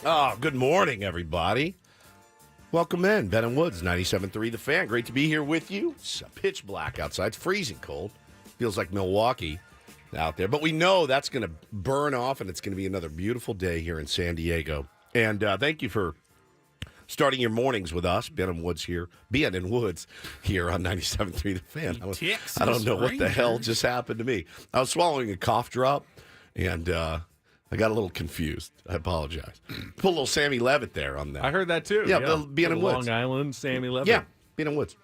Oh, good morning, everybody. Welcome in. Ben and Woods, 97.3 The Fan. Great to be here with you. It's pitch black outside. It's freezing cold. Feels like Milwaukee out there. But we know that's going to burn off, and it's going to be another beautiful day here in San Diego. And thank you for starting your mornings with us. Ben and Woods here. Ben and Woods here on 97.3 The Fan. I don't know what the hell just happened to me. I was swallowing a cough drop, and I got a little confused. I apologize. Put a little Sammy Levitt there on that. I heard that too. Yeah, Ben and Woods. Long Island, Sammy Levitt. Yeah, Ben and Woods.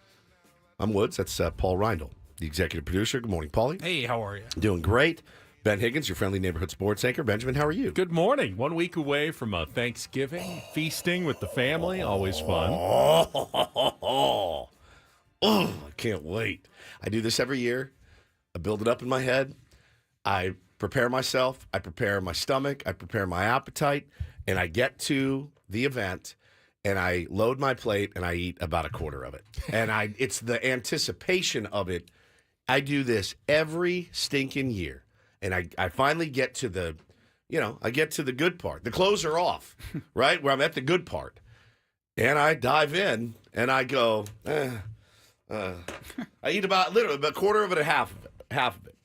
I'm Woods. That's Paul Reindl, the executive producer. Good morning, Paulie. Hey, how are you? Doing great. Ben Higgins, your friendly neighborhood sports anchor. Benjamin, how are you? Good morning. 1 week away from Thanksgiving, feasting with the family. Always fun. Oh, I can't wait. I do this every year. I build it up in my head. I prepare myself. I prepare my stomach. I prepare my appetite. And I get to the event, and I load my plate, and I eat about a quarter of it. And it's the anticipation of it. I do this every stinking year. And I finally get to the, I get to the good part. The clothes are off, right, where I'm at the good part. And I dive in, and I go, I eat literally about a quarter of it or half of it.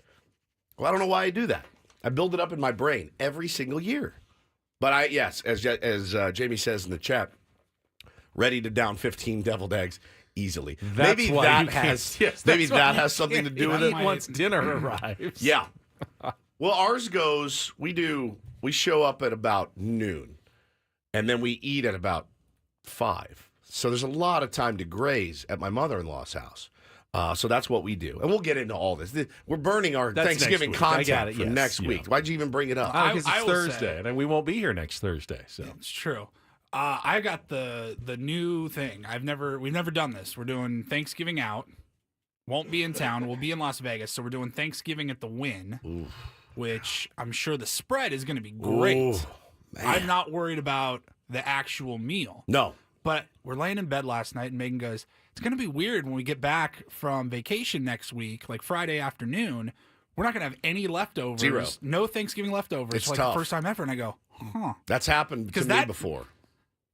Well, I don't know why I do that. I build it up in my brain every single year. But yes, as Jamie says in the chat, ready to down 15 deviled eggs easily. Maybe that has something to do with it. Once dinner arrives. Yeah. Well, ours goes, we show up at about noon, and then we eat at about 5. So there's a lot of time to graze at my mother-in-law's house. So that's what we do. And we'll get into all this. We're burning our Thanksgiving content for next week. Why'd you even bring it up? Because it's Thursday, and we won't be here next Thursday. So it's true. I got the new thing. We've never done this. We're doing Thanksgiving out. Won't be in town. We'll be in Las Vegas. So we're doing Thanksgiving at the Wynn, which I'm sure the spread is going to be great. Ooh, I'm not worried about the actual meal. No. But we're laying in bed last night, and Megan goes, it's going to be weird when we get back from vacation next week, like Friday afternoon. We're not going to have any leftovers. Zero. No Thanksgiving leftovers. It's like tough. The first time ever. And I go, That's happened to me before.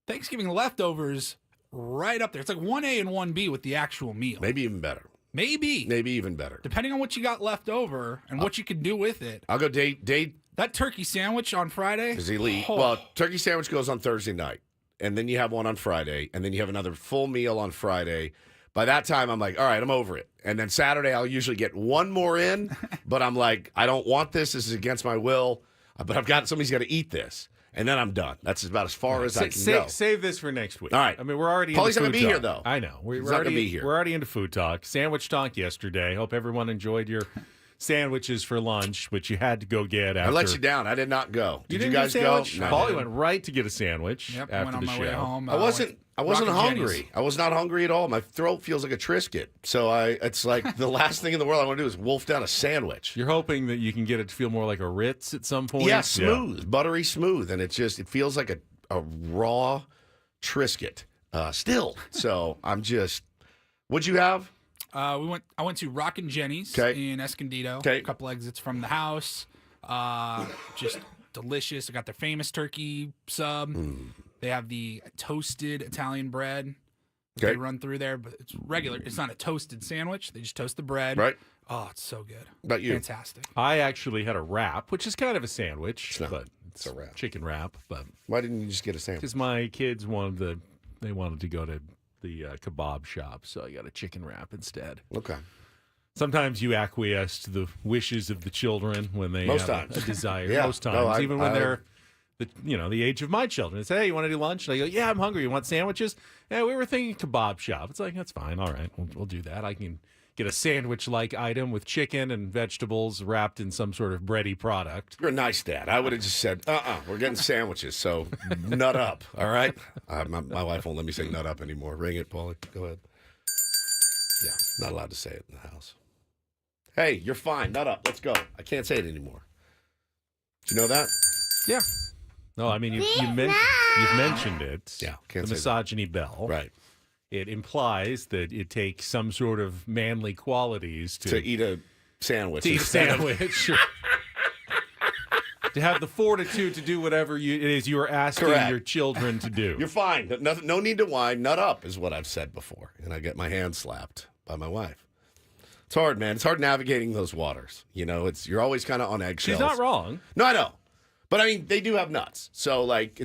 Thanksgiving leftovers right up there. It's like 1A and 1B with the actual meal. Maybe even better. Maybe even better. Depending on what you got left over and what you can do with it. I'll go day. That turkey sandwich on Friday is elite. Oh. Well, turkey sandwich goes on Thursday night, and then you have one on Friday, and then you have another full meal on Friday. By that time, I'm like, all right, I'm over it. And then Saturday, I'll usually get one more in, but I'm like, I don't want this. This is against my will, but somebody's got to eat this. And then I'm done. That's about as far as I can go. Save this for next week. All right. I mean, we're already Paulie's into food not going to be here, though. I know. We're not going to be here. We're already into food talk. Sandwich talk yesterday. Hope everyone enjoyed your sandwiches for lunch, which you had to go get after. I let you down. I did not go. Did you didn't guys get a go? sandwich? No. Paulie went right to get a sandwich Yep, after went on the my show. way home. I wasn't hungry. I was not hungry at all. My throat feels like a Triscuit. So it's like the last thing in the world I want to do is wolf down a sandwich. You're hoping that you can get it to feel more like a Ritz at some point? Yeah, smooth, buttery smooth. And it feels like a raw Triscuit still. So I'm just, what'd you have? I went to Rockin' Jenny's in Escondido. Okay. A couple exits from the house. Just delicious. I got their famous turkey sub. They have the toasted Italian bread. They run through there, but it's regular. It's not a toasted sandwich. They just toast the bread. Right. Oh, it's so good. About you? Fantastic. I actually had a wrap, which is kind of a sandwich, but it's a wrap. Chicken wrap. But why didn't you just get a sandwich? Because my kids wanted to go to the kebab shop, so I got a chicken wrap instead. Okay. Sometimes you acquiesce to the wishes of the children when they have a desire. Yeah. Most times, even when they're the age of my children. They say, hey, you want to do lunch? And I go, yeah, I'm hungry. You want sandwiches? Yeah, we were thinking kebab shop. It's like, that's fine. All right, we'll do that. I can get a sandwich-like item with chicken and vegetables wrapped in some sort of bready product. You're a nice dad. I would have just said, we're getting sandwiches, so nut up, all right? My wife won't let me say nut up anymore. Ring it, Paulie. Go ahead. Yeah, not allowed to say it in the house. Hey, you're fine. Nut up. Let's go. I can't say it anymore. Do you know that? Yeah. No, I mean, you've mentioned it. Yeah. The misogyny bell. Right. It implies that it takes some sort of manly qualities to eat a sandwich. To eat a sandwich. to have the fortitude to do whatever it is you are asking Correct. your children to do. You're fine. No need to whine. Nut up is what I've said before. And I get my hand slapped by my wife. It's hard, man. It's hard navigating those waters. You know, you're always kind of on eggshells. She's not wrong. No, I know. But I mean, they do have nuts. So, like,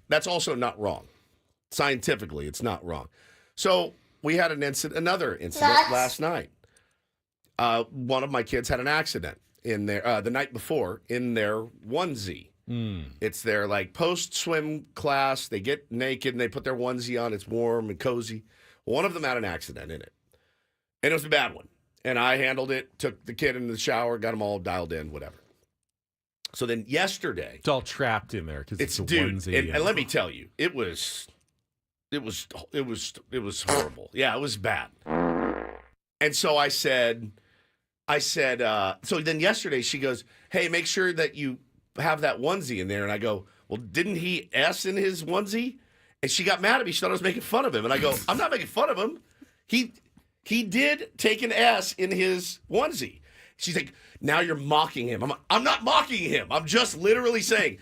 that's also not wrong. Scientifically, it's not wrong. So we had another incident last night. One of my kids had an accident in their the night before in their onesie. It's their like post swim class. They get naked and they put their onesie on. It's warm and cozy. One of them had an accident in it, and it was a bad one. And I handled it. Took the kid into the shower, got them all dialed in, whatever. So then yesterday, It's all trapped in there because it's a dude, onesie. and let me tell you, it was horrible. Yeah, it was bad. And so I said, so then yesterday she goes, hey, make sure that you have that onesie in there. And I go, well, didn't he S in his onesie? And she got mad at me. She thought I was making fun of him. And I go, I'm not making fun of him. He did take an S in his onesie. She's like, now you're mocking him. I'm not mocking him. I'm just literally saying,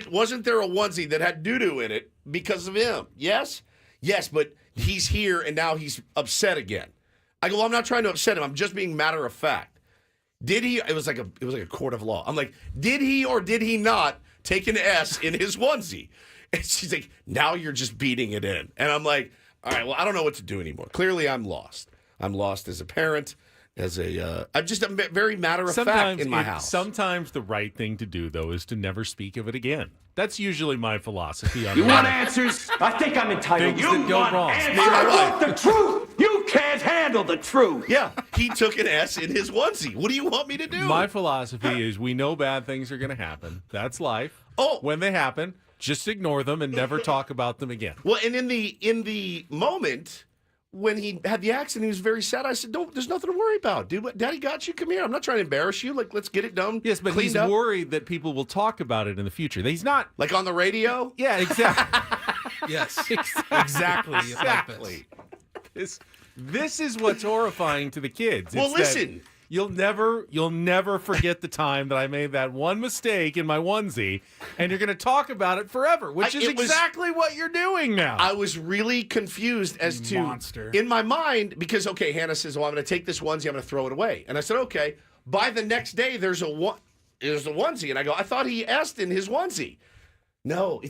wasn't there a onesie that had doo-doo in it because of him? Yes? Yes, but he's here and now he's upset again. I go, well, I'm not trying to upset him. I'm just being matter of fact. Did he? It was like a court of law. I'm like, did he or did he not take an S in his onesie? And she's like, now you're just beating it in. And I'm like, all right, well, I don't know what to do anymore. Clearly, I'm lost. I'm lost as a parent. I'm just very matter of fact in my house. Sometimes the right thing to do, though, is to never speak of it again. That's usually my philosophy on You that. want answers? I think I'm entitled. Things You that go want wrong. answers? Me and my I wife. want the truth. You can't handle the truth. Yeah, he took an S in his onesie. What do you want me to do? My philosophy is we know bad things are going to happen. That's life. Oh. When they happen, just ignore them and never talk about them again. Well, and in the moment when he had the accident, he was very sad. I said, "Don't. There's nothing to worry about, dude. Daddy got you. Come here. I'm not trying to embarrass you. Like, let's get it done. Yes, but cleaned he's up. worried that people will talk about it in the future. He's not. Like on the radio. Yeah, exactly. Yes, exactly. Exactly. This is what's horrifying to the kids. Well, It's that listen. You'll never forget the time that I made that one mistake in my onesie, and you're going to talk about it forever, which is exactly what you're doing now. I was really confused as to Monster. in my mind because okay, Hannah says, "Well, I'm going to take this onesie. I'm going to throw it away," and I said, "Okay." By the next day, there's a onesie, and I go, "I thought he asked in his onesie." No,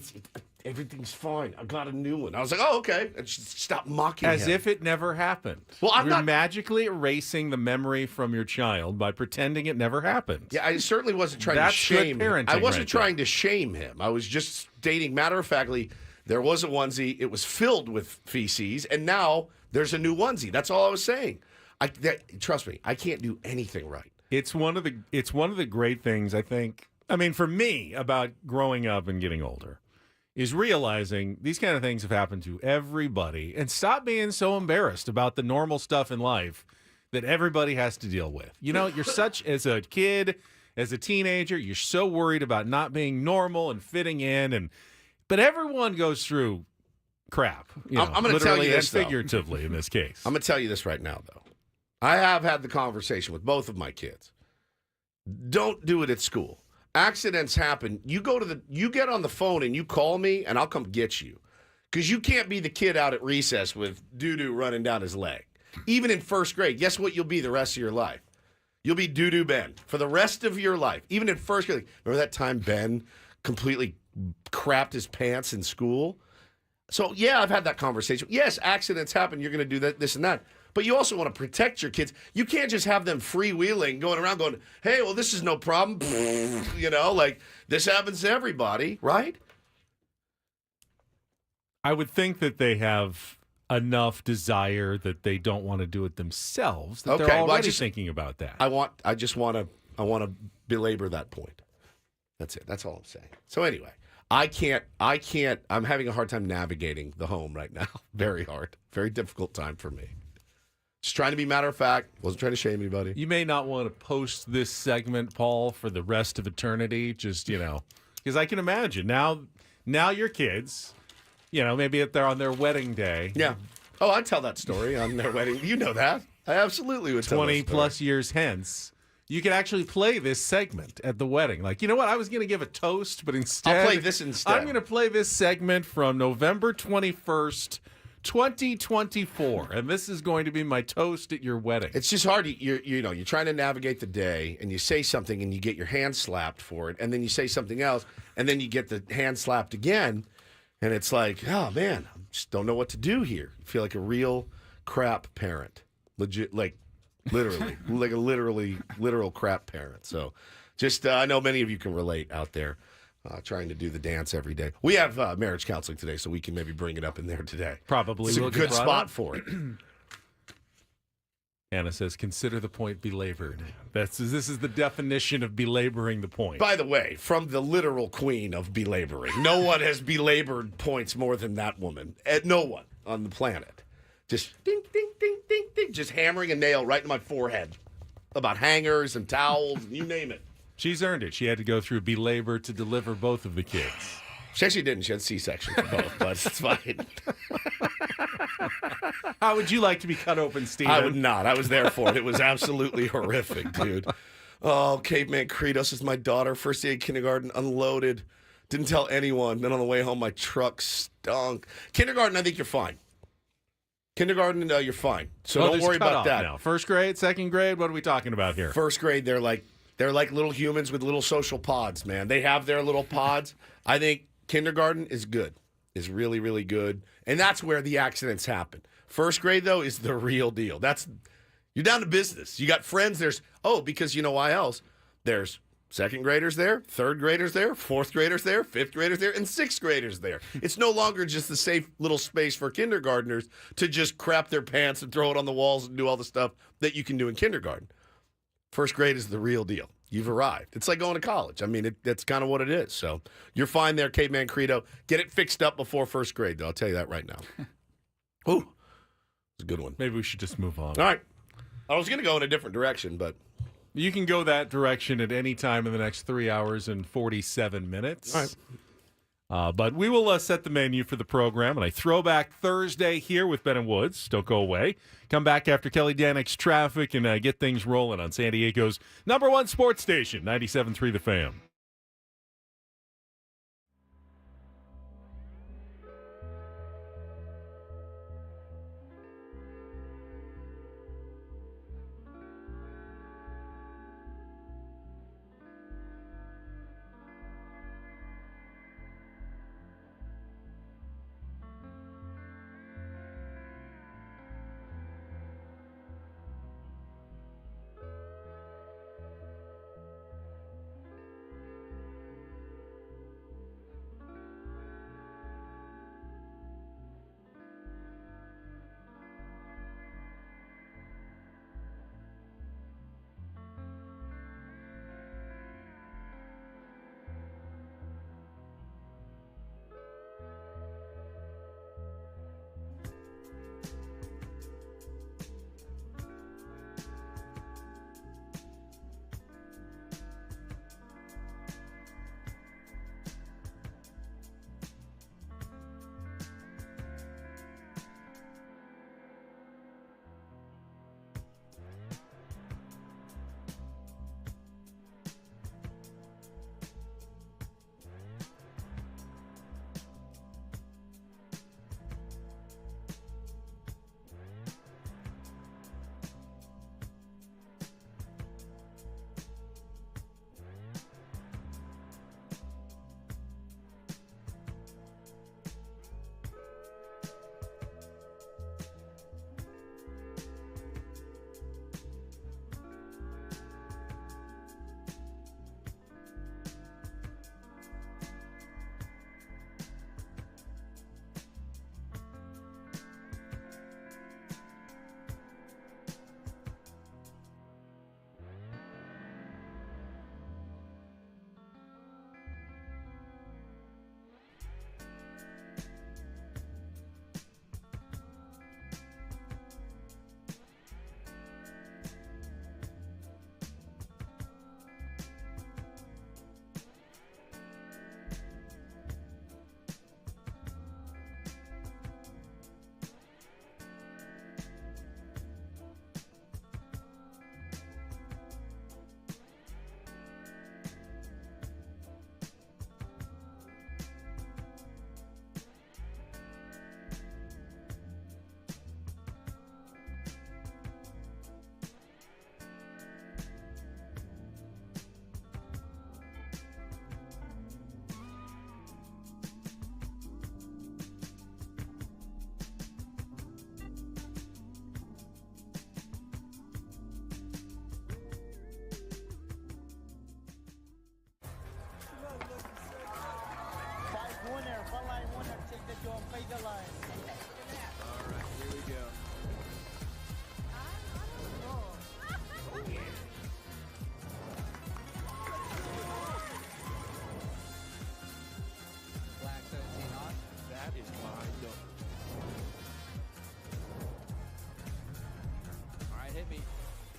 everything's fine. I got a new one. I was like, "Oh, okay." And she stopped mocking As him. if it never happened. Well, I'm you're not- magically erasing the memory from your child by pretending it never happened. Yeah, I certainly wasn't trying That's to shame good him. I parenting wasn't right there. trying to shame him. I was just stating matter of factly, there was a onesie. It was filled with feces, and now there's a new onesie. That's all I was saying. Trust me, I can't do anything right. It's one of the great things I think. I mean, for me, about growing up and getting older, is realizing these kind of things have happened to everybody, and stop being so embarrassed about the normal stuff in life that everybody has to deal with. You know, you're such as a kid, as a teenager, you're so worried about not being normal and fitting in, but everyone goes through crap. You know, I'm gonna tell literally you this, and though. figuratively in this case. I'm going to tell you this right now, though. I have had the conversation with both of my kids. Don't do it at school. Accidents happen. You get on the phone and you call me, and I'll come get you. Because you can't be the kid out at recess with doo-doo running down his leg. Even in first grade, guess what you'll be the rest of your life? You'll be doo-doo Ben for the rest of your life. Even in first grade. Remember that time Ben completely crapped his pants in school? So, yeah, I've had that conversation. Yes, accidents happen. You're going to do that, this and that. But you also want to protect your kids. You can't just have them freewheeling, going around going, hey, well, this is no problem. You know, like this happens to everybody, right? I would think that they have enough desire that they don't want to do it themselves, that Okay, they're well, already thinking about that. I want to belabor that point. That's it. That's all I'm saying. So anyway, I can't, I'm having a hard time navigating the home right now. Very hard. Very difficult time for me. Just trying to be matter of fact. Wasn't trying to shame anybody. You may not want to post this segment, Paul, for the rest of eternity. Just, because I can imagine now your kids, maybe if they're on their wedding day. Yeah. Oh, I'd tell that story on their wedding. You know that. I absolutely would tell that 20 story. plus years hence, You could actually play this segment at the wedding. Like, you know what? I was going to give a toast, but instead... I'll play this instead. I'm going to play this segment from November 21st, 2024. And this is going to be my toast at your wedding. It's just hard. You're trying to navigate the day, and you say something, and you get your hand slapped for it, and then you say something else, and then you get the hand slapped again, and it's like, oh, man, I just don't know what to do here. I feel like a real crap parent. Legit, like... Literally, like a literal crap parent. So just, I know many of you can relate out there trying to do the dance every day. We have marriage counseling today, so we can maybe bring it up in there today. Probably It's a will get good brought spot up. for it. Anna says, consider the point belabored. This is the definition of belaboring the point. By the way, from the literal queen of belaboring, no one has belabored points more than that woman. No one on the planet. Just ding, ding, ding, ding, ding, just hammering a nail right in my forehead about hangers and towels, you name it. She's earned it. She had to go through belabor to deliver both of the kids. She actually didn't. She had C-section for both, but it's fine. How would you like to be cut open, Steven? I would not. I was there for it. It was absolutely horrific, dude. Oh, Caveman Credos is my daughter. First day of kindergarten, unloaded. Didn't tell anyone. Then on the way home, my truck stunk. Kindergarten, I think you're fine. Kindergarten, you're fine. So don't worry about that. Now. First grade, second grade, what are we talking about here? First grade, they're like little humans with little social pods, man. They have their little pods. I think kindergarten is good, is really, really good. And that's where the accidents happen. First grade, though, is the real deal. You're down to business. You got friends. Because you know why else? There's second graders there, third graders there, fourth graders there, fifth graders there, and sixth graders there. It's no longer just the safe little space for kindergartners to just crap their pants and throw it on the walls and do all the stuff that you can do in kindergarten. First grade is the real deal. You've arrived. It's like going to college. I mean, that's kind of what it is. So you're fine there, Caveman Credo. Get it fixed up before first grade, though. I'll tell you that right now. Ooh, it's a good one. Maybe we should just move on. All right. I was going to go in a different direction, but... You can go that direction at any time in the next 3 hours and 47 minutes. All right. But we will set the menu for the program, and a throwback Thursday here with Ben and Woods. Don't go away. Come back after Kelly Danick's traffic and get things rolling on San Diego's #1 sports station, 97.3 The Fan.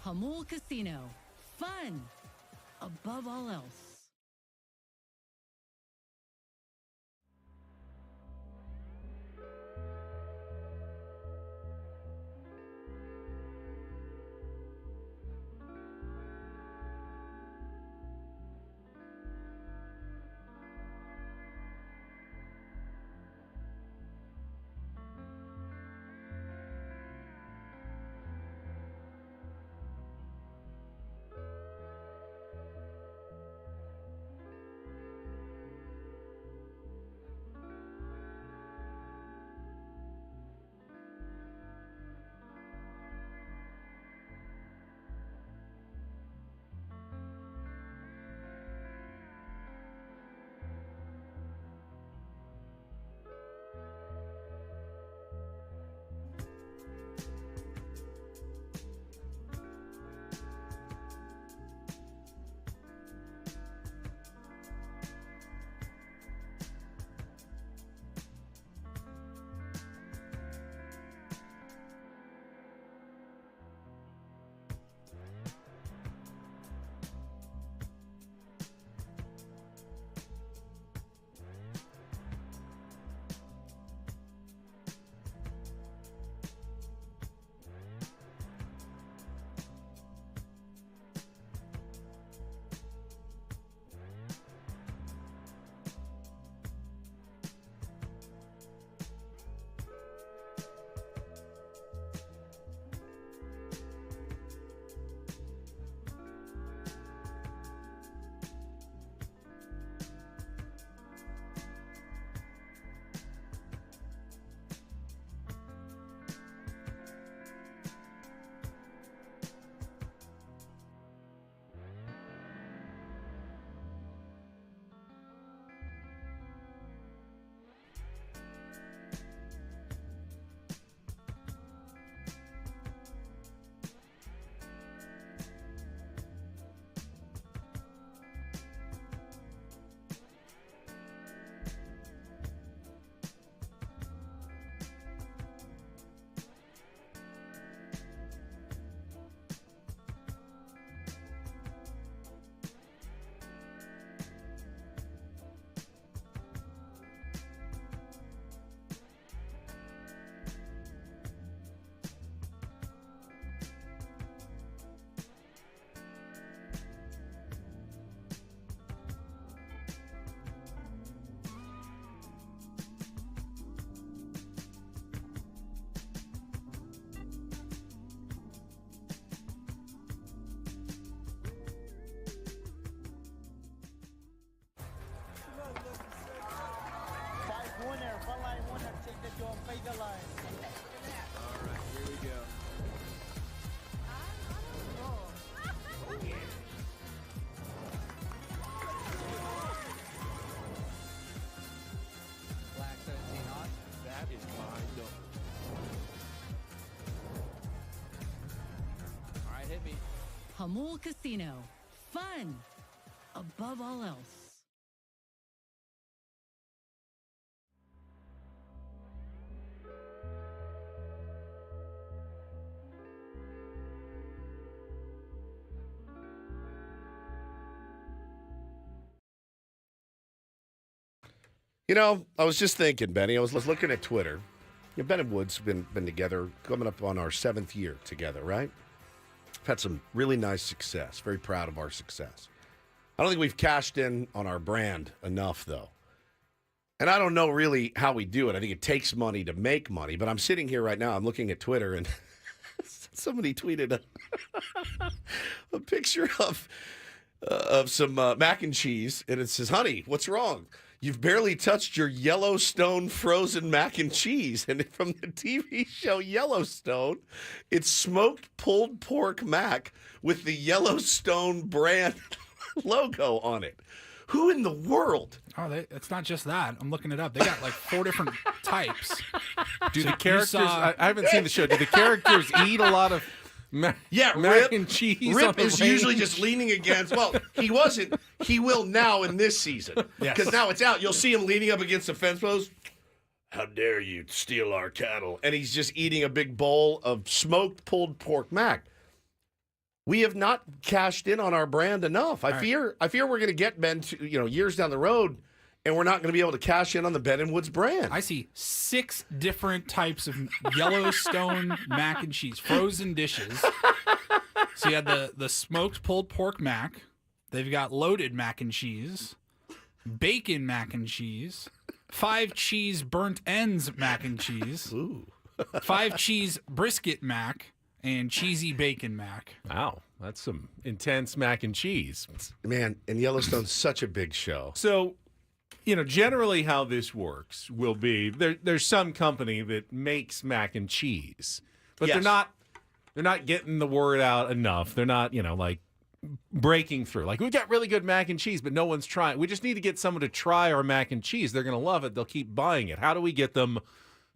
Hamul Casino. Fun above all else. Hamul Casino. Fun above all else. You know, I was just thinking, Benny. I was looking at Twitter. You know, Ben and Woods have been together, coming up on our 7th year together, right? We've had some really nice success. Very proud of our success. I don't think we've cashed in on our brand enough, though. And I don't know really how we do it. I think it takes money to make money. But I'm sitting here right now. I'm looking at Twitter, and somebody tweeted a picture of some mac and cheese, and it says, "Honey, what's wrong? You've barely touched your Yellowstone frozen mac and cheese." And from the TV show Yellowstone, it's smoked pulled pork mac with the Yellowstone brand logo on it. Who in the world? Oh, it's not just that. I'm looking it up. They got like 4 different types. Do the characters? I haven't seen the show. Do the characters eat a lot of mac Rip, and cheese? Rip on is the range? usually just leaning against. Well, he wasn't. He will now in this season because now it's out. You'll see him leaning up against the fence post. How dare you steal our cattle? And he's just eating a big bowl of smoked pulled pork mac. we have not cashed in on our brand enough. I fear we're going to get Ben to, years down the road, and we're not going to be able to cash in on the Ben and Woods brand. I see 6 different types of Yellowstone mac and cheese, frozen dishes. So you had the smoked pulled pork mac. They've got loaded mac and cheese, bacon mac and cheese, 5 cheese burnt ends mac and cheese, 5 cheese brisket mac, and cheesy bacon mac. Wow, that's some intense mac and cheese. Man, and Yellowstone's such a big show. So, generally how this works will be there's some company that makes mac and cheese, but Yes. they're not getting the word out enough. They're not, like breaking through. Like, we've got really good mac and cheese, but no one's trying. We just need to get someone to try our mac and cheese. They're going to love it. They'll keep buying it. How do we get them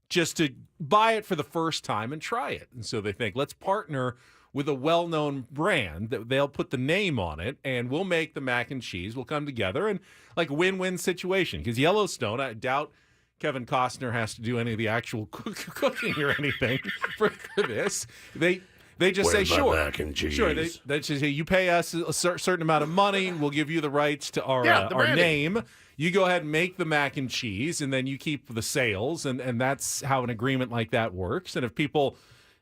just to buy it for the first time and try it? And so they think, let's partner with a well-known brand that they'll put the name on it, and we'll make the mac and cheese. We'll come together and like win-win situation. Because Yellowstone, I doubt Kevin Costner has to do any of the actual cooking or anything for this. They just Where's say, my sure. mac and cheese? Sure. They just say, you pay us a certain amount of money, we'll give you the rights to our the our branding. name. You go ahead and make the mac and cheese, and then you keep the sales, and that's how an agreement like that works. And if people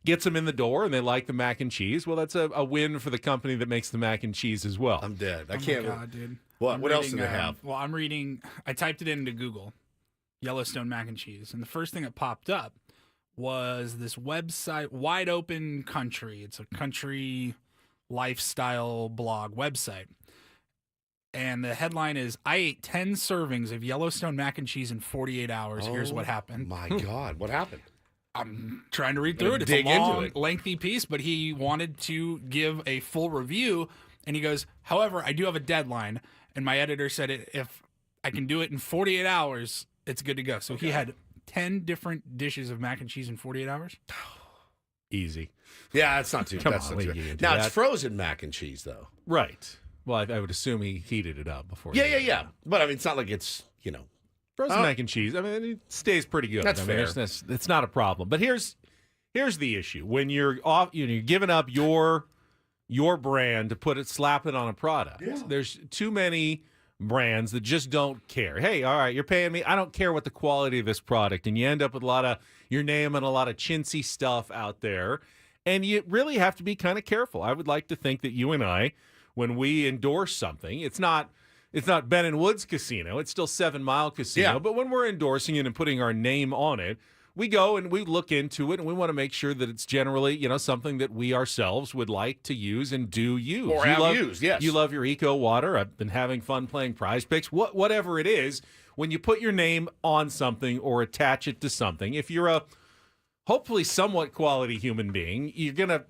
gets them in the door and they like the mac and cheese, well, that's a win for the company that makes the mac and cheese as well. I'm dead. I Oh can't. my God, dude. What? I'm What else do reading, they have? Well, I'm reading. I typed it into Google, Yellowstone mac and cheese, and the first thing that popped up was this website, Wide Open Country. It's a country lifestyle blog website. And the headline is, I ate 10 servings of Yellowstone mac and cheese in 48 hours. Here's what happened. My God, what happened? I'm trying to read through it. It's dig a into long, it. lengthy piece, but he wanted to give a full review. And he goes, however, I do have a deadline. And my editor said, if I can do it in 48 hours, it's good to go. So he had 10 different dishes of mac and cheese in 48 hours. Easy. Yeah, that's not too. Come that's on, not we too can get bad. into Now that. it's frozen mac and cheese, though. Right. Well, I would assume he heated it up before. Yeah. But I mean, it's not like it's Frozen mac and cheese. I mean, it stays pretty good. That's I mean, fair. it's not a problem. But here's the issue: when you're off, you're giving up your brand to slap it on a product. Yeah. There's too many brands that just don't care. Hey, all right, you're paying me. I don't care what the quality of this product, and you end up with a lot of your name and a lot of chintzy stuff out there. And you really have to be kind of careful. I would like to think that you and I, when we endorse something, it's not Ben and Woods Casino. It's still 7 Mile Casino. Yeah. But when we're endorsing it and putting our name on it, we go and we look into it, and we want to make sure that it's generally, something that we ourselves would like to use and do use. Or have used, yes. You love your Eco Water. I've been having fun playing Prize Picks. Whatever it is, when you put your name on something or attach it to something, if you're a hopefully somewhat quality human being, you're going to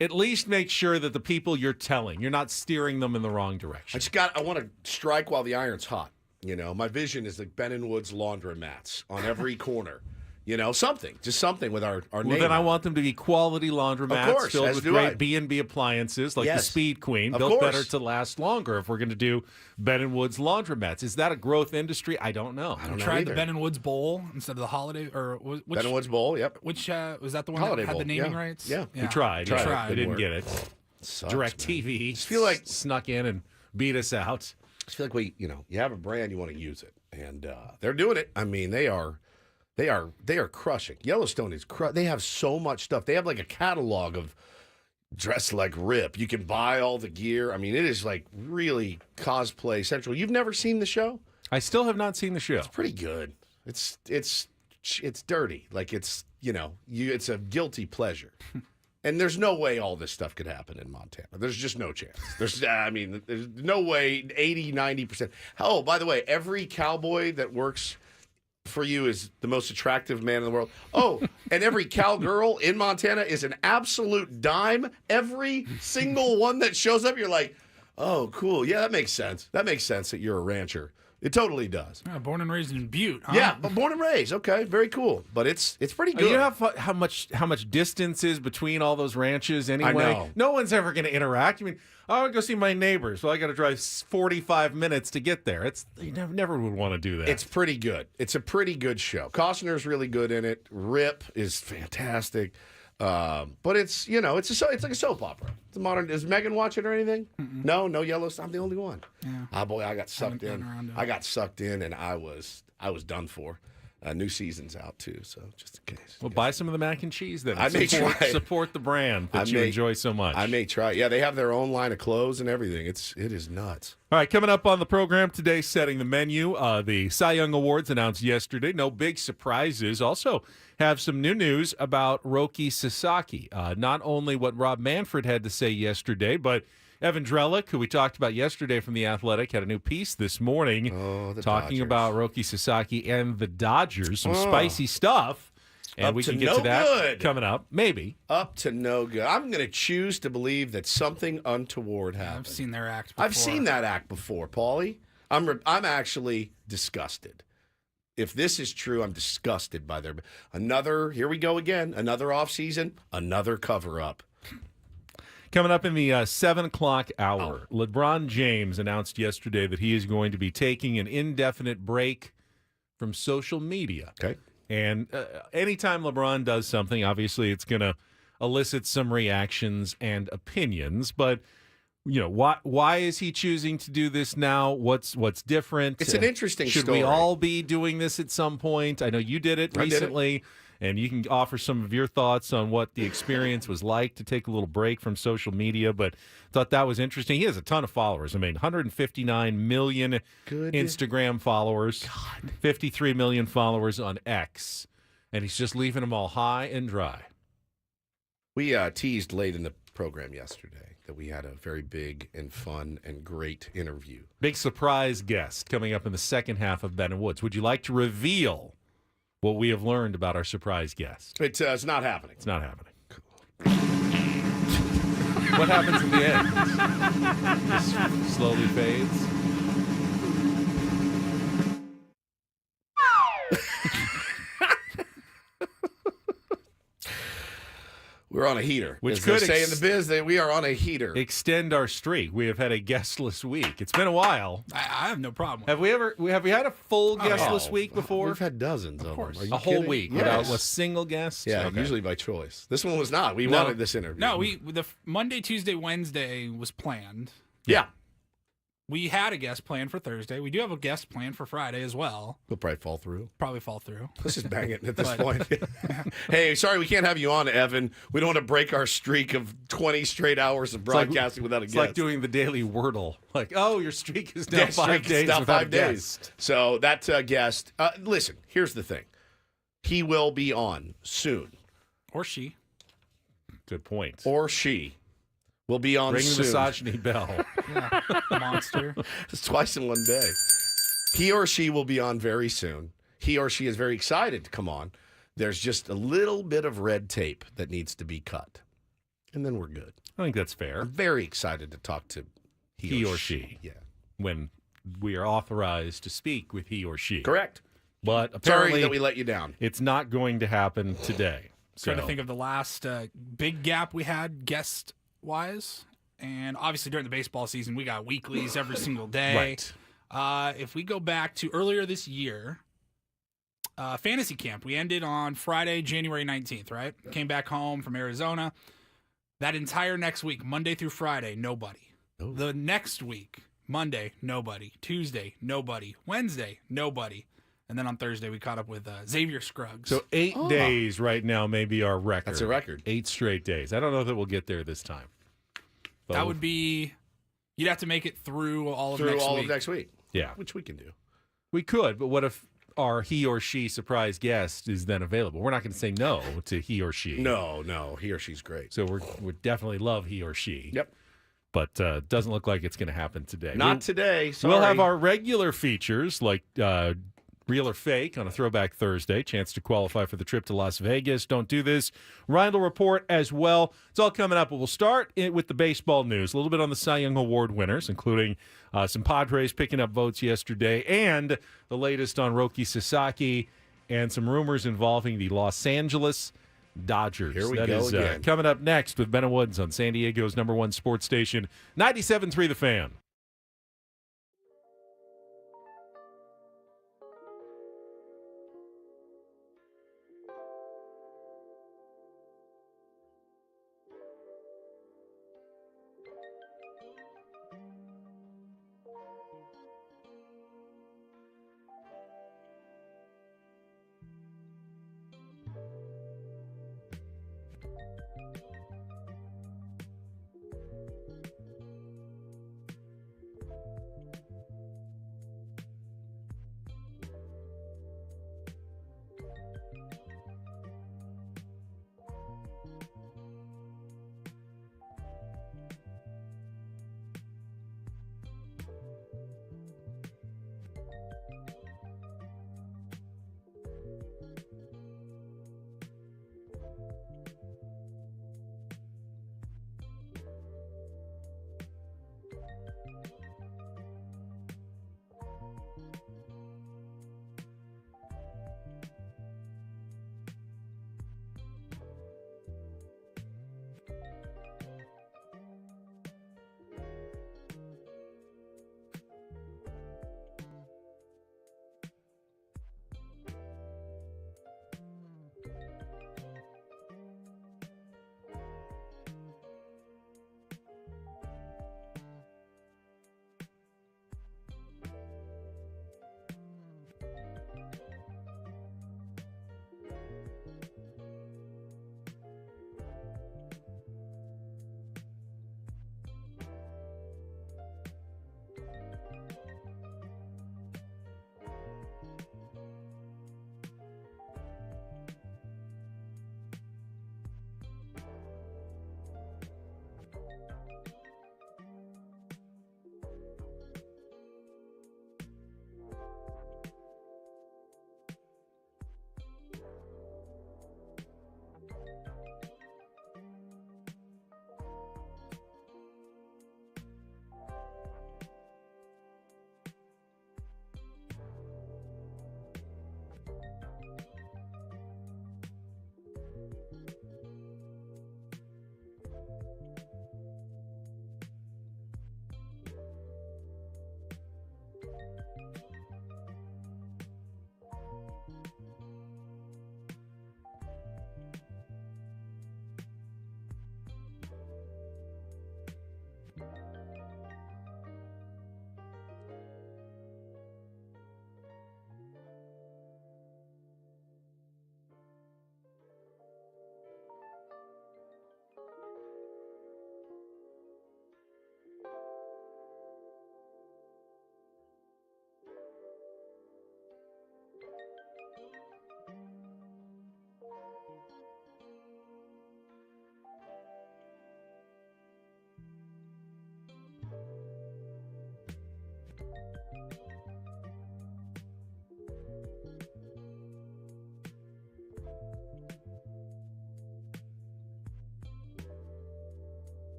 at least make sure that the people you're telling, you're not steering them in the wrong direction. I want to strike while the iron's hot. My vision is like Ben and Woods laundromats on every corner. Just something with our name. Well, then I on it. want them to be quality laundromats Of course, filled as with do I. great B&B appliances like the Yes. Speed Queen, Of built course. better to last longer if we're going to do Ben and Woods laundromats. Is that a growth industry? I don't know. I don't know Tried either. the Ben and Woods Bowl instead of the holiday, or which Ben and Woods Bowl. Yep. Which was that the one Holiday that had Bowl, the naming yeah. rights? Yeah. We tried. Tried. Yeah. They didn't Didn't get it. Sucks, Direct man. TV Just feel like snuck in and beat us out. I feel like you have a brand, you want to use it, and they're doing it. I mean, they are crushing. Yellowstone is they have so much stuff. They have like a catalog of Dress Like Rip. You can buy all the gear. I mean, it is like really cosplay central. You've never seen the show? I still have not seen the show. Pretty good. It's dirty. Like it's it's a guilty pleasure. And there's no way all this stuff could happen in Montana. There's just no chance. There's no way 80, 90%. Oh, by the way, every cowboy that works for you is the most attractive man in the world. Oh, and every cowgirl in Montana is an absolute dime. Every single one that shows up, you're like, oh, cool. Yeah, that makes sense. That makes sense that you're a rancher. It totally does. Yeah, born and raised in Butte. Huh? Yeah, but born and raised. Okay, very cool. But it's pretty good. You know how much distance is between all those ranches anyway? know. No one's ever going to interact. I mean, I want to go see my neighbors. Well, I got to drive 45 minutes to get there. You never would want to do that. It's pretty good. It's a pretty good show. Costner's really good in it. Rip is fantastic. But it's it's like a soap opera. It's a modern. Does Megan watch it or anything? No Yellowstone. I'm the only one. Yeah. Ah, boy, I got sucked Haven't in. gotten around to it. I got sucked in, and I was done for. New season's out too, so just in case. Well, buy some of the mac and cheese then. I may try. Support the brand that you enjoy so much. I may try. Yeah, they have their own line of clothes and everything. It is nuts. All right, coming up on the program today, setting the menu. The Cy Young Awards announced yesterday. No big surprises. Also have some new news about Roki Sasaki. Not only what Rob Manfred had to say yesterday, but Evan Drellick, who we talked about yesterday from The Athletic, had a new piece this morning talking Dodgers. about Roki Sasaki and the Dodgers. Some spicy stuff. And Up we to can get no to that good. coming up. Maybe. Up to no good. I'm going to choose to believe that something untoward happened. I've seen their act before. I've seen that act before, Paulie. I'm actually disgusted. If this is true, I'm disgusted by their here we go again, another offseason, another cover-up. Coming up in the 7 o'clock hour, LeBron James announced yesterday that he is going to be taking an indefinite break from social media. Okay. And anytime LeBron does something, obviously it's going to elicit some reactions and opinions. But, why is he choosing to do this now? What's different? It's an interesting Should story. we all be doing this at some point? I know you did it recently. And you can offer some of your thoughts on what the experience was like to take a little break from social media, but thought that was interesting. He has a ton of followers. 159 million Instagram followers, 53 million followers on X, and he's just leaving them all high and dry. We teased late in the program yesterday that we had a very big and fun and great interview. Big surprise guest coming up in the second half of Ben and Woods. Would you like to reveal what we have learned about our surprise guest? It's not happening. It's not happening. What happens at the end? Just slowly fades. We're on a heater. Which As could they say in the biz, that we are on a heater. Extend our streak. We have had a guestless week. It's been a while. I have no problem. Have we had a full guestless week before? We've had dozens of course. them. Are you A whole kidding? week Yes. without a single guest? Yeah, Okay. usually by choice. This one was not. We wanted this interview. No, the Monday, Tuesday, Wednesday was planned. Yeah. We had a guest planned for Thursday. We do have a guest planned for Friday as well. We'll probably fall through. Probably fall through. Let's just bang it at this But- point. Hey, sorry we can't have you on, Evan. We don't want to break our streak of 20 straight hours of broadcasting without a It's guest. like doing the daily Wordle. Like, oh, your streak is now Yeah, 5 streak is days now without 5 a days. guest. So that guest, listen, here's the thing. He will be on soon, Or she. Good point. or she will be on Ring the soon. misogyny bell. Monster. It's twice in one day. He or she will be on very soon. He or she is very excited to come on. There's just a little bit of red tape that needs to be cut. And then we're good. I think that's fair. I'm very excited to talk to He or she. Yeah. When we are authorized to speak with he or she. Correct. But Sorry apparently that we let you down. it's not going to happen today. Trying to think of the last big gap we had guest-wise. And obviously during the baseball season, we got weeklies every single day. Right. If we go back to earlier this year, fantasy camp, we ended on Friday, January 19th, right? Came back home from Arizona. That entire next week, Monday through Friday, nobody. Oh. The next week, Monday, nobody. Tuesday, nobody. Wednesday, nobody. And then on Thursday, we caught up with Xavier Scruggs. So 8 days right now may be our record. That's a record. 8 straight days. I don't know that we'll get there this time. But that would be, you'd have to make it through all of Through next all week. of next week. Yeah. Which we can do. We could, but what if our he or she surprise guest is then available? We're not going to say no to he or she. No. He or she's great. So we definitely love he or she. Yep. But doesn't look like it's going to happen today. Not today. Sorry. We'll have our regular features like Real or Fake on a Throwback Thursday. Chance to qualify for the trip to Las Vegas. Don't do this. Rindle Report as well. It's all coming up, but we'll start with the baseball news. A little bit on the Cy Young Award winners, including some Padres picking up votes yesterday and the latest on Roki Sasaki and some rumors involving the Los Angeles Dodgers. Here we That go is again. coming up next with Ben and Woods on San Diego's #1 sports station, 97.3 The Fan.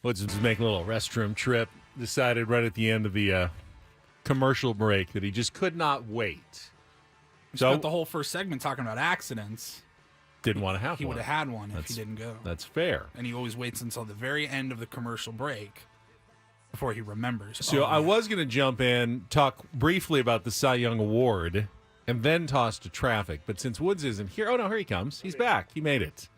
Woods was making a little restroom trip. Decided right at the end of the commercial break that he just could not wait. We So spent the whole first segment talking about accidents. didn't want to have He one. would have had one if he didn't go. That's fair. And he always waits until the very end of the commercial break before he remembers. So Oh, I yeah. was going to jump in, talk briefly about the Cy Young Award, and then toss to traffic. But since Woods isn't here, oh no, here he comes. He's back. He made it.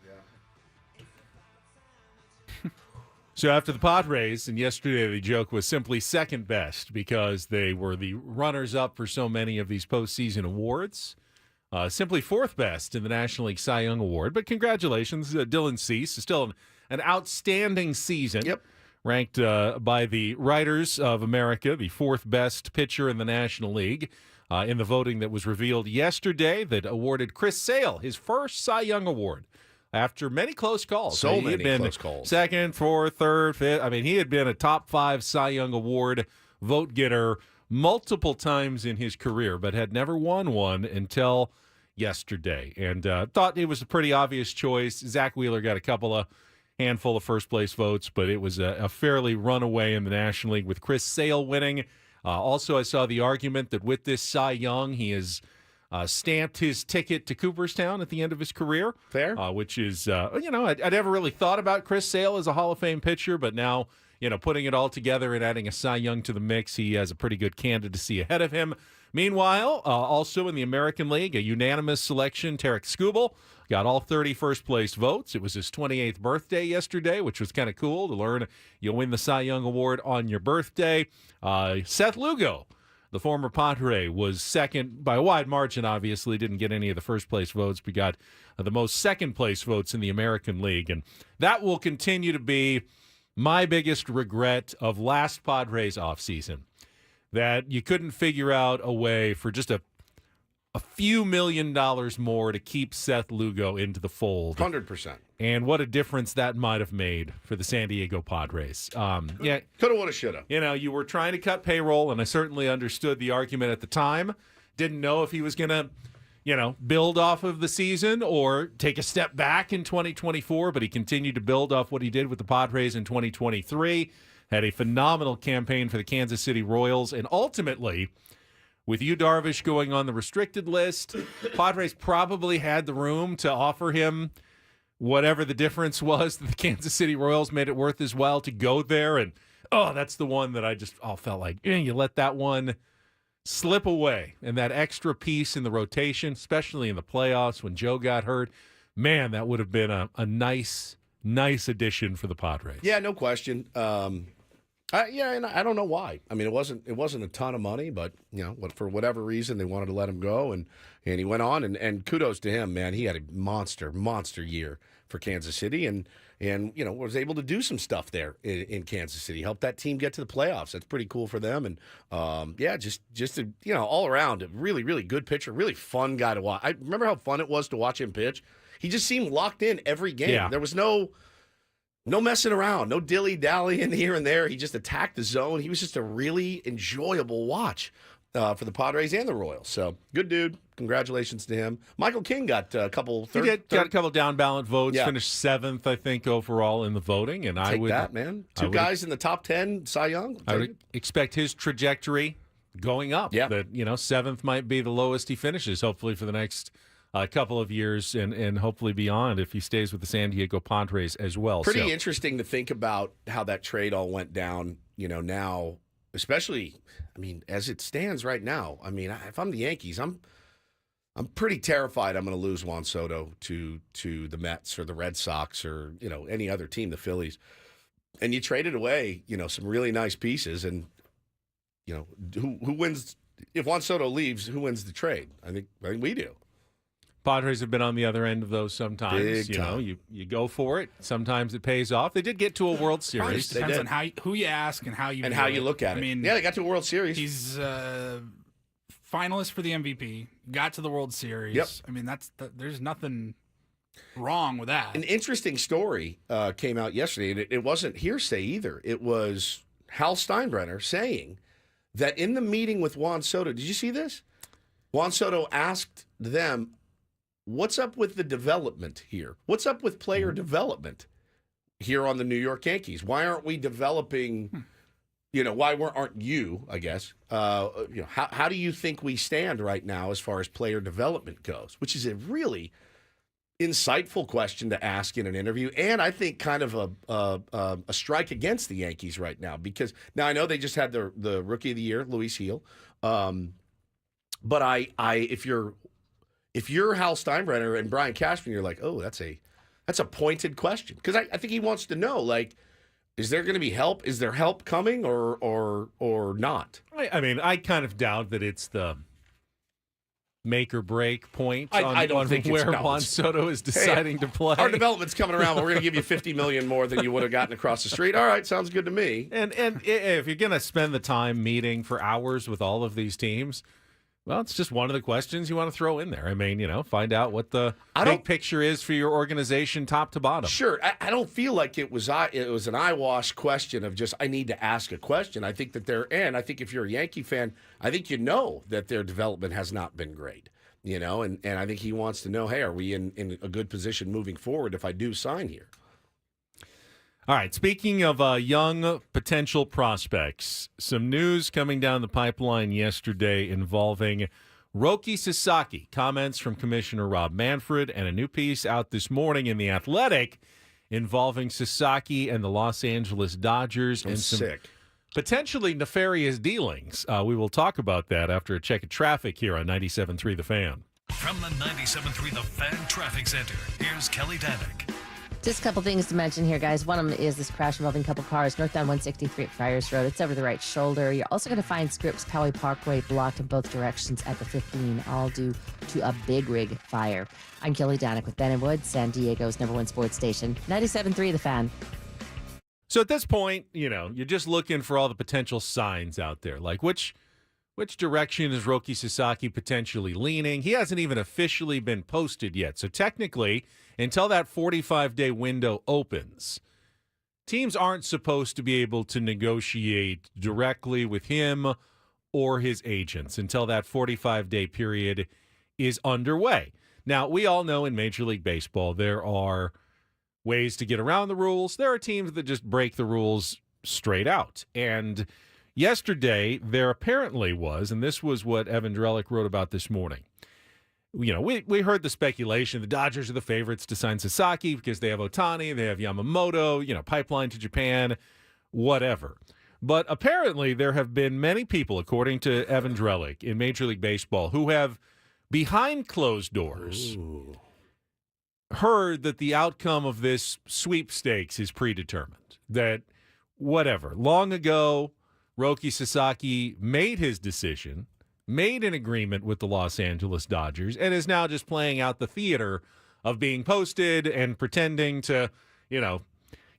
So after the Padres, and yesterday the joke was simply second best because they were the runners-up for so many of these postseason awards. Simply fourth best in the National League Cy Young Award. But congratulations, Dylan Cease. Still an outstanding season. Yep. Ranked by the Writers of America, the fourth best pitcher in the National League. In the voting that was revealed yesterday that awarded Chris Sale his first Cy Young Award. After many close calls. So He had many been close calls. Second, fourth, third, fifth. I mean, he had been a top 5 Cy Young Award vote getter multiple times in his career, but had never won one until yesterday. And thought it was a pretty obvious choice. Zach Wheeler got a handful of first place votes, but it was a fairly runaway in the National League with Chris Sale winning. Also, I saw the argument that with this Cy Young, he has stamped his ticket to Cooperstown at the end of his career. Fair. Which is, I never really thought about Chris Sale as a Hall of Fame pitcher, but now, putting it all together and adding a Cy Young to the mix, he has a pretty good candidacy ahead of him. Meanwhile, also in the American League, a unanimous selection, Tarek Skubal got all 30 first-place votes. It was his 28th birthday yesterday, which was kind of cool to learn you'll win the Cy Young Award on your birthday. Seth Lugo, the former Padre, was second by a wide margin, obviously. Didn't get any of the first-place votes, but got the most second-place votes in the American League. And that will continue to be my biggest regret of last Padres offseason, that you couldn't figure out a way for just a few $1 million more to keep Seth Lugo into the fold. 100%. And what a difference that might have made for the San Diego Padres. Yeah, Coulda, woulda, shoulda. you were trying to cut payroll, and I certainly understood the argument at the time. Didn't know if he was going to, build off of the season or take a step back in 2024, but he continued to build off what he did with the Padres in 2023. Had a phenomenal campaign for the Kansas City Royals, and ultimately, with Yu Darvish going on the restricted list, Padres probably had the room to offer him whatever the difference was that the Kansas City Royals made it worth his while to go there. And, that's the one that I just felt like, you let that one slip away. And that extra piece in the rotation, especially in the playoffs when Joe got hurt, man, that would have been a nice addition for the Padres. Yeah, no question. Yeah, and I don't know why. I mean, it wasn't a ton of money, but for whatever reason, they wanted to let him go, and he went on, and kudos to him, man. He had a monster year for Kansas City, and was able to do some stuff there in Kansas City, help that team get to the playoffs. That's pretty cool for them, and just a, all around a really really good pitcher, really fun guy to watch. I remember how fun it was to watch him pitch. He just seemed locked in every game. Yeah. There was no messing around, no dilly-dallying here and there. He just attacked the zone. He was just a really enjoyable watch for the Padres and the Royals. So, good dude. Congratulations to him. Michael King got a couple got a couple down ballot votes, Yeah. finished 7th, I think, overall in the voting. And Take that, man. Two guys in the top 10, Cy Young. I would expect his trajectory going up. Yeah. That, 7th might be the lowest he finishes, hopefully, for the next couple of years and hopefully beyond if he stays with the San Diego Padres as well. Pretty interesting to think about how that trade all went down, now, especially, as it stands right now. If I'm the Yankees, I'm pretty terrified I'm going to lose Juan Soto to the Mets or the Red Sox or, any other team, the Phillies. And you traded away, some really nice pieces. And, who wins? If Juan Soto leaves, who wins the trade? I think we do. Padres have been on the other end of those sometimes. Big time. You go for it. Sometimes it pays off. They did get to a World Series. They Depends did. on who you ask and how you And view how you look at it. They got to a World Series. He's finalist for the MVP. Got to the World Series. Yep. There's nothing wrong with that. An interesting story came out yesterday, and it wasn't hearsay either. It was Hal Steinbrenner saying that in the meeting with Juan Soto, did you see this? Juan Soto asked them, what's up with the development here? What's up with player development here on the New York Yankees? Why aren't we developing, why aren't you, I guess, how do you think we stand right now as far as player development goes? Which is a really insightful question to ask in an interview, and I think kind of a strike against the Yankees right now, because now I know they just had the Rookie of the Year, Luis Heel, but if you're Hal Steinbrenner and Brian Cashman, you're like, oh, that's a pointed question, because I think he wants to know, like, is there going to be help? Is there help coming or not? I kind of doubt that it's the make or break point I don't think where it's Juan Soto is deciding to play. Our development's coming around, but we're going to give you $50 million more than you would have gotten across the street. All right, sounds good to me. And if you're going to spend the time meeting for hours with all of these teams, well, it's just one of the questions you want to throw in there. Find out what the big picture is for your organization, top to bottom. Sure, I don't feel like it was an eyewash question of just I need to ask a question. I think that I think if you're a Yankee fan, I think that their development has not been great. And I think he wants to know, hey, are we in a good position moving forward if I do sign here? All right, speaking of young potential prospects, some news coming down the pipeline yesterday involving Roki Sasaki, comments from Commissioner Rob Manfred, and a new piece out this morning in The Athletic involving Sasaki and the Los Angeles Dodgers and some potentially nefarious dealings. We will talk about that after a check of traffic here on 97.3 The Fan. From the 97.3 The Fan Traffic Center, here's Kelly Danick. Just a couple things to mention here, guys. One of them is this crash involving a couple cars northbound 163 at Friars Road. It's over the right shoulder. You're also going to find Scripps Poway Parkway blocked in both directions at the 15, all due to a big rig fire. I'm Kelly Danick with Ben and Wood, San Diego's #1 sports station, 97.3 The Fan. So at this point, you're just looking for all the potential signs out there. Like which direction is Roki Sasaki potentially leaning? He hasn't even officially been posted yet. So technically, until that 45-day window opens, teams aren't supposed to be able to negotiate directly with him or his agents until that 45-day period is underway. Now, we all know in Major League Baseball there are ways to get around the rules. There are teams that just break the rules straight out. And yesterday, there apparently was, and this was what Evan Drellick wrote about this morning. We heard the speculation. The Dodgers are the favorites to sign Sasaki because they have Ohtani, they have Yamamoto, pipeline to Japan, whatever. But apparently there have been many people, according to Evan Drellick, in Major League Baseball who have, behind closed doors, heard that the outcome of this sweepstakes is predetermined, that whatever. Long ago, Roki Sasaki made his decision, made an agreement with the Los Angeles Dodgers, and is now just playing out the theater of being posted and pretending to,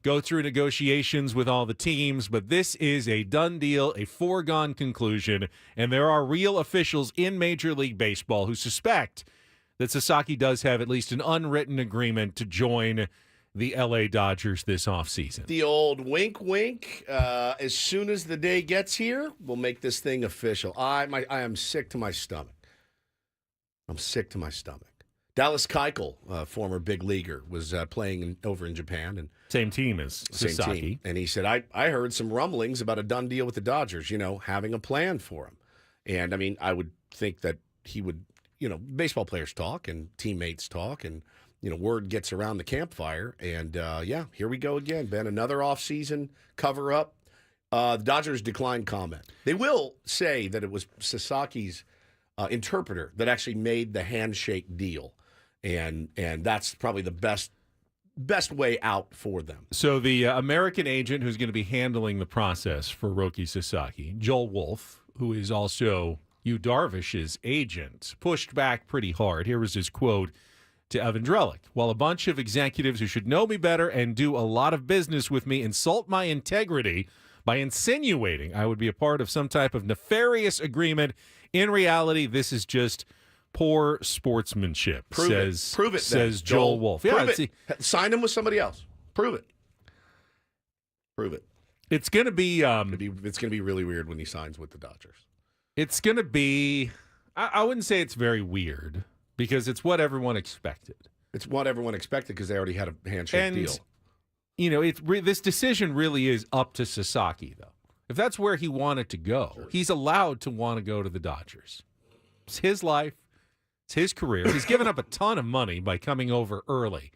go through negotiations with all the teams. But this is a done deal, a foregone conclusion, and there are real officials in Major League Baseball who suspect that Sasaki does have at least an unwritten agreement to join the L.A. Dodgers this offseason. The old wink, wink. As soon as the day gets here, we'll make this thing official. I am sick to my stomach. I'm sick to my stomach. Dallas Keuchel, former big leaguer, was playing over in Japan. And same team as Sasaki. Team. And he said, I heard some rumblings about a done deal with the Dodgers, having a plan for him. And, I would think that he would, baseball players talk and teammates talk and, word gets around the campfire. And, here we go again, Ben. Another offseason cover-up. The Dodgers declined comment. They will say that it was Sasaki's interpreter that actually made the handshake deal. And that's probably the best way out for them. So the American agent who's going to be handling the process for Roki Sasaki, Joel Wolfe, who is also Yu Darvish's agent, pushed back pretty hard. Here was his quote to Evan Drellick. While a bunch of executives who should know me better and do a lot of business with me insult my integrity by insinuating I would be a part of some type of nefarious agreement, in reality, this is just poor sportsmanship. Prove it, says then, Joel Wolfe. Yeah, sign him with somebody else. Prove it. It's going to be. It's going to be really weird when he signs with the Dodgers. It's going to be. I wouldn't say it's very weird because it's what everyone expected. It's what everyone expected because they already had a handshake deal. This decision really is up to Sasaki, though. If that's where he wanted to go, he's allowed to want to go to the Dodgers. It's his life. It's his career. He's given up a ton of money by coming over early.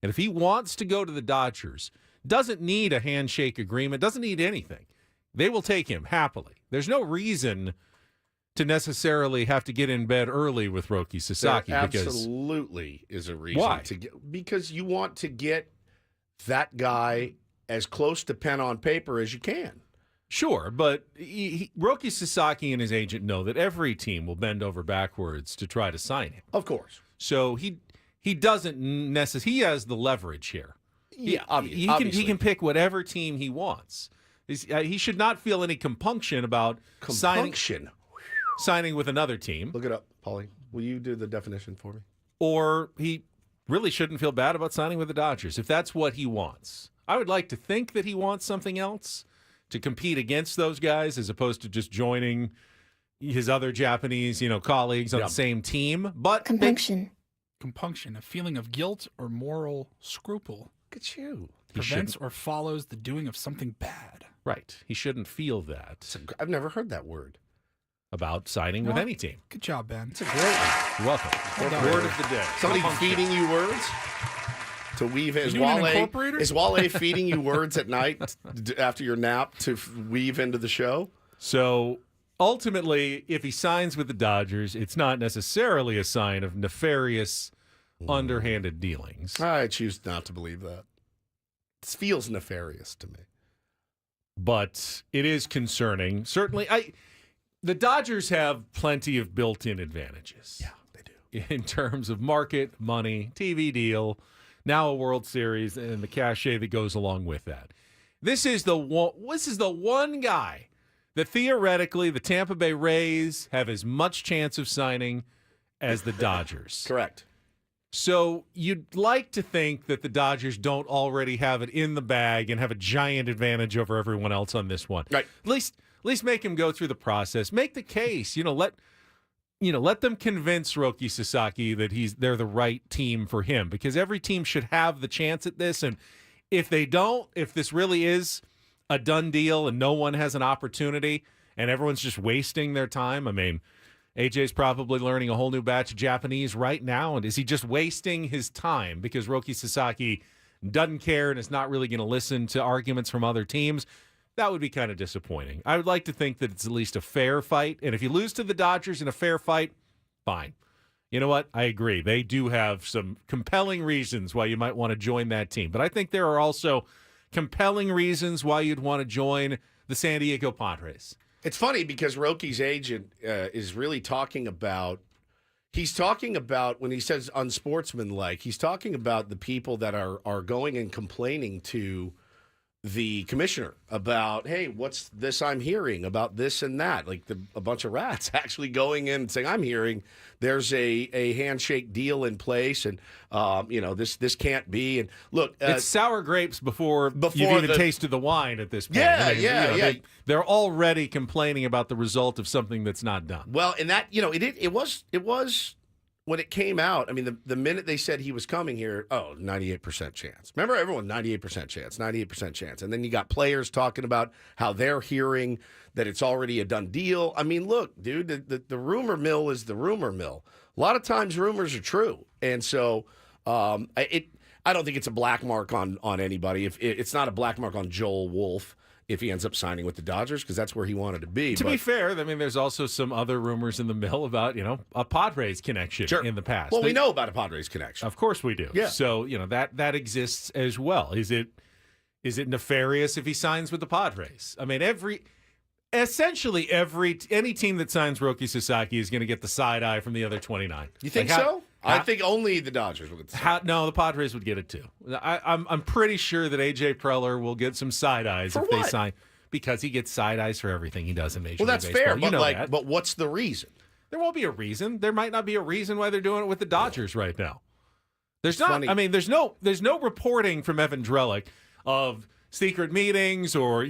And if he wants to go to the Dodgers, doesn't need a handshake agreement, doesn't need anything, they will take him happily. There's no reason to necessarily have to get in bed early with Roki Sasaki. There absolutely is a reason. Why? Because you want to get that guy as close to pen on paper as you can. Sure, but Roki Sasaki and his agent know that every team will bend over backwards to try to sign him. Of course. So he doesn't necessarily. He has the leverage here. Yeah, obviously. He can pick whatever team he wants. He should not feel any compunction about signing with another team. Look it up, Paulie. Will you do the definition for me? Or he really shouldn't feel bad about signing with the Dodgers if that's what he wants. I would like to think that he wants something else to compete against those guys as opposed to just joining his other Japanese, colleagues on the same team. But compunction, a feeling of guilt or moral scruple. Look at you. Prevents or follows the doing of something bad. Right. He shouldn't feel that. I've never heard that word. About signing with any team. Good job, Ben. It's a great one. You're welcome. Word of the day. Somebody feeding you words? To weave in. Is Wale feeding you words at night after your nap to weave into the show? So ultimately, if he signs with the Dodgers, it's not necessarily a sign of nefarious, underhanded dealings. I choose not to believe that. This feels nefarious to me. But it is concerning. Certainly, the Dodgers have plenty of built-in advantages. Yeah, they do. In terms of market, money, TV deal, now a World Series, and the cachet that goes along with that. This is the one guy that theoretically the Tampa Bay Rays have as much chance of signing as the Dodgers. Correct. So you'd like to think that the Dodgers don't already have it in the bag and have a giant advantage over everyone else on this one. Right. At least make him go through the process. Make the case. Let them convince Roki Sasaki that they're the right team for him, because every team should have the chance at this. And if they don't, if this really is a done deal and no one has an opportunity and everyone's just wasting their time, AJ's probably learning a whole new batch of Japanese right now. And is he just wasting his time because Roki Sasaki doesn't care and is not really going to listen to arguments from other teams? That would be kind of disappointing. I would like to think that it's at least a fair fight. And if you lose to the Dodgers in a fair fight, fine. You know what? I agree. They do have some compelling reasons why you might want to join that team. But I think there are also compelling reasons why you'd want to join the San Diego Padres. It's funny because Roki's agent is really talking about. He's talking about when he says unsportsmanlike. He's talking about the people that are going and complaining to the commissioner about, hey, what's this I'm hearing about this and that? Like a bunch of rats actually going in and saying, I'm hearing there's a handshake deal in place, and this can't be. And look, it's sour grapes before you've even tasted the wine at this point. Yeah, They're already complaining about the result of something that's not done. Well, and that it was when it came out. I mean, the minute they said he was coming here, 98% chance. Remember, everyone, 98% chance. And then you got players talking about how they're hearing that it's already a done deal. I mean, look, dude, the rumor mill is the rumor mill. A lot of times rumors are true. And so I don't think it's a black mark on anybody. If it's not a black mark on Joel Wolfe if he ends up signing with the Dodgers, because that's where he wanted to be. To be fair, I mean, there's also some other rumors in the mill about, a Padres connection in the past. Well, we know about a Padres connection. Of course we do. Yeah. So, that exists as well. Is it nefarious if he signs with the Padres? I mean, essentially any team that signs Roki Sasaki is going to get the side eye from the other 29. You think so? I think only the Dodgers will get the side eye. No, the Padres would get it too. I'm pretty sure that AJ Preller will get some side eyes if they sign, because he gets side eyes for everything he does in Major League Baseball. Well, that's fair, that. But what's the reason? There won't be a reason. There might not be a reason why they're doing it with the Dodgers right now. There's not. Funny. I mean, there's no reporting from Evan Drellick of secret meetings or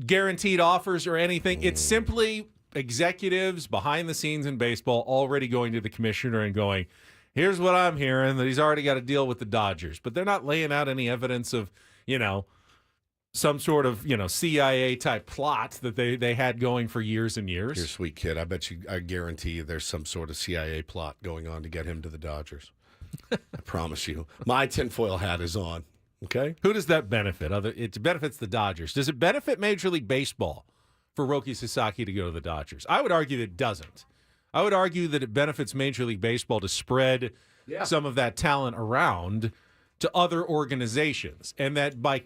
guaranteed offers or anything. It's simply executives behind the scenes in baseball already going to the commissioner and going, here's what I'm hearing, that he's already got a deal with the Dodgers. But they're not laying out any evidence of, some sort of, CIA type plot that they had going for years and years. You're a sweet kid. I guarantee you there's some sort of CIA plot going on to get him to the Dodgers. I promise you. My tinfoil hat is on. Okay? Who does that benefit? It benefits the Dodgers. Does it benefit Major League Baseball for Roki Sasaki to go to the Dodgers? I would argue that it doesn't. I would argue that it benefits Major League Baseball to spread some of that talent around to other organizations, and that by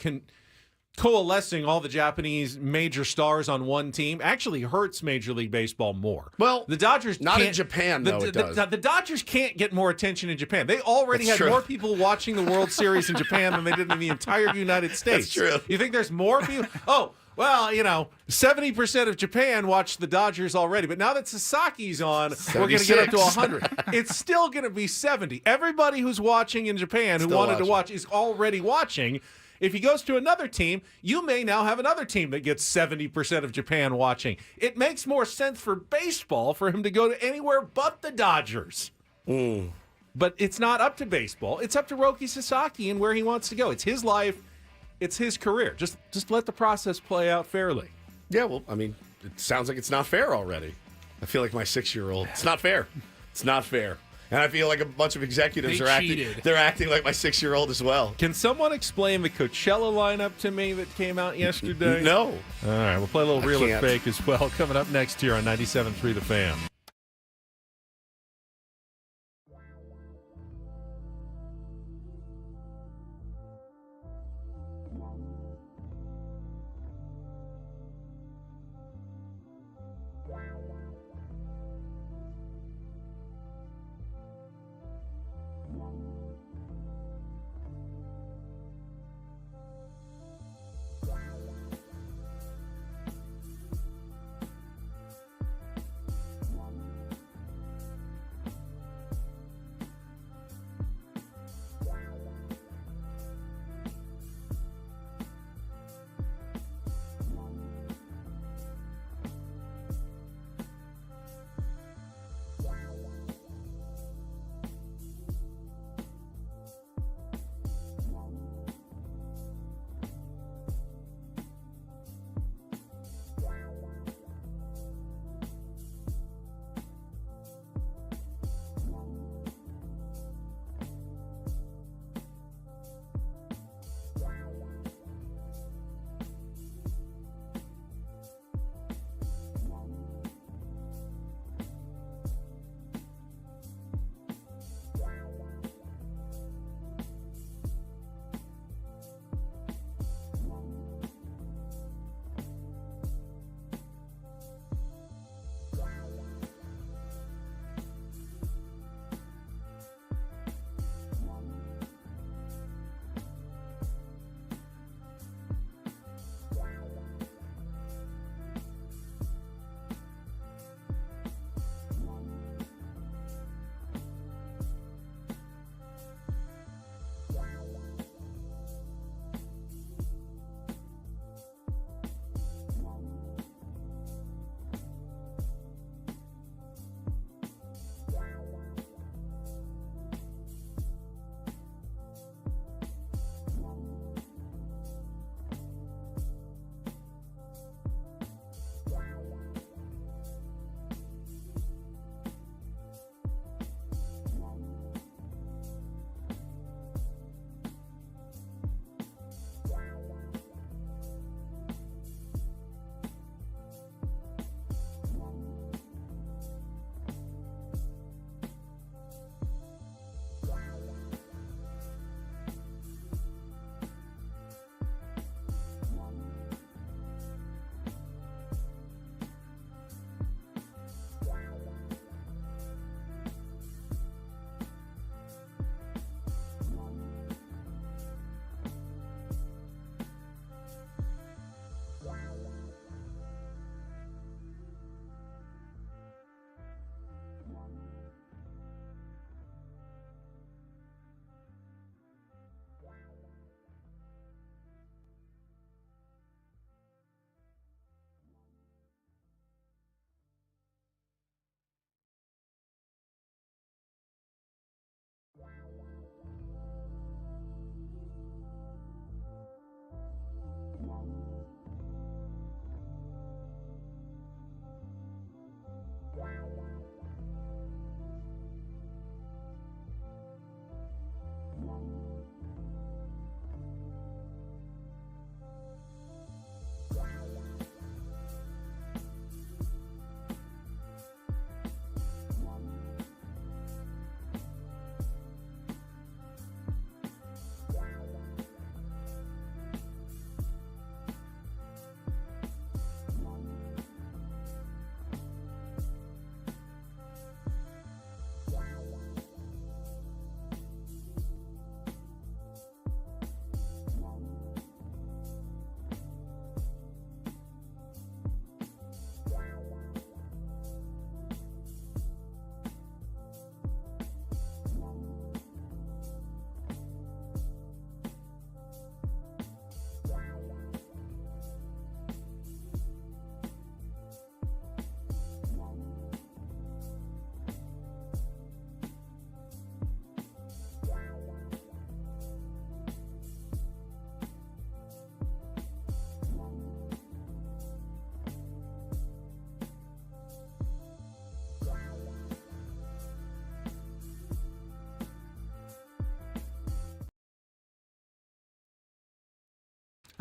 coalescing all the Japanese major stars on one team actually hurts Major League Baseball more. Well, the Dodgers not in Japan, though. The Dodgers can't get more attention in Japan. They already had more people watching the World Series in Japan than they did in the entire United States. That's true. You think there's more people? Oh, well, 70% of Japan watched the Dodgers already. But now that Sasaki's on, we're going to get up to 100. It's still going to be 70. Everybody who's watching in Japan who wanted to watch is already watching. If he goes to another team, you may now have another team that gets 70% of Japan watching. It makes more sense for baseball for him to go to anywhere but the Dodgers. But it's not up to baseball. It's up to Roki Sasaki and where he wants to go. It's his life. It's his career. Just let the process play out fairly. Yeah, well, I mean, it sounds like it's not fair already. I feel like my 6-year-old. It's not fair. It's not fair. And I feel like a bunch of executives are acting like my 6-year-old as well. Can someone explain the Coachella lineup to me that came out yesterday? No. All right, we'll play a little real or fake as well. Coming up next here on 97.3 The Fan.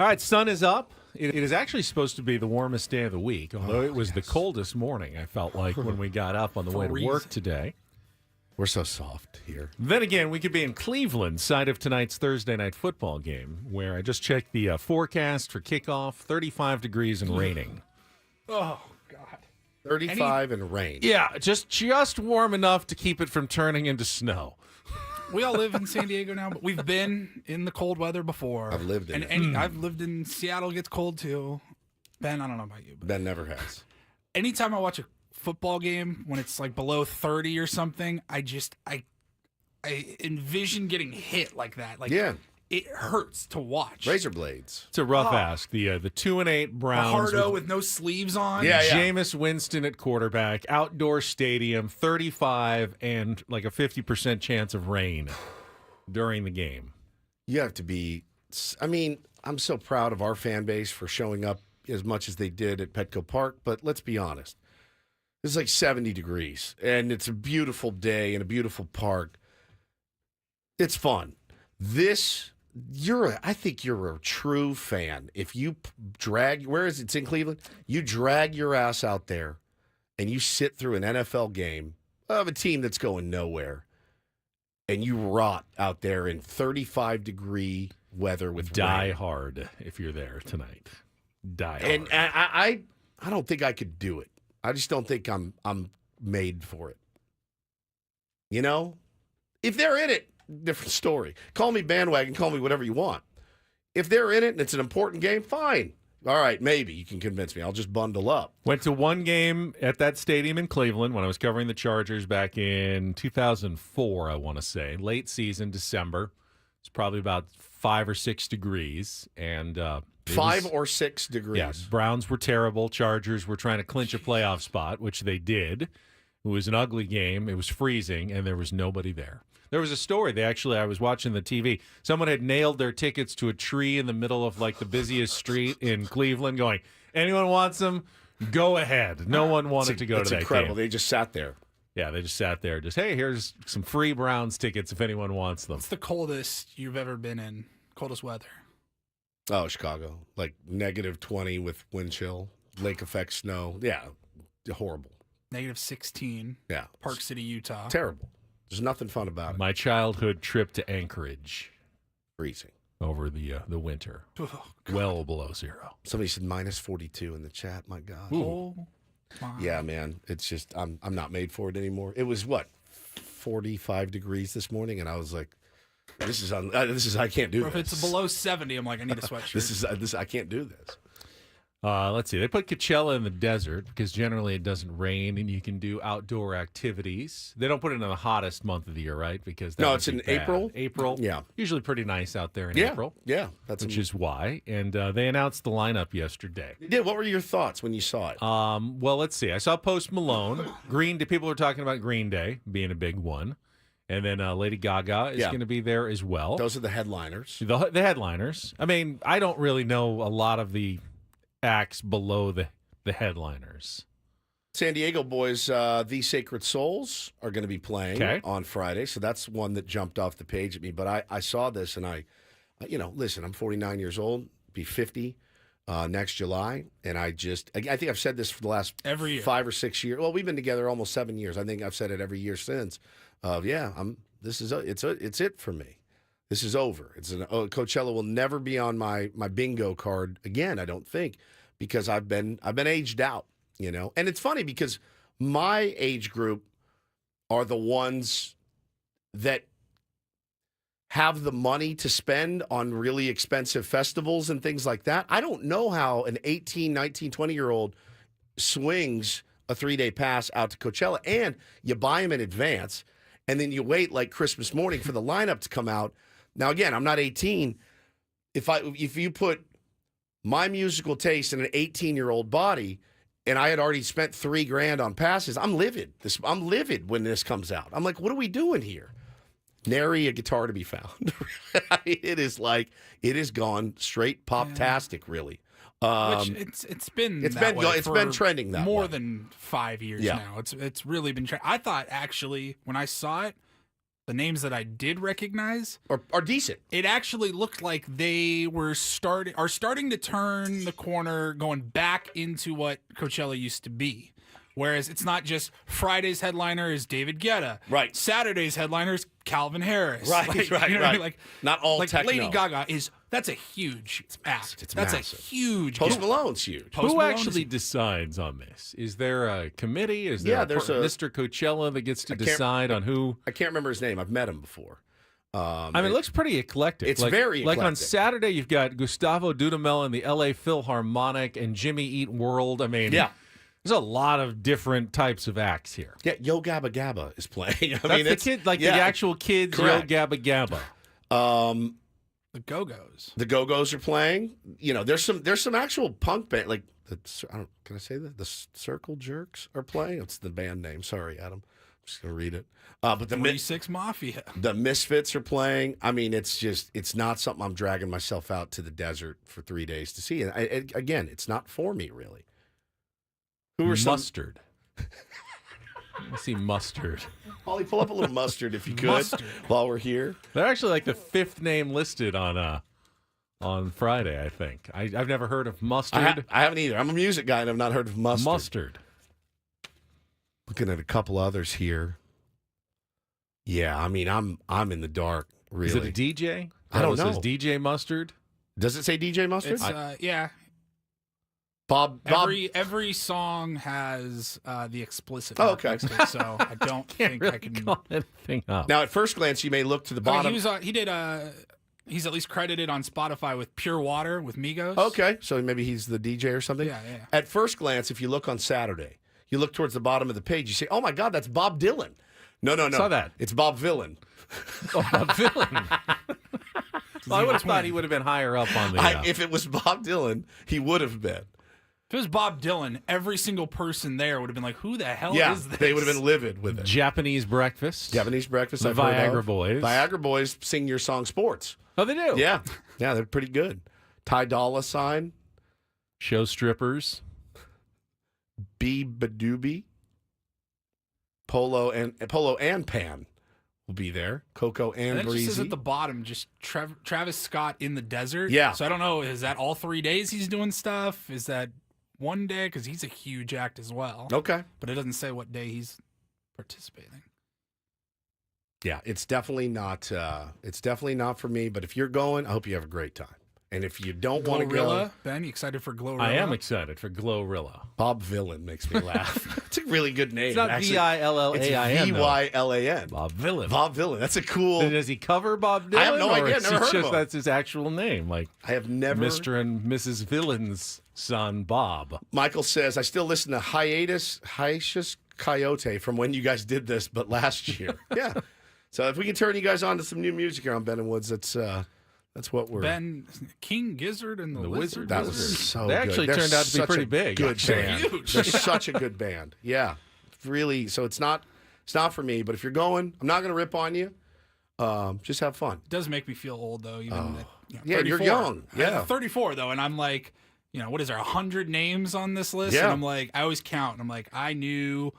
All right, sun is up. It is actually supposed to be the warmest day of the week, although it was the coldest morning, I felt like, when we got up on the way to work today. We're so soft here. Then again, we could be in Cleveland, side of tonight's Thursday night football game, where I just checked the forecast for kickoff, 35 degrees and raining. Oh, God. 35 and rain. Yeah, just warm enough to keep it from turning into snow. We all live in San Diego now, but we've been in the cold weather before. I've lived in it. I've lived in Seattle. It gets cold, too. Ben, I don't know about you. But Ben never has. anytime I watch a football game when it's like below 30 or something, I envision getting hit like that. Like, yeah. It hurts to watch. Razor blades. It's a rough ask. The 2-8 Browns Fajardo with no sleeves on. Yeah. Jameis Winston at quarterback, outdoor stadium, 35 and like a 50% chance of rain during the game. You have to be. I mean, I'm so proud of our fan base for showing up as much as they did at Petco Park, but let's be honest. It's like 70 degrees, and it's a beautiful day in a beautiful park. It's fun. I think you're a true fan. If you where is it? It's in Cleveland. You drag your ass out there and you sit through an NFL game of a team that's going nowhere and you rot out there in 35-degree weather with Die rain. hard if you're there tonight. Die hard. And I don't think I could do it. I just don't think I'm made for it. You know? If they're in it, different story. Call me bandwagon, call me whatever you want. If they're in it and it's an important game, fine. All right, maybe you can convince me. I'll just bundle up. Went to one game at that stadium in Cleveland when I was covering the Chargers back in 2004, I want to say. Late season, December. It's probably about 5 or 6 degrees. And 5 or 6 degrees. Yeah, Browns were terrible. Chargers were trying to clinch a playoff spot, which they did. It was an ugly game. It was freezing, and there was nobody there. There was a story. I was watching the TV. Someone had nailed their tickets to a tree in the middle of like the busiest street in Cleveland going, anyone wants them? Go ahead. No one wanted to go to that incredible. game. They just sat there. Yeah, they just sat there. Just, hey, here's some free Browns tickets if anyone wants them. What's the coldest you've ever been in? Coldest weather? Oh, Chicago. Like -20 with wind chill, lake effect snow. Yeah, horrible. -16. Yeah. Park City, Utah. Terrible. There's nothing fun about it. My childhood trip to Anchorage Freezing. over the winter. Oh, Well below zero. Somebody said -42 in the chat. My God. oh my. Yeah, man. It's just I'm not made for it anymore. It was 45 degrees this morning, and I was like, this is I can't do Or if this. it's below 70, I'm like, I need a sweatshirt. This I can't do this. Let's see. They put Coachella in the desert because generally it doesn't rain and you can do outdoor activities. They don't put it in the hottest month of the year, right? Because that No, would it's be in bad. April. April. Yeah. Usually pretty nice out there in Yeah, April. yeah. That's Which is why. And they announced the lineup yesterday. Yeah. What were your thoughts when you saw it? Well, let's see. I saw Post Malone. Green Day. People were talking about Green Day being a big one. And then Lady Gaga is going to be there as well. Those are the headliners. The headliners. I mean, I don't really know a lot of the acts below the headliners. San Diego boys, The Sacred Souls are going to be playing on Friday. So that's one that jumped off the page at me. But I saw this and listen, I'm 49 years old, be 50 next July. And I think I've said this for the last every year. 5 or 6 years. Well, we've been together almost 7 years. I think I've said it every year since. It's it for me. This is over. Coachella will never be on my bingo card again, I don't think, because I've been aged out, And it's funny because my age group are the ones that have the money to spend on really expensive festivals and things like that. I don't know how an 18, 19, 20-year-old swings a 3-day pass out to Coachella, and you buy them in advance, and then you wait like Christmas morning for the lineup to come out. Now, again, I'm not 18. If you put my musical taste in an 18-year-old body, and I had already spent $3,000 on passes, I'm livid. I'm livid when this comes out. I'm like, what are we doing here? Nary a guitar to be found. It has gone straight pop-tastic, really. Which it's been trending that more way. than 5 years now. It's really been. I thought actually when I saw it, the names that I did recognize are decent. it actually looked like they were starting to turn the corner, going back into what Coachella used to be. Whereas it's not just Friday's headliner is David Guetta, Right. Saturday's headliner is Calvin Harris, Right, Like, right, you know what I right. mean? Like Not all like techno. Lady Gaga that's a huge act. It's that's massive. a huge. Post gig. Malone's huge. Post Who Malone is- actually decides on this? Is there a committee? Is there Yeah, there's a- Mr. Coachella that gets to I can't- decide on who? I can't remember his name. I've met him before. I mean, it looks pretty eclectic. It's like, very Like on eclectic. Saturday, you've got Gustavo Dudamel and the L.A. Philharmonic and Jimmy Eat World. I mean, Yeah. there's a lot of different types of acts here. Yeah, Yo Gabba Gabba is playing. I That's mean, the it's kid, like yeah. the actual kids. Correct. Yo Gabba Gabba. the Go-Go's. The Go-Go's are playing. You know, there's some actual punk band like can I say that? The Circle Jerks are playing. It's the band name. Sorry, Adam. I'm just gonna read it. But the 46 Mafia. The Misfits are playing. I mean, it's not something I'm dragging myself out to the desert for 3 days to see. And again, it's not for me really. Who are some? Mustard. Let's see, Mustard. Holly, pull up a little mustard if you could Mustard. while we're here. They're actually like the fifth name listed on Friday, I think. I've never heard of Mustard. I haven't either. I'm a music guy and I've not heard of mustard. Mustard. Looking at a couple others here. Yeah, I mean, I'm in the dark. Really, Is it a DJ? I don't It says know. DJ Mustard. Does it say DJ Mustard? It's yeah. Bob. Every song has the explicit. Oh, mark okay. next to it, so I don't Can't think really I can. call anything up. Now, at first glance, you may look to the I mean, bottom. he was on. He did. He's at least credited on Spotify with Pure Water with Migos. Okay, so maybe he's the DJ or something. Yeah, yeah. At first glance, if you look on Saturday, you look towards the bottom of the page, you say, "Oh my God, that's Bob Dylan." No. Saw that. It's Bob Villain. Oh, a villain. Well, I would have thought he would have been higher up on the. If it was Bob Dylan, he would have been. If it was Bob Dylan, every single person there would have been like, "Who the hell Yeah, is this?" they would have been livid with it. Japanese breakfast. Japanese breakfast. The I've heard Viagra of. Boys. Viagra Boys sing your song "Sports." Oh, they do. Yeah, they're pretty good. Ty Dolla Sign, Show strippers. B Badoobie, Polo and Pan will be there. Coco And and it just says Breezy. at the bottom, just Travis Scott in the desert. Yeah. So I don't know. Is that all 3 days he's doing stuff? Is that one day? Because he's a huge act as well. Okay. But it doesn't say what day he's participating. Yeah, it's definitely not. It's definitely not for me. But if you're going, I hope you have a great time. And if you don't want to go, Glorilla, Ben, you excited for Glorilla? I am excited for Glorilla. Bob Villain makes me laugh. It's a really good name. It's not actually. Villain. It's though. Villan. Bob Villain. Bob Villain. That's a cool. Then does he cover Bob Dylan? I have no or idea. is Never he heard of just him. that's his actual name, like I have never. Mr. and Mrs. Villain's son, Bob. Michael says, I still listen to Hiatus Coyote from when you guys did this, but last year. Yeah. So if we can turn you guys on to some new music here on Ben and Woods, that's what we're. Ben, King Gizzard and the Wizard. That was so They good. actually They're turned out to be such pretty a big, Good actually. band. Huge. They're such a good band. Yeah. Really. So it's not for me, but if you're going, I'm not going to rip on you. Just have fun. It does make me feel old, though. Even at, Yeah, you're 34. young. Yeah. I'm 34, though, and I'm like, what is there, 100 names on this list? Yeah. And I'm like, I always count, and I'm like, I knew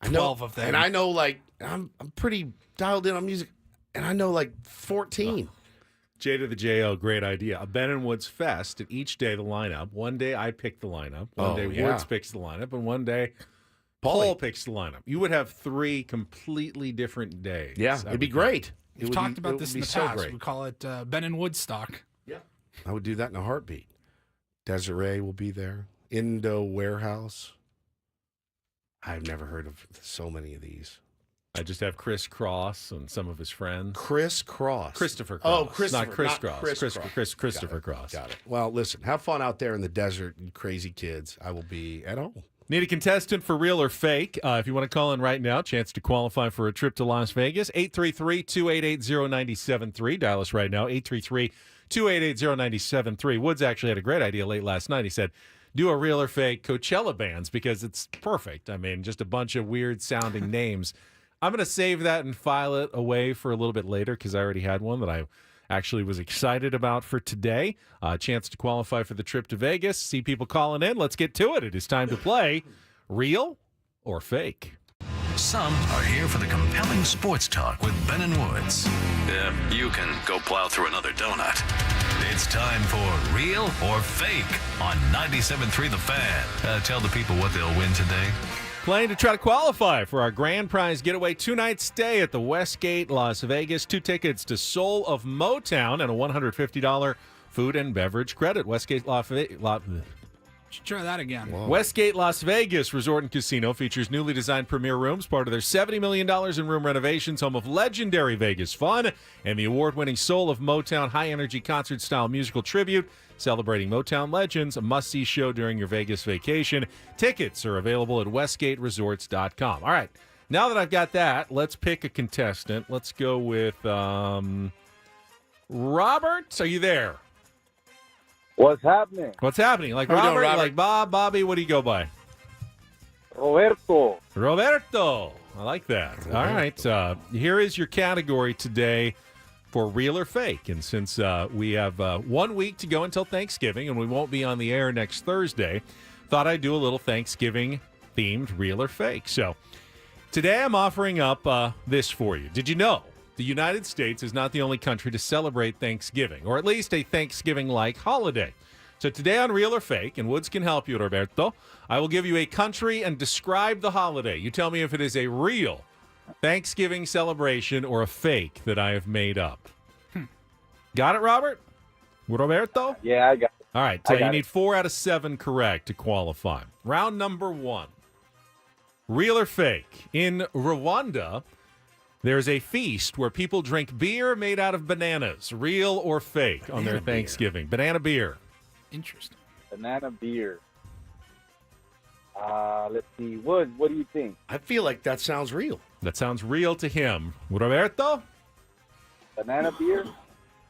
12 of them. And I know, like, I'm pretty dialed in on music, and I know, like, 14. J to the J-O, great idea. A Ben and Woods Fest, and each day the lineup. One day I pick the lineup. One day yeah. Woods picks the lineup, and one day Paul picks the lineup. You would have 3 completely different days. Yeah, it'd be great. We've talked about this in the past. We call it Ben and Woodstock. Yeah. I would do that in a heartbeat. Desiree will be there. Indo Warehouse. I've never heard of so many of these. I just have Chris Cross and some of his friends. Chris Cross. Christopher Cross. Oh, Christopher. Not Chris not Cross. Chris Cross. Christopher Cross. Got it. Well, listen, have fun out there in the desert, you crazy kids. I will be at home. Need a contestant for real or fake? If you want to call in right now, chance to qualify for a trip to Las Vegas, 833-288-0973. Dial us right now, 833-288-0973. Woods actually had a great idea late last night. He said, do a real or fake Coachella bands because it's perfect. I mean, just a bunch of weird-sounding names. I'm going to save that and file it away for a little bit later because I already had one that I actually was excited about for today. Chance to qualify for the trip to Vegas. See people calling in. Let's get to it. It is time to play Real or Fake. some are here for the compelling sports talk with Ben and Woods. Yeah, you can go plow through another donut. It's time for Real or Fake on 97.3 The Fan. Tell the people what they'll win today. Playing to try to qualify for our grand prize getaway 2-night stay at the Westgate, Las Vegas. 2 tickets to Soul of Motown and a $150 food and beverage credit. Westgate, Should try that again. Westgate Las Vegas Resort and Casino features newly designed premier rooms, part of their $70 million in room renovations, home of legendary Vegas fun, and the award-winning Soul of Motown high-energy concert-style musical tribute, celebrating Motown legends, a must-see show during your Vegas vacation. Tickets are available at westgateresorts.com. All right, now that I've got that, let's pick a contestant. Let's go with Robert. Are you there? What's happening? What's happening? Like How you Robert, doing, Robert? like Bob, Bobby, what do you go by? Roberto. Roberto. I like that. All right. Here is your category today for real or fake. And since we have 1 week to go until Thanksgiving and we won't be on the air next Thursday, thought I'd do a little Thanksgiving-themed real or fake. So today I'm offering up this for you. Did you know the United States is not the only country to celebrate Thanksgiving, or at least a Thanksgiving-like holiday? So today on Real or Fake, and Woods can help you, Roberto, I will give you a country and describe the holiday. You tell me if it is a real Thanksgiving celebration or a fake that I have made up. Got it, Robert? Roberto? Yeah, I got it. All right, I so you got need 4 out of 7 correct to qualify. Round number 1. Real or fake? In Rwanda, there's a feast where people drink beer made out of bananas. Real or fake on their Thanksgiving? Banana beer. Interesting. Banana beer. Let's see. Woods, what do you think? I feel like that sounds real. That sounds real to him. Roberto? Banana beer?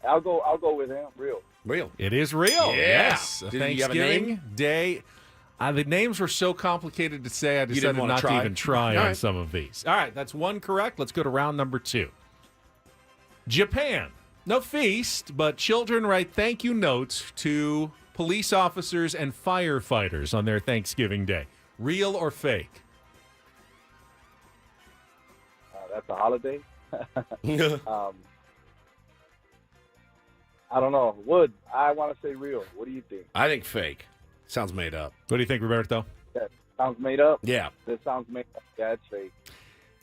I'll go with him. Real. Real. It is real. Yeah. Yes. Did you have a Thanksgiving name? Day. The names were so complicated to say, I didn't decided wanna not to try? even try All on right. some of these. All right, that's 1 correct. Let's go to round number 2. Japan. No feast, but children write thank you notes to police officers and firefighters on their Thanksgiving Day. Real or fake? That's a holiday. I don't know. Woods, I want to say real. What do you think? I think fake. Sounds made up. What do you think, Roberto? That sounds made up? Yeah. That sounds made up. Yeah, it's fake.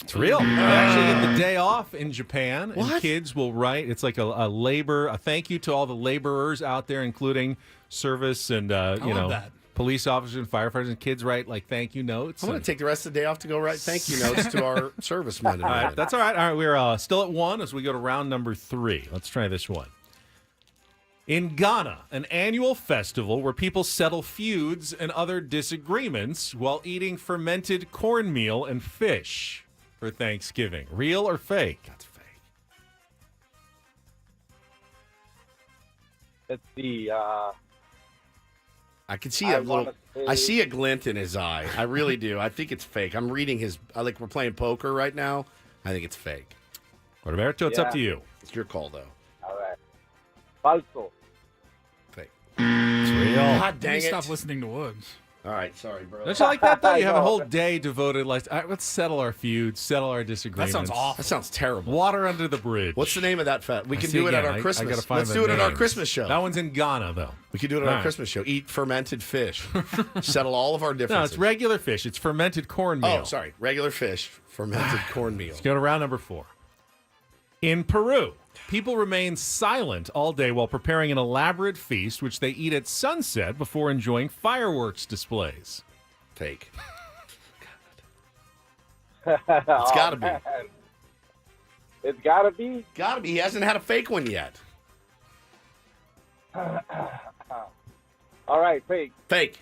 It's real. They actually get the day off in Japan, and What? kids will write. It's like a thank you to all the laborers out there, including service and you love know that. police officers and firefighters. And kids write like thank you notes. I'm going And- to take the rest of the day off to go write thank you notes to our servicemen and all right, women. that's all right. All right, we're still at 1 as we go to round number 3. Let's try this one. In Ghana, an annual festival where people settle feuds and other disagreements while eating fermented cornmeal and fish for Thanksgiving. Real or fake? That's fake. Let's see. I can see I a little. wanna say- I see a glint in his eye. I really do. I think it's fake. I'm reading his. Like we're playing poker right now. I think it's fake. Roberto, it's up to you. It's your call though. All right. Falso. Fake. It's real. God Let me dang it! stop listening to Woods. All right, sorry, bro. Don't you like that, though? You have a I know. whole day devoted, like, all right, let's settle our feuds, settle our disagreements. That sounds awful. That sounds terrible. Water under the bridge. What's the name of that fest? We I can see do it at again. our I Christmas. gotta find Let's the do it at our names. Christmas show. That one's in Ghana, though. We can do it at All our right. Christmas show. Eat fermented fish. Settle all of our No, differences. it's regular fish. It's fermented cornmeal. Oh, sorry. Regular fish, fermented cornmeal. Let's go to round number 4. In Peru, people remain silent all day while preparing an elaborate feast, which they eat at sunset before enjoying fireworks displays. Fake. It's got to be. Man. It's got to be. Got to be. He hasn't had a fake one yet. All right, fake. Fake.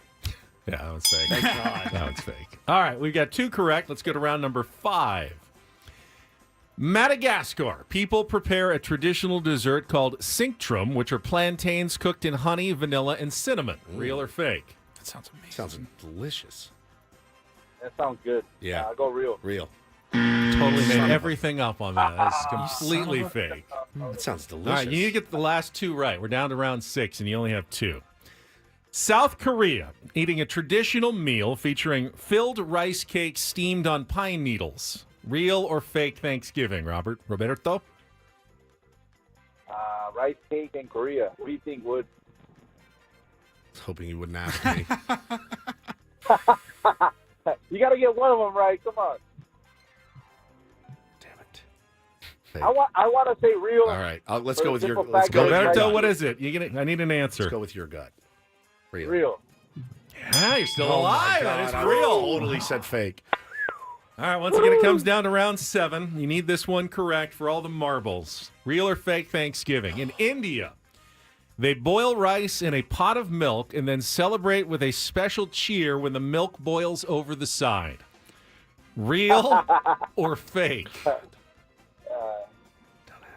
Yeah, that was fake. Thank God. That was fake. All right, we've got 2 correct. Let's go to round number 5. Madagascar. People prepare a traditional dessert called cinctrum, which are plantains cooked in honey, vanilla, and cinnamon. Real or fake? That sounds amazing. Sounds delicious. That sounds good. Yeah. I'll go real. Real. Totally made everything up on that. That's completely fake. That sounds All delicious. right, you need to get the last 2 right. We're down to round 6, and you only have 2. South Korea eating a traditional meal featuring filled rice cakes steamed on pine needles. Real or fake Thanksgiving, Roberto? Rice cake in Korea. What do you think, Wood? I was hoping you wouldn't ask me. You got to get one of them right. Come on. Damn it. Fake. I want to say real. All right. Let's For go the with your. simple Let's fact go that with your Roberto, gut. what is it? I need an answer. Let's go with your gut. Real. Real. Yeah, you're still Oh my alive. God, That is I real. totally said fake. All right, once again, it comes down to round 7. You need this one correct for all the marbles. Real or fake Thanksgiving? In India, they boil rice in a pot of milk and then celebrate with a special cheer when the milk boils over the side. Real or fake? Don't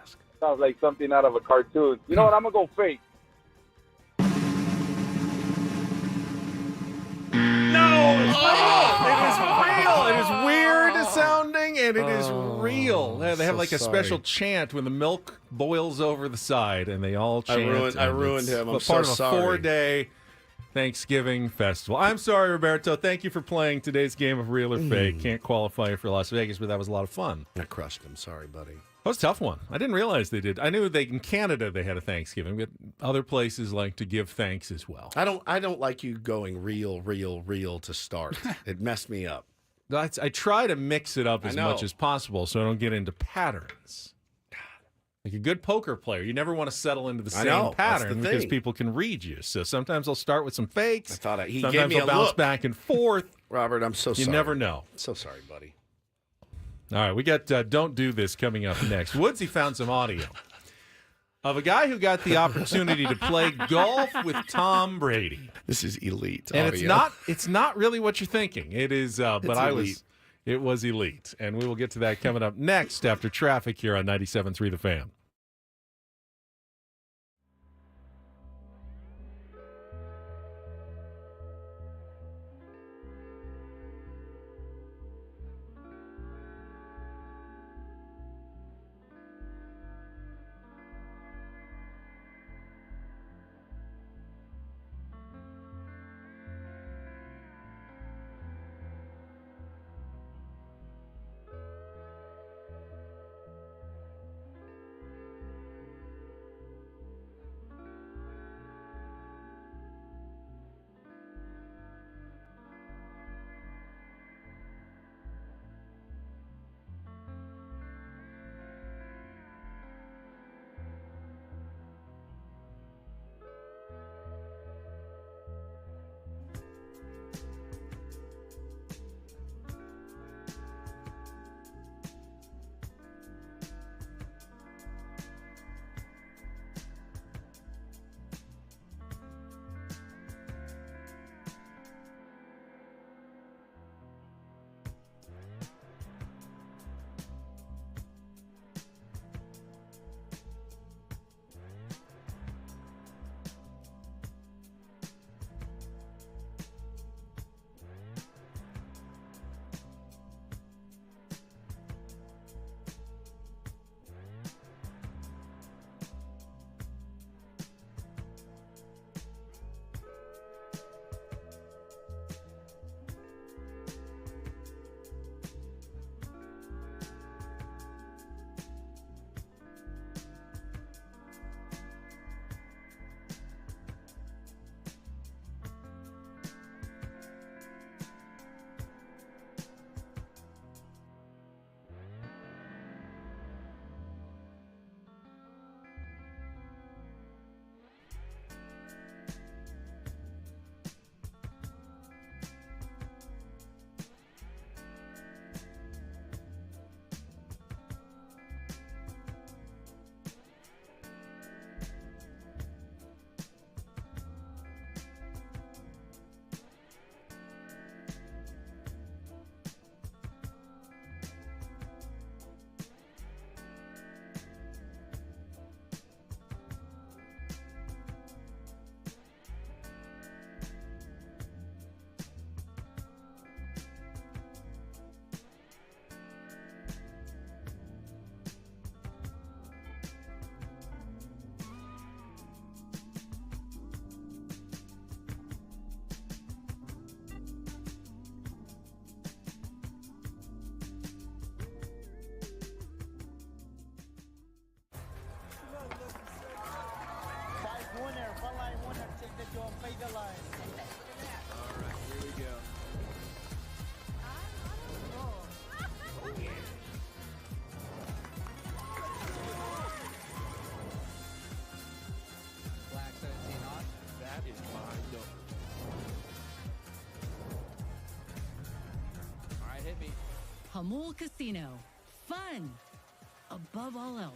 ask. Sounds like something out of a cartoon. You know what? I'm going to go fake. It is real. It is weird sounding, and it is real. They have so like a sorry. special chant when the milk boils over the side, and they all chant. I and ruined it's him. I'm part so of a sorry. 4-day Thanksgiving festival. I'm sorry, Roberto. Thank you for playing today's game of Real or Fake. Can't qualify you for Las Vegas, but that was a lot of fun. I crushed him. Sorry, buddy. That was a tough one. I didn't realize they did. I knew in Canada they had a Thanksgiving, but other places like to give thanks as well. I don't like you going real to start. It messed me up. I try to mix it up I as know. much as possible so I don't get into patterns. Like a good poker player, you never want to settle into the I same know. That's pattern the because thing. people can read you. So sometimes I'll start with some fakes. I thought he sometimes gave me I'll a bounce look. back and forth. Robert, I'm so You sorry. never know. So sorry, buddy. All right, we got Don't Do This coming up next. Woodsy found some audio of a guy who got the opportunity to play golf with Tom Brady. This is elite. And audio. it's not really what you're thinking. It is, but elite. It was elite. And we will get to that coming up next after traffic here on 97.3 The Fan. Hamul Casino. Fun above all else.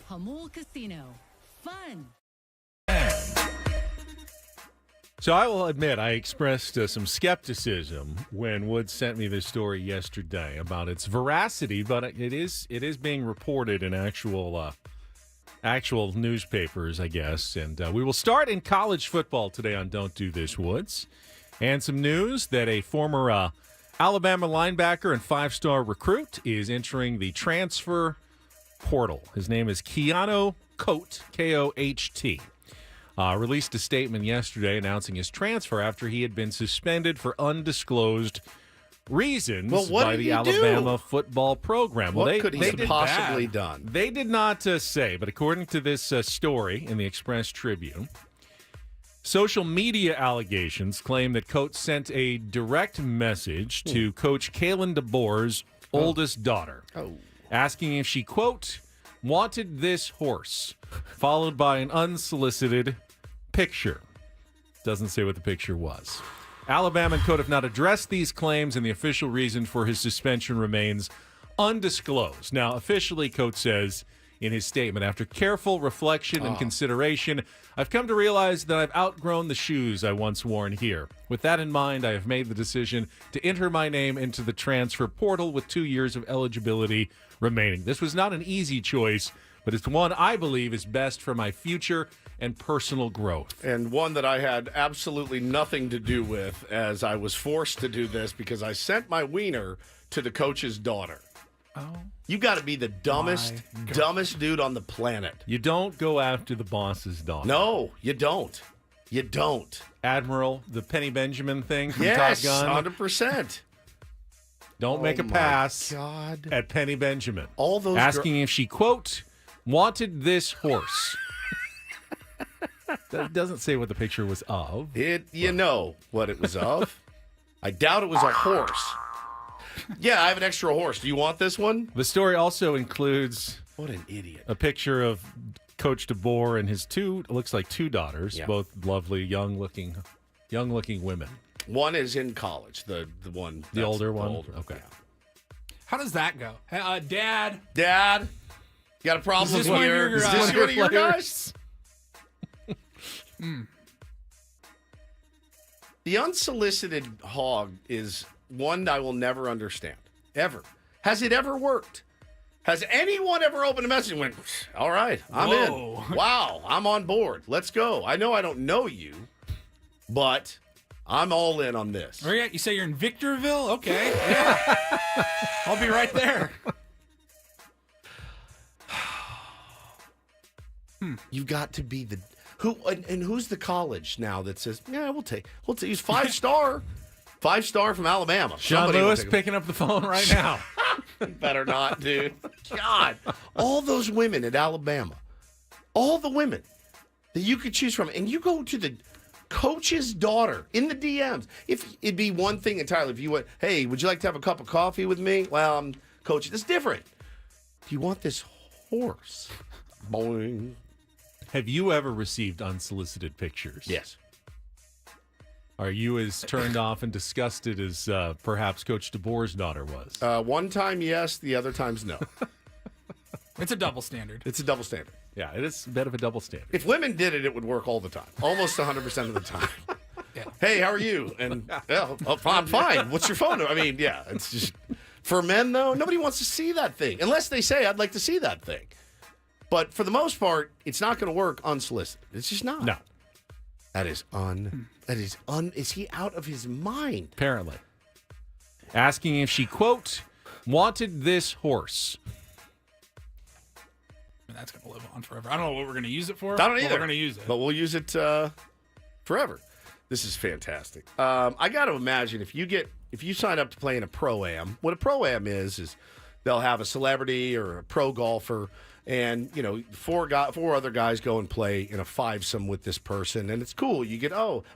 Hamul Casino. Fun. So I will admit I expressed some skepticism when Wood sent me this story yesterday about its veracity, but it is being reported in actual newspapers, I guess. And we will start in college football today on Don't Do This, Woods. And some news that a former Alabama linebacker and five-star recruit is entering the transfer portal. His name is Keanu Coat, K-O-H-T. Released a statement yesterday announcing his transfer after he had been suspended for undisclosed reasons by the Alabama football program. What could he have possibly done? They did not say, but according to this story in the Express Tribune, social media allegations claim that Coates sent a direct message to Coach Kalen DeBoer's oldest daughter, asking if she, quote, wanted this horse, followed by an unsolicited picture. Doesn't say what the picture was. Alabama and Coat have not addressed these claims, and the official reason for his suspension remains undisclosed. Now, officially, Coat says in his statement, after careful reflection and consideration, I've come to realize that I've outgrown the shoes I once worn here. With that in mind, I have made the decision to enter my name into the transfer portal with 2 years of eligibility remaining. This was not an easy choice, but it's one I believe is best for my future and personal growth. And one that I had absolutely nothing to do with, as I was forced to do this because I sent my wiener to the coach's daughter. Oh. You got to be the dumbest dude on the planet. You don't go after the boss's daughter. No, you don't. You don't. Admiral, the Penny Benjamin thing from Yes, Top Gun. 100%. Don't make a my pass God. at Penny Benjamin. All those asking if she, quote, wanted this horse. That doesn't say what the picture was of. You know what it was of. I doubt it was a horse. Yeah, I have an extra horse. Do you want this one? The story also includes What an idiot. a picture of Coach DeBoer and his looks like two daughters, Yeah. both lovely, young-looking women. One is in college. The one. The older one? Older. Okay. Yeah. How does that go? Dad. Dad, you got a problem Is this one of here? your, Is this one of your guys? The unsolicited hog is one I will never understand. Ever. Has it ever worked? Has anyone ever opened a message and went, all right, I'm Whoa. in. Wow, I'm on board. Let's go. I know I don't know you, but I'm all in on this. Where you at? You say you're in Victorville? Okay. Yeah. I'll be right there. You've got to be the who and who's the college now that says, yeah, we'll take he's 5-star. 5-star from Alabama. Sean Somebody will Lewis take him. picking up the phone right now. Better not, dude. God. All those women at Alabama. All the women that you could choose from. And you go to the coach's daughter in the DMs. If it'd be one thing entirely. If you went, hey, would you like to have a cup of coffee with me? Well, I'm coaching. It's different. Do you want this horse? Boing. Have you ever received unsolicited pictures? Yes. Are you as turned off and disgusted as perhaps Coach DeBoer's daughter was? One time, yes. The other times, no. It's a double standard. It's a double standard. Yeah, it is a bit of a double standard. If women did it, it would work all the time. Almost 100% of the time. Yeah. Hey, how are you? And I'm fine. What's your phone number? I mean, yeah, it's just for men though. Nobody wants to see that thing unless they say, "I'd like to see that thing." But for the most part, it's not going to work unsolicited. It's just not. No, Is he out of his mind? apparently. Asking if she, quote, wanted this horse. And that's going to live on forever. I don't know what we're going to use it for. I don't but either. We're going to use it. But we'll use it forever. This is fantastic. I got to imagine if you sign up to play in a pro-am, what a pro-am is they'll have a celebrity or a pro golfer, and four other guys go and play in a fivesome with this person, and it's cool. You get,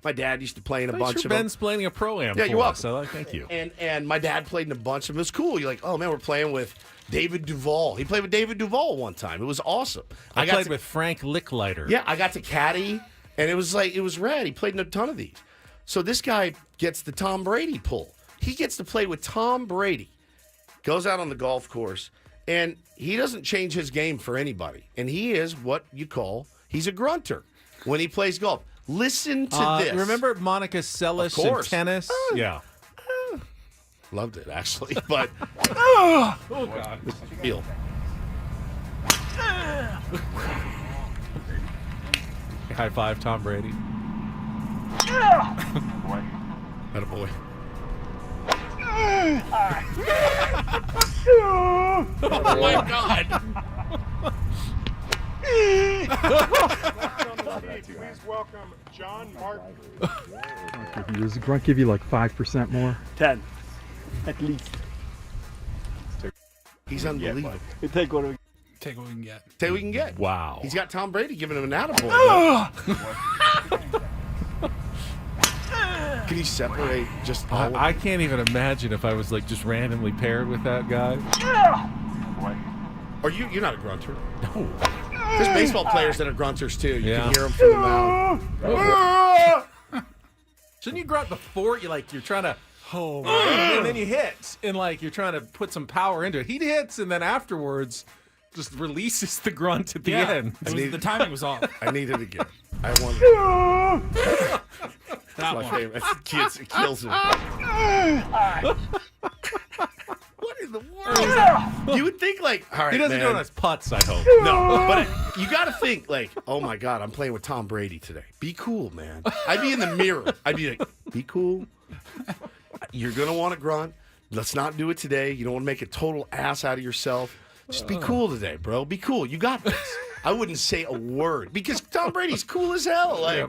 my dad used to play in a bunch of them. Ben's playing a pro-am. Yeah, you're welcome. So thank you. And my dad played in a bunch of them. It was cool. You're like, oh man, we're playing with David Duvall. He played with David Duvall one time. It was awesome. I played with Frank Licklider. Yeah, I got to caddy, and it was rad. He played in a ton of these. So this guy gets the Tom Brady pull. He gets to play with Tom Brady. Goes out on the golf course, and he doesn't change his game for anybody. And he is what you call, he's a grunter when he plays golf. Listen to this. Remember Monica Seles in tennis? Yeah. Loved it, actually. But, Oh, God. feel. High five, Tom Brady. Attaboy. Oh, my God. Please welcome John Martin. Does the grunt give you like 5% more? 10, at least. He's unbelievable. You take what we Take what we can get. Say we can get. Wow. He's got Tom Brady giving him an attaboy. Can you separate just all of I can't even imagine if I was like just randomly paired with that guy. Or you're not a grunter. No. There's baseball players that are grunters too. You Yeah. can hear them from the mound. Shouldn't you grunt before you're trying to and then you hit and you're trying to put some power into it. He hits and then afterwards just releases the grunt at the end. The timing was off. I need it again. I want it. That My one. favorite. It kills him. What in the world? reason. You would think like, all right, He doesn't man. do it as putts, I hope. No, but you got to think like, oh my God, I'm playing with Tom Brady today. Be cool, man. I'd be in the mirror. I'd be like, be cool. You're gonna want to grunt. Let's not do it today. You don't want to make a total ass out of yourself. Just be cool today, bro. Be cool. You got this. I wouldn't say a word because Tom Brady's cool as hell. Like,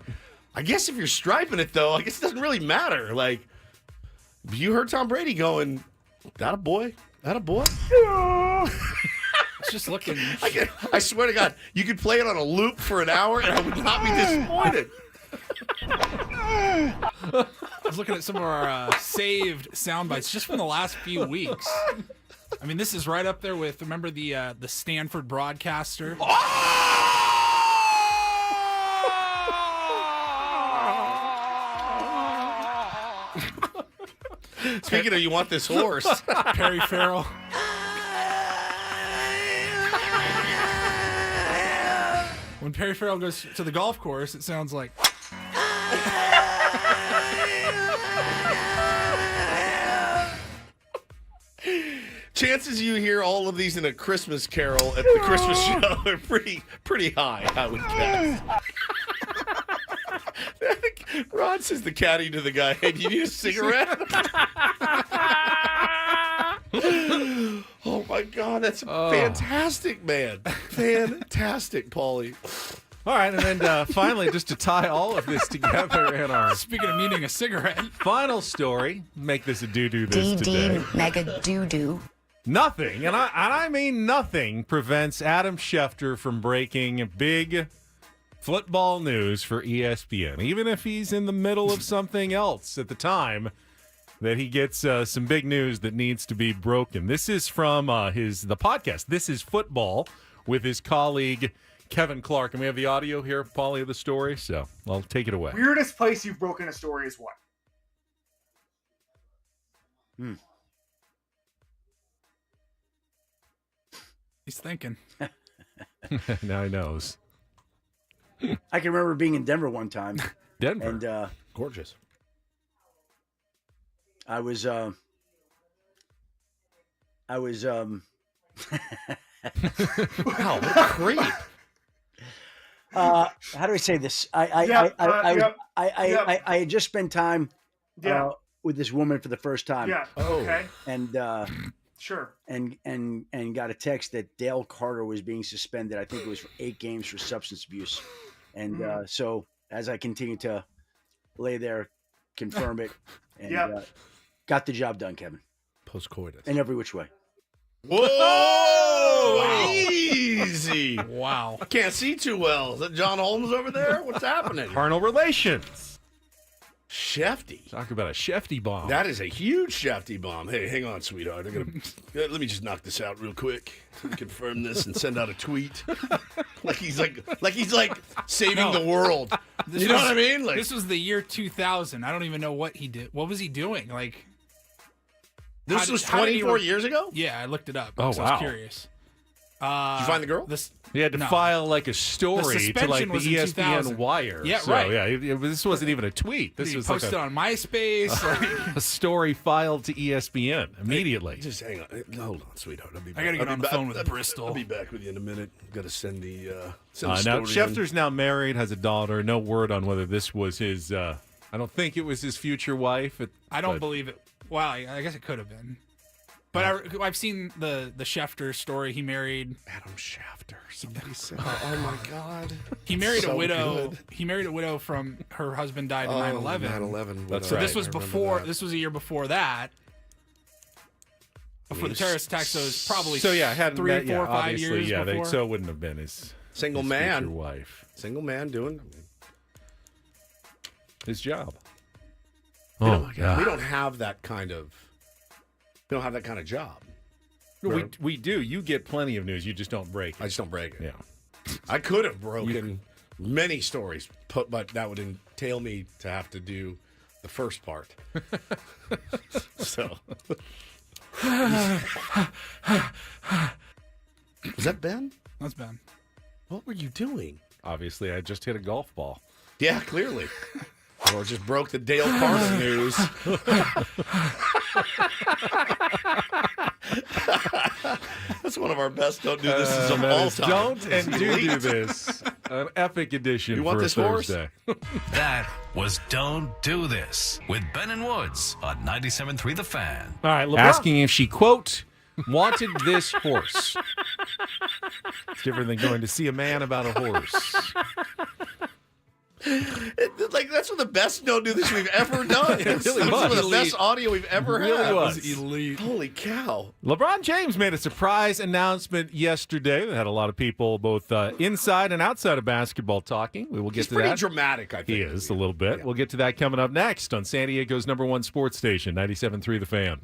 I guess if you're striping it though, I guess it doesn't really matter. Like, you heard Tom Brady going, "That a boy, that a boy." It's just looking. I swear to God, you could play it on a loop for an hour, and I would not be disappointed. I was looking at some of our saved sound bites just from the last few weeks. I mean, this is right up there with, remember the Stanford broadcaster? Speaking of, you want this horse? Perry Farrell. When Perry Farrell goes to the golf course, it sounds like. Chances you hear all of these in a Christmas carol at the Christmas show are pretty high, I would guess. Rod says the caddy to the guy, "Hey, do you need a cigarette?" Oh my God, that's fantastic, man. Fantastic, Paulie. All right, and then finally, just to tie all of this together in our Speaking of needing a cigarette, final story, make this a doo-doo this today. mega doo-doo. Nothing, and I mean nothing, prevents Adam Schefter from breaking big football news for ESPN, even if he's in the middle of something else at the time that he gets some big news that needs to be broken. This is from the podcast, This is Football, with his colleague Kevin Clark. And we have the audio here, Paulie, of the story, so I'll take it away. Weirdest place you've broken a story is what? he's thinking. Now he knows. I can remember being in Denver one time. Denver. And Gorgeous. I was Wow, what a creep. how do I say this? I had just spent time with this woman for the first time. Yeah. Okay. And Sure. and got a text that Dale Carter was being suspended. I think it was for 8 games for substance abuse. And so as I continue to lay there, confirm it, and got the job done, Kevin. Post-coitus. In every which way. Whoa! Easy. Wow. I can't see too well. Is that John Holmes over there? What's happening? Carnal relations. Shefty. Talk about a Shefty bomb. That is a huge Shefty bomb. Hey, hang on, sweetheart. Let me just knock this out real quick. Confirm this and send out a tweet. like he's saving the world. You know what I mean? Like, This was the year 2000. I don't even know what he did. What was he doing? Like, this was how did he 24 years ago? Yeah, I looked it up. Oh, so I wow. was curious. Did you find the girl? He had to file like a story to like suspension the was in ESPN 2000. Wire. Yeah, so, right. Yeah, this wasn't even a tweet. This He was like posted on MySpace. a story filed to ESPN immediately. Just hang on. Hold on, sweetheart. I'll be back. I gotta get on the phone with Bristol. I'll be back with you in a minute. Got to send the Now story in. Schefter's now married, has a daughter. No word on whether this was his. I don't think it was his future wife. I don't believe it. Well, I guess it could have been. But I've seen the Schefter story. He married Adam Schefter. Somebody said, "Oh my God." He married So a widow. good. He married a widow from her husband died in 9/11. 9/11. That's So right. this was I remember before. that. This was a year before that. Before the terrorist attack, so it's probably So yeah, hadn't 3, met, 4, 5 obviously, years before. so it wouldn't have been his Single his man. future wife, Single man doing. his job. We Oh don't- my God. We don't have that kind of. We don't have that kind of job. We do. You get plenty of news. You just don't break it. I just don't break it. Yeah. I could have broken many stories, but that would entail me to have to do the first part. So. Was that Ben? That's Ben. What were you doing? Obviously, I just hit a golf ball. Yeah, clearly. Or just broke the Dale Carter news. That's one of our best don't do this of That all is time. Don't and do this. An epic edition You for want a this horse? Thursday. That was Don't Do This with Ben and Woods on 97.3 The Fan. All right, LeBron. Asking if she, quote, wanted this horse. It's different than going to see a man about a horse. Like, that's one of the best don't do this we've ever done. It really That's was. one of the best audio we've ever Really had. was. Elite. Holy cow. LeBron James made a surprise announcement yesterday that had a lot of people both inside and outside of basketball talking. We will get He's to pretty that. dramatic, I think. He is a little bit. We'll get to that coming up next on San Diego's #1 sports station, 97.3 The Fan.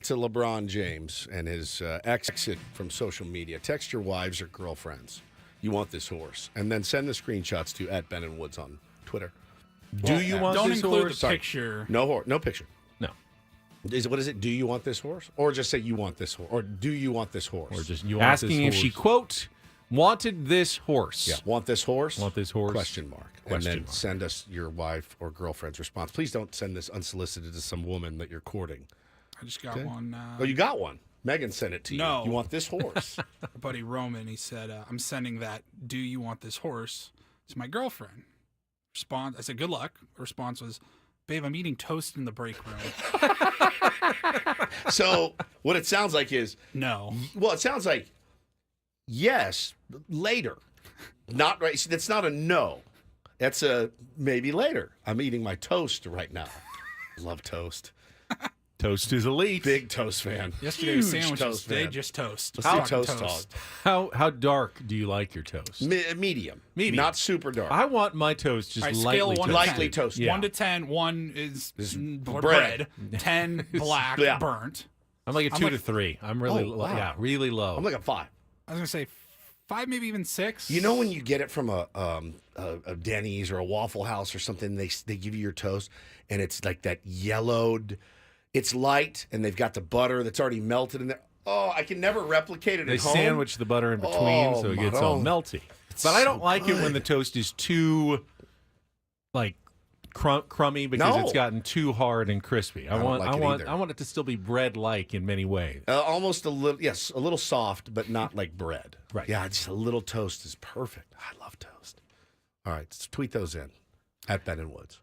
to LeBron James and his exit from social media. Text your wives or girlfriends. You want this horse. And then send the screenshots to @Ben&Woods on Twitter. Do you want Don't this include horse? the picture. No picture. No. What is it? Do you want this horse? Or just say you want this horse? Or do you want this horse? Or just you want asking if she, quote, wanted this horse. Yeah, want this horse? Want this horse? Question mark. And then send us your wife or girlfriend's response. Please don't send this unsolicited to some woman that you're courting. I just got one. Oh, you got one? Megan sent it to you. No. You want this horse? Our buddy Roman, he said, I'm sending that, do you want this horse, to my girlfriend. Response, I said, good luck. Response was, babe, I'm eating toast in the break room. So what it sounds like is... No. Well, it sounds like yes, later. Not right. See, that's not a no. That's a maybe later. I'm eating my toast right now. Love toast. Toast is elite. Big toast fan. Yesterday was Huge sandwiches. toast Today fan. just toast. Let's do toast talk. How dark do you like your toast? Medium. Not super dark. I want my toast just All right, lightly scale 1 to toasted. 10. Lightly toasted. Yeah. 1 to 10. 1 is bread. 10 black, Yeah. burnt. I'm like a 2 to 3. I'm really Oh, wow. yeah, really low. I'm like a 5. I was going to say 5, maybe even 6. You know when you get it from a Denny's or a Waffle House or something, they give you your toast, and it's like that yellowed. It's light, and they've got the butter that's already melted in there. Oh, I can never replicate it They at home. sandwich the butter in between so it gets all melty. But I don't like it when the toast is too like crummy because it's gotten too hard and crispy. I want it to still be bread-like in many ways. Almost a little, yes, a little soft, but not like bread. Right. Yeah, just a little toast is perfect. I love toast. All right, let's tweet those in @Ben&Woods.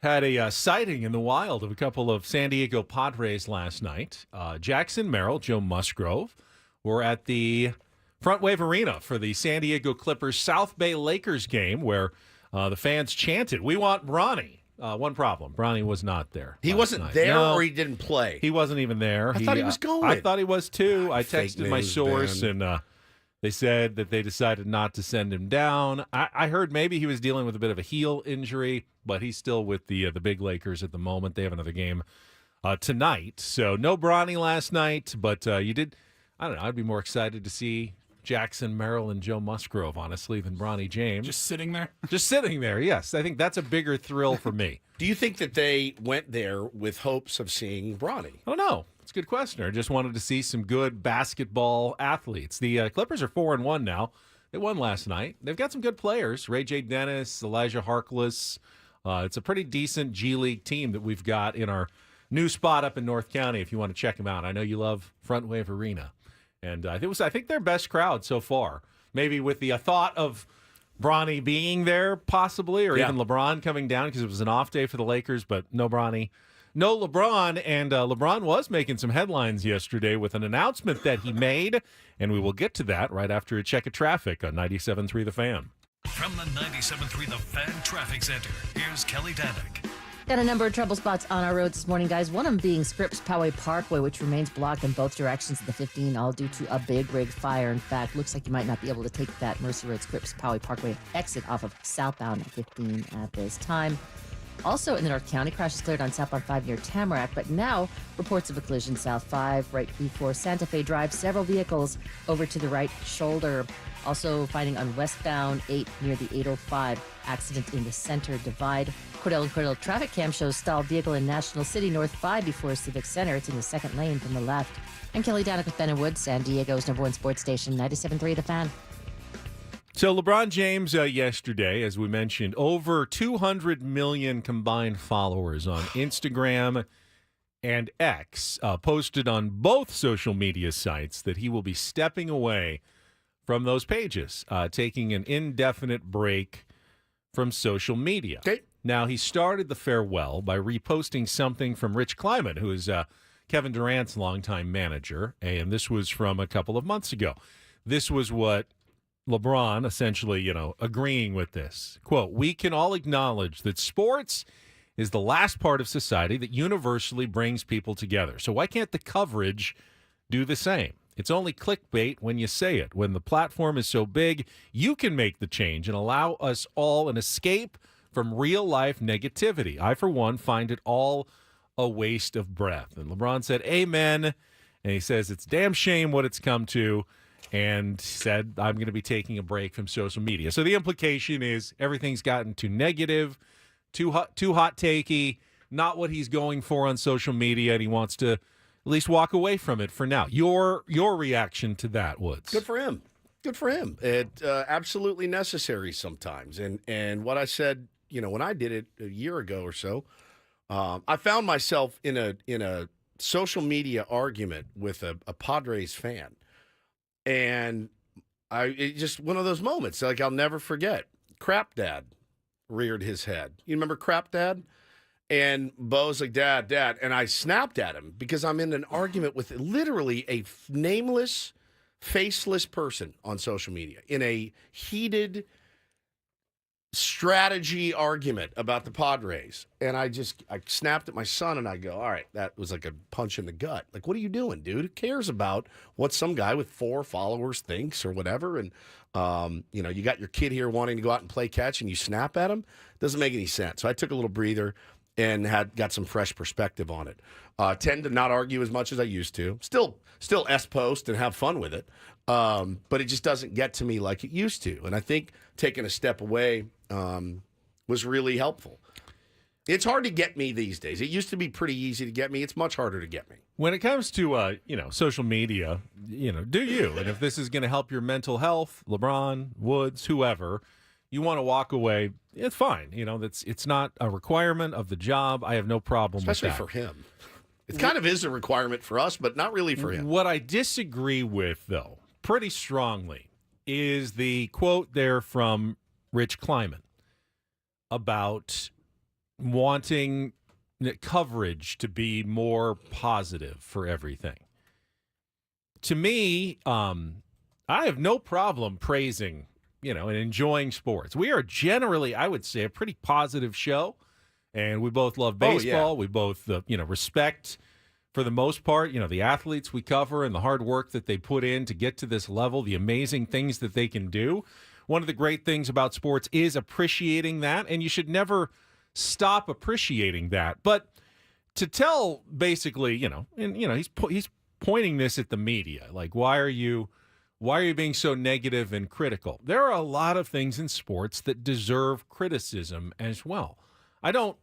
Had a sighting in the wild of a couple of San Diego Padres last night. Jackson Merrill, Joe Musgrove, were at the Front Wave Arena for the San Diego Clippers South Bay Lakers game where the fans chanted, "We want Bronny." One problem. Bronny was not there. He wasn't there or he didn't play? He wasn't even there. I thought he was going. I thought he was too. I Fake texted my news, source Ben. and they said that they decided not to send him down. I heard maybe he was dealing with a bit of a heel injury, but he's still with the big Lakers at the moment. They have another game tonight. So no Bronny last night, but you did. I don't know. I'd be more excited to see Jackson Merrill and Joe Musgrove, honestly, than Bronny James. Just sitting there? Just sitting there, yes. I think that's a bigger thrill for me. Do you think that they went there with hopes of seeing Bronny? I don't know. It's a good question. I just wanted to see some good basketball athletes. The Clippers are 4-1 now. They won last night. They've got some good players. Ray J. Dennis, Elijah Harkless. It's a pretty decent G League team that we've got in our new spot up in North County if you want to check them out. I know you love Front Wave Arena. And I think their best crowd so far. Maybe with the thought of Bronny being there possibly, or even LeBron coming down because it was an off day for the Lakers, but no Bronny. No LeBron, and LeBron was making some headlines yesterday with an announcement that he made, and we will get to that right after a check of traffic on 97.3 The Fan. From the 97.3 The Fan Traffic Center, here's Kelly Danick. Got a number of trouble spots on our roads this morning, guys. One of them being Scripps Poway Parkway, which remains blocked in both directions of the 15, all due to a big rig fire. In fact, looks like you might not be able to take that Mercer Road Scripps Poway Parkway exit off of southbound 15 at this time. Also in the North County, crash is cleared on southbound 5 near Tamarack, but now reports of a collision south 5 right before Santa Fe Drive. Several vehicles over to the right shoulder. Also finding on westbound 8 near the 805 accident in the center divide. Cordell and Cordell traffic cam shows stalled vehicle in National City North 5 before Civic Center. It's in the second lane from the left. I'm Kelly Danick with Ben & Woods, San Diego's #1 sports station, 97.3 The Fan. So LeBron James yesterday, as we mentioned, over 200 million combined followers on Instagram and X, posted on both social media sites that he will be stepping away from those pages, taking an indefinite break from social media. Okay. Now, he started the farewell by reposting something from Rich Kleiman, who is Kevin Durant's longtime manager, and this was from a couple of months ago. This was what LeBron essentially, agreeing with this. Quote, "We can all acknowledge that sports is the last part of society that universally brings people together. So why can't the coverage do the same? It's only clickbait when you say it. When the platform is so big, you can make the change and allow us all an escape from real-life negativity. I, for one, find it all a waste of breath. And LeBron said, amen. And he says, it's damn shame what it's come to. And said, I'm going to be taking a break from social media. So the implication is everything's gotten too negative, too hot takey, not what he's going for on social media, and he wants to at least walk away from it for now. Your reaction to that, Woods? Good for him. Good for him. It absolutely necessary sometimes. And what I said, when I did it a year ago or so, I found myself in a social media argument with a Padres fan. And it's just one of those moments, like I'll never forget. Crap Dad reared his head. You remember Crap Dad? And Bo's like, Dad. And I snapped at him because I'm in an argument with literally a nameless, faceless person on social media in a heated strategy argument about the Padres. And I snapped at my son and I go, all right, that was like a punch in the gut. Like, what are you doing, dude? Who cares about what some guy with 4 followers thinks or whatever? And, you got your kid here wanting to go out and play catch and you snap at him? Doesn't make any sense. So I took a little breather and got some fresh perspective on it. Tend to not argue as much as I used to. Still S-post and have fun with it. But it just doesn't get to me like it used to. And I think taking a step away was really helpful. It's hard to get me these days. It used to be pretty easy to get me. It's much harder to get me. When it comes to social media, do you? And if this is going to help your mental health, LeBron, Woods, whoever, you want to walk away, it's fine. It's not a requirement of the job. I have no problem Especially with that. for him. It kind of is a requirement for us, but not really for him. What I disagree with, though, pretty strongly, is the quote there from Rich Kleiman about wanting coverage to be more positive for everything. To me, I have no problem praising, and enjoying sports. We are generally, I would say, a pretty positive show, and we both love baseball. Oh, yeah. We both, respect, for the most part, the athletes we cover and the hard work that they put in to get to this level, the amazing things that they can do. One of the great things about sports is appreciating that, and you should never stop appreciating that. But to tell, basically, he's pointing this at the media, like, why are you being so negative and critical? There are a lot of things in sports that deserve criticism as well. I don't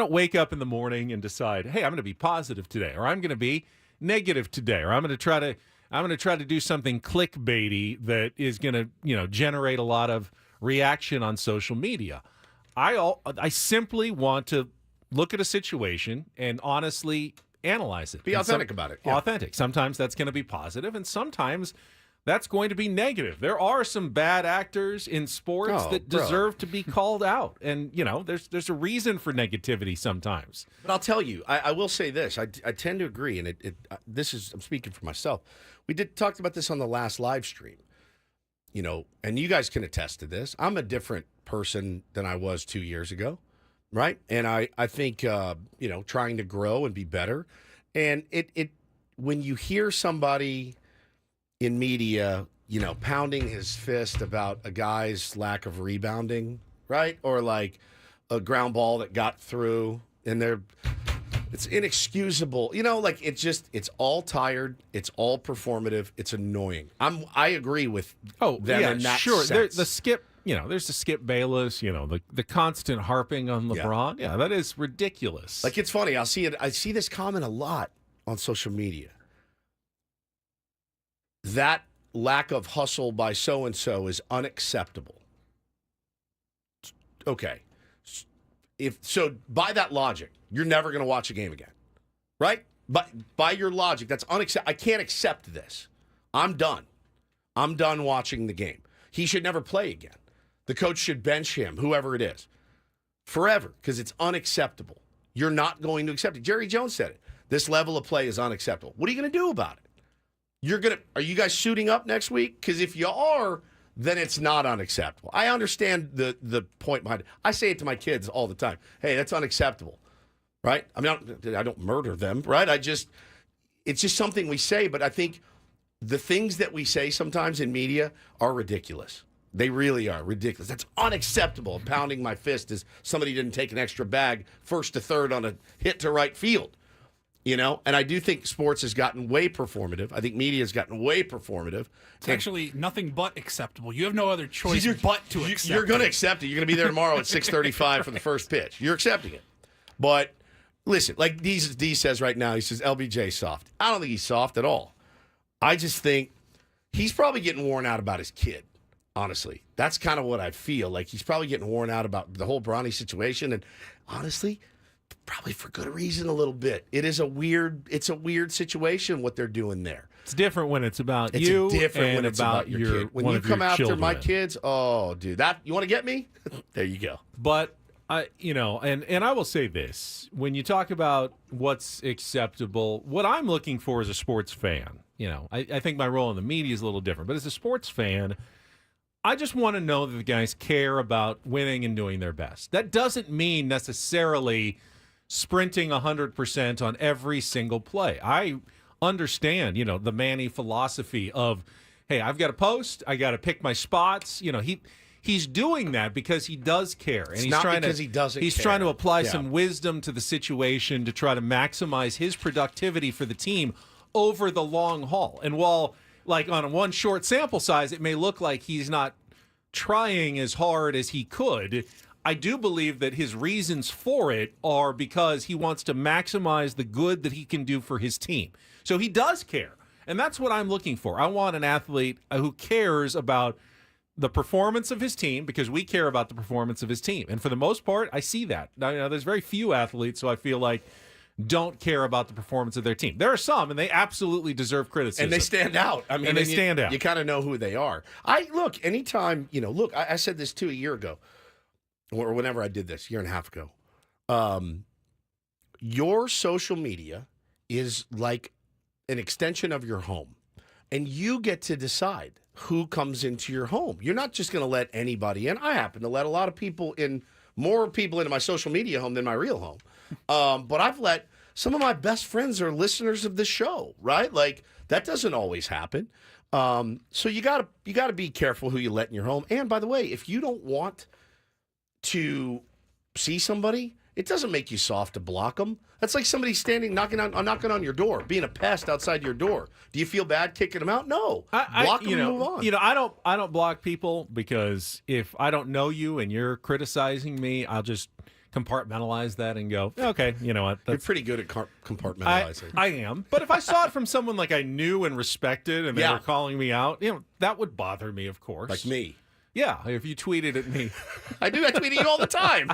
wake up in the morning and decide, hey, I'm going to be positive today, or I'm going to be negative today, or I'm going to try to do something clickbaity that is going to, generate a lot of reaction on social media. I simply want to look at a situation and honestly analyze it. Be authentic about it. Yeah. Authentic. Sometimes that's going to be positive, and sometimes that's going to be negative. There are some bad actors in sports that deserve to be called out. And, there's a reason for negativity sometimes. But I'll tell you, I will say this. I tend to agree, and I'm speaking for myself. We talked about this on the last live stream, and you guys can attest to this. I'm a different person than I was 2 years ago, right? And I think, trying to grow and be better. And when you hear somebody in media, pounding his fist about a guy's lack of rebounding, right? Or like a ground ball that got through and it's inexcusable. It's all tired. It's all performative. It's annoying. I agree with them in that sense. There's the Skip Bayless, the constant harping on LeBron. Yeah, that is ridiculous. Like, it's funny. I see this comment a lot on social media. That lack of hustle by so-and-so is unacceptable. Okay. So by that logic, you're never going to watch a game again, right? But by your logic, that's unacceptable. I can't accept this. I'm done. I'm done watching the game. He should never play again. The coach should bench him, whoever it is, forever, because it's unacceptable. You're not going to accept it. Jerry Jones said it. This level of play is unacceptable. What are you going to do about it? Are you guys suiting up next week? Because if you are, then it's not unacceptable. I understand the point behind it. I say it to my kids all the time. Hey, that's unacceptable, right? I mean, I don't murder them, right? It's just something we say, but I think the things that we say sometimes in media are ridiculous. They really are ridiculous. That's unacceptable. Pounding my fist as somebody didn't take an extra bag first to third on a hit to right field. You know, and I do think sports has gotten way performative. I think media has gotten way performative. It's actually nothing but acceptable. You have no other choice but to accept You're going to it. accept it. You're going to be there tomorrow at 6:35 for the first pitch. You're accepting it. But listen, like D says right now, he says LBJ soft. I don't think he's soft at all. I just think he's probably getting worn out about his kid. Honestly, that's kind of what I feel. Like he's probably getting worn out about the whole Bronny situation, and honestly, probably for good reason a little bit. It's a weird situation what they're doing there. It's different when it's about It's you different and when it's about your kid. When one you of come your after my children. kids, oh, dude, that you want to get me? There you go. But and I will say this: when you talk about what's acceptable, what I'm looking for as a sports fan, I think my role in the media is a little different. But as a sports fan, I just want to know that the guys care about winning and doing their best. That doesn't mean necessarily sprinting 100% on every single play. I understand, the Manny philosophy of, hey, I've got to post, I got to pick my spots. He's doing that because he does care, and he's not trying because to he doesn't He's care. trying to apply Yeah. some wisdom to the situation to try to maximize his productivity for the team over the long haul. And while, like, on one short sample size, it may look like he's not trying as hard as he could, I do believe that his reasons for it are because he wants to maximize the good that he can do for his team. So he does care. And that's what I'm looking for. I want an athlete who cares about the performance of his team, because we care about the performance of his team. And for the most part, I see that. Now, there's very few athletes who I feel like don't care about the performance of their team. There are some, and they absolutely deserve criticism. And they stand out. I mean, and they you- stand out. You kind of know who they are. Anytime, I said this too a year ago, or whenever I did this, a year and a half ago. Your social media is like an extension of your home, and you get to decide who comes into your home. You're not just going to let anybody in. I happen to let a lot of more people into my social media home than my real home. But I've let some of my best friends are listeners of this show, right? Like that doesn't always happen. So you gotta be careful who you let in your home. And by the way, if you don't want to see somebody, it doesn't make you soft to block them. That's like somebody knocking on your door, being a pest outside your door. Do you feel bad kicking them out? No, block them and move on. I don't block people because if I don't know you and you're criticizing me, I'll just compartmentalize that and go, okay, you know what? You're pretty good at compartmentalizing. I am. But if I saw it from someone like I knew and respected and they Yeah. were calling me out, that would bother me, of course. Like me. Yeah, if you tweeted at me. I do. I tweet at you all the time.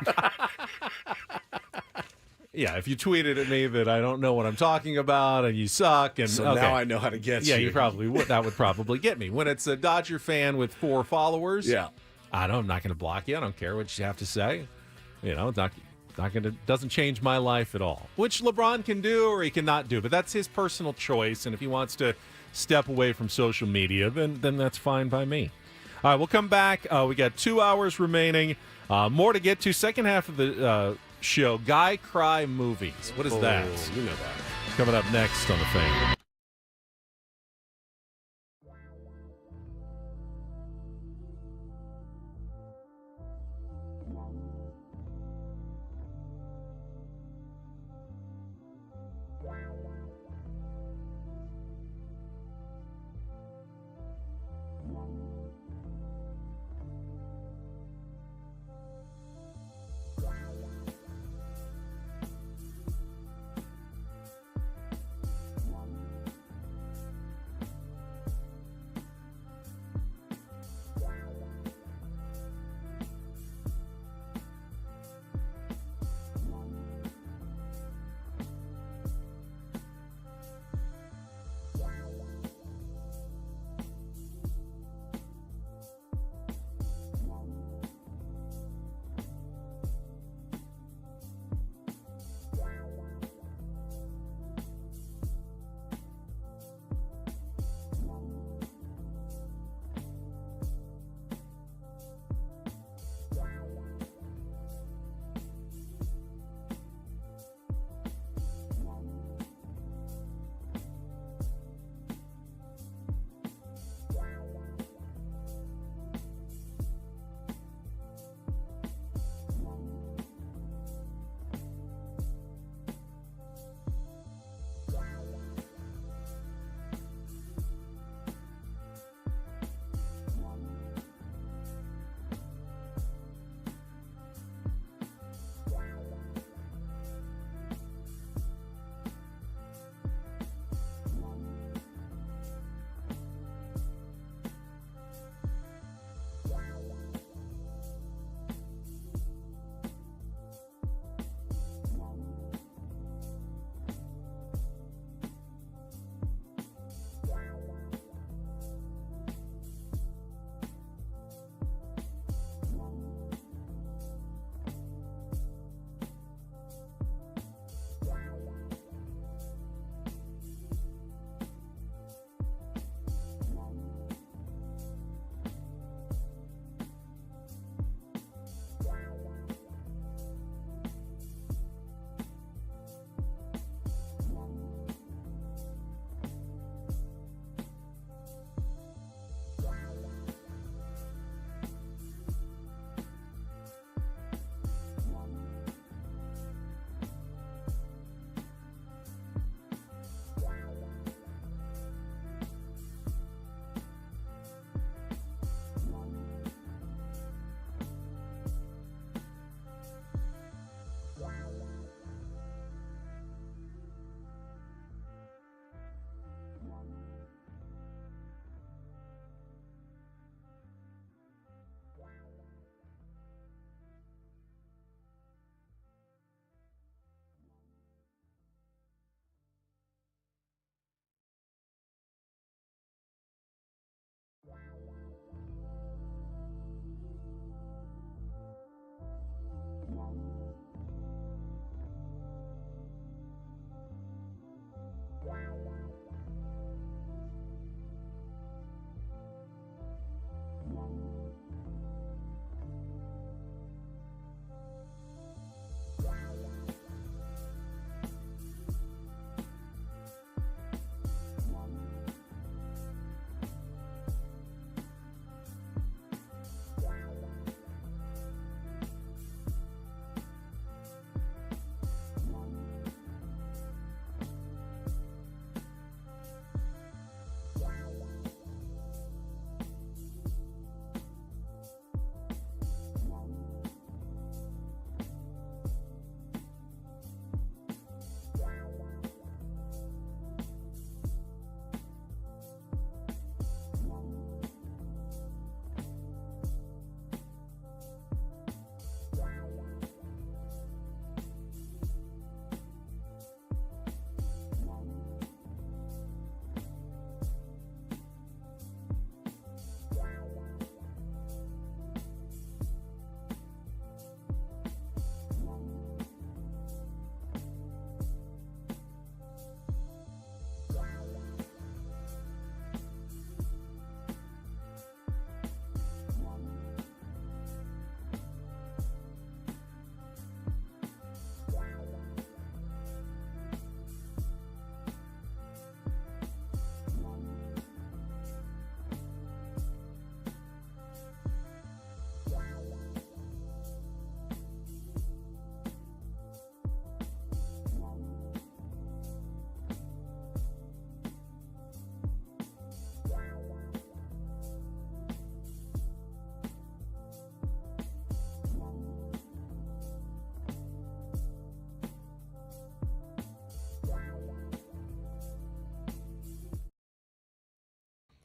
Yeah, if you tweeted at me that I don't know what I'm talking about and you suck, and So okay. now I know how to get you. Yeah, you probably would. That would probably get me. When it's a Dodger fan with 4 followers, Yeah. I'm not going to block you. I don't care what you have to say. It's not going to doesn't change my life at all. Which LeBron can do or he cannot do, but that's his personal choice. And if he wants to step away from social media, then that's fine by me. All right, we'll come back. We got 2 hours remaining. More to get to. Second half of the show, Guy Cry Movies. What is that? You know that. Coming up next on The Fan.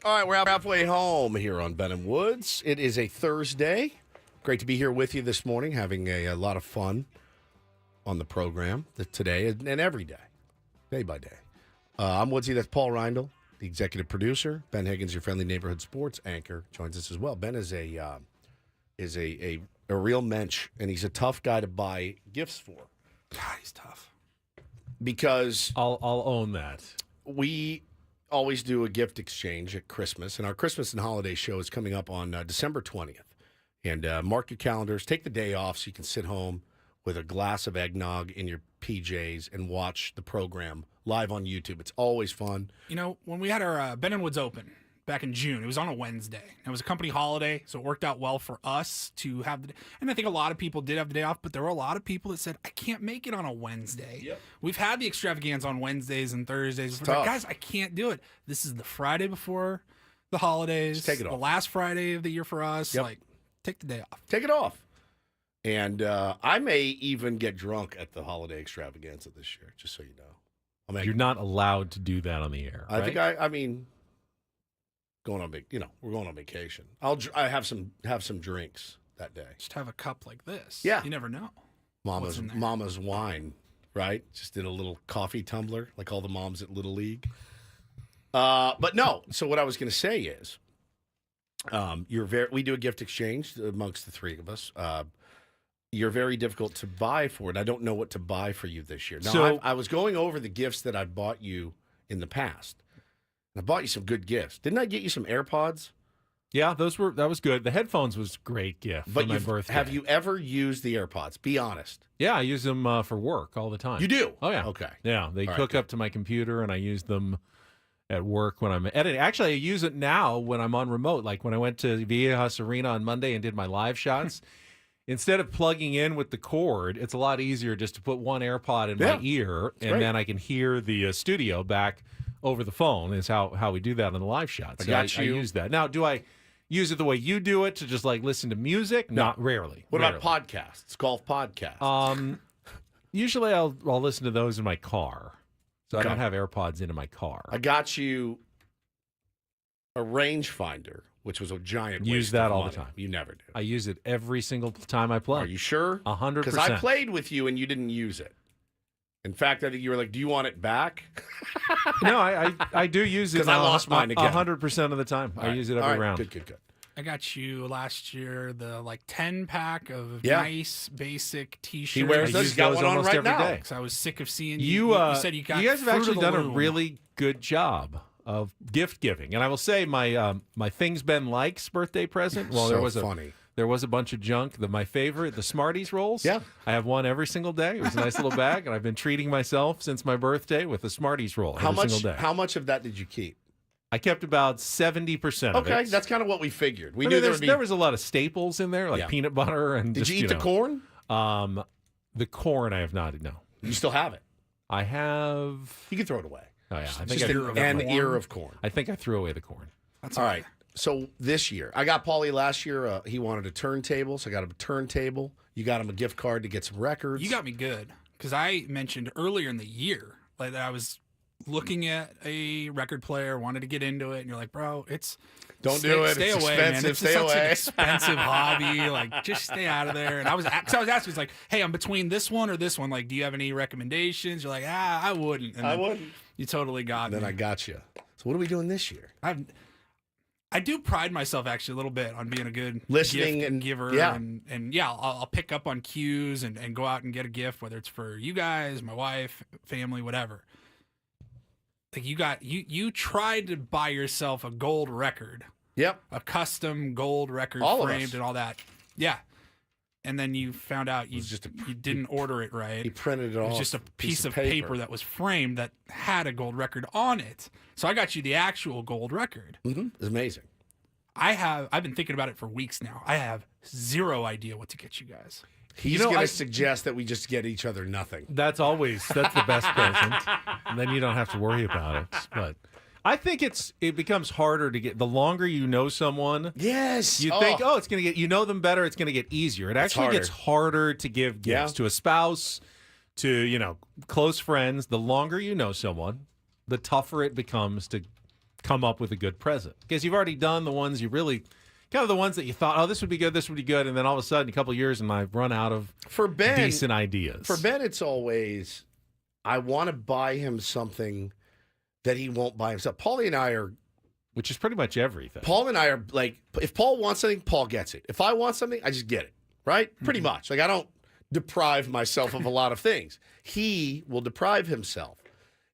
All right, we're halfway home here on Ben and Woods. It is a Thursday. Great to be here with you this morning, having a lot of fun on the program today and every day by day. I'm Woodsy. That's Paul Reindl, the executive producer. Ben Higgins, your friendly neighborhood sports anchor, joins us as well. Ben is a real mensch, and he's a tough guy to buy gifts for. God, he's tough. Because I'll own that. We always do a gift exchange at Christmas, and our Christmas and holiday show is coming up on December 20th. And mark your calendars. Take the day off so you can sit home with a glass of eggnog in your PJs and watch the program live on YouTube. It's always fun. You know, when we had our Ben and Woods Open back in June, it was on a Wednesday. It was a company holiday, so it worked out well for us to have the. And I think a lot of people did have the day off, but there were a lot of people that said, "I can't make it on a Wednesday." Yep. We've had the extravaganza on Wednesdays and Thursdays. It's We're like, tough. guys, I can't do it. This is the Friday before the holidays. Just take it the off. last Friday of the year for us. Yep. Like, take the day off. Take it off. And I may even get drunk at the holiday extravaganza this year, just so you know. You're not allowed to do that on the air. I right? think I mean, going on we're going on vacation. I have some drinks that day. Just have a cup like this. Yeah. You never know. Mama's in there? Mama's wine, right? Just did a little coffee tumbler, like all the moms at Little League. But no. So what I was going to say is, we do a gift exchange amongst the three of us. You're very difficult to buy for it. I don't know what to buy for you this year. Now, So- I was going over the gifts that I bought you in the past. I bought you some good gifts. Didn't I get you some AirPods? Yeah, that was good. The headphones was a great gift But for my birthday. have you ever used the AirPods? Be honest. Yeah, I use them for work all the time. You do? Oh, yeah. Okay. Yeah, they All right, hook good. up to my computer, and I use them at work when I'm editing. Actually, I use it now when I'm on remote. Like when I went to Viejas Arena on Monday and did my live shots. Instead of plugging in with the cord, it's a lot easier just to put one AirPod in my ear, and great. then I can hear the studio back over the phone. Is how we do that on the live shots. I got you. I use that. Now, do I use it the way you do it to just like listen to music? No. Not rarely. What Rarely. about podcasts? Golf podcasts? Usually I'll listen to those in my car. So Okay. I don't have AirPods in my car. I got you a rangefinder, which was a giant Use waste that of all the money. time. You never do. I use it every single time I play. Are you sure? 100%. Because I played with you and you didn't use it. In fact, I think you were like, "Do you want it back?" No, I do use it. 'Cause I lost mine again. 100% of the time. I use it every All right. round. Good. I got you last year the 10-pack of Yeah. nice basic T-shirts. He wears I those. use He's got those one on almost right every now. day. Because I was sick of seeing You said you got. you guys have Fruit of actually the done a Loom. really good job of gift giving, and I will say my Things Ben Likes birthday present. Well, So funny. There was a bunch of junk. My favorite, the Smarties rolls. Yeah. I have one every single day. It was a nice little bag, and I've been treating myself since my birthday with a Smarties roll every single day. How much of that did you keep? I kept about 70% of it. Okay, that's kind of what we figured. We I knew mean, there would be. there was a lot of staples in there, like Yeah. peanut butter and. Did just, you eat the corn? The corn I have not. No, You still have it. I have. You can throw it away. Oh yeah, I It's think just I threw an corn. ear of corn. I think I threw away the corn. That's All right. So this year, I got Paulie last year. He wanted a turntable, so I got him a turntable. You got him a gift card to get some records. You got me good because I mentioned earlier in the year like that I was looking at a record player, wanted to get into it, and you're like, bro, it's Don't do it. Stay It's away, man. expensive. It's Stay such away. an expensive hobby. Like, just stay out of there. And I was asking, like, hey, I'm between this one or this one. Like, do you have any recommendations? You're like, I wouldn't. And I then wouldn't. You totally got Then me. I got you. So what are we doing this year? I do pride myself actually a little bit on being a good Listening gift and- giver, yeah. and yeah, I'll pick up on cues and go out and get a gift, whether it's for you guys, my wife, family, whatever. Like you tried to buy yourself a gold record, Yep. a custom gold record All of framed us. and all that, yeah. And then you found out you was just you didn't order it right. He printed it It off. was just a piece of paper that was framed that had a gold record on it. So I got you the actual gold record. Mm-hmm. It's amazing. I've been thinking about it for weeks now. I have zero idea what to get you guys. He's going to suggest that we just get each other nothing. That's the best present. And then you don't have to worry about it. But I think it becomes harder to get the longer you know someone. Yes. You think, it's going to get, you know them better, it's going to get easier. It actually gets harder to give gifts to a spouse, to, close friends. The longer you know someone, the tougher it becomes to come up with a good present. Because you've already done the ones you really, kind of the ones that you thought, oh, this would be good, and then all of a sudden, a couple of years, and I've run out of decent ideas. For Ben, it's always, I want to buy him something that he won't buy himself. Paulie and I are... Which is pretty much everything. Paul and I are like, if Paul wants something, Paul gets it. If I want something, I just get it, right? Pretty much. Like, I don't deprive myself of a lot of things. He will deprive himself.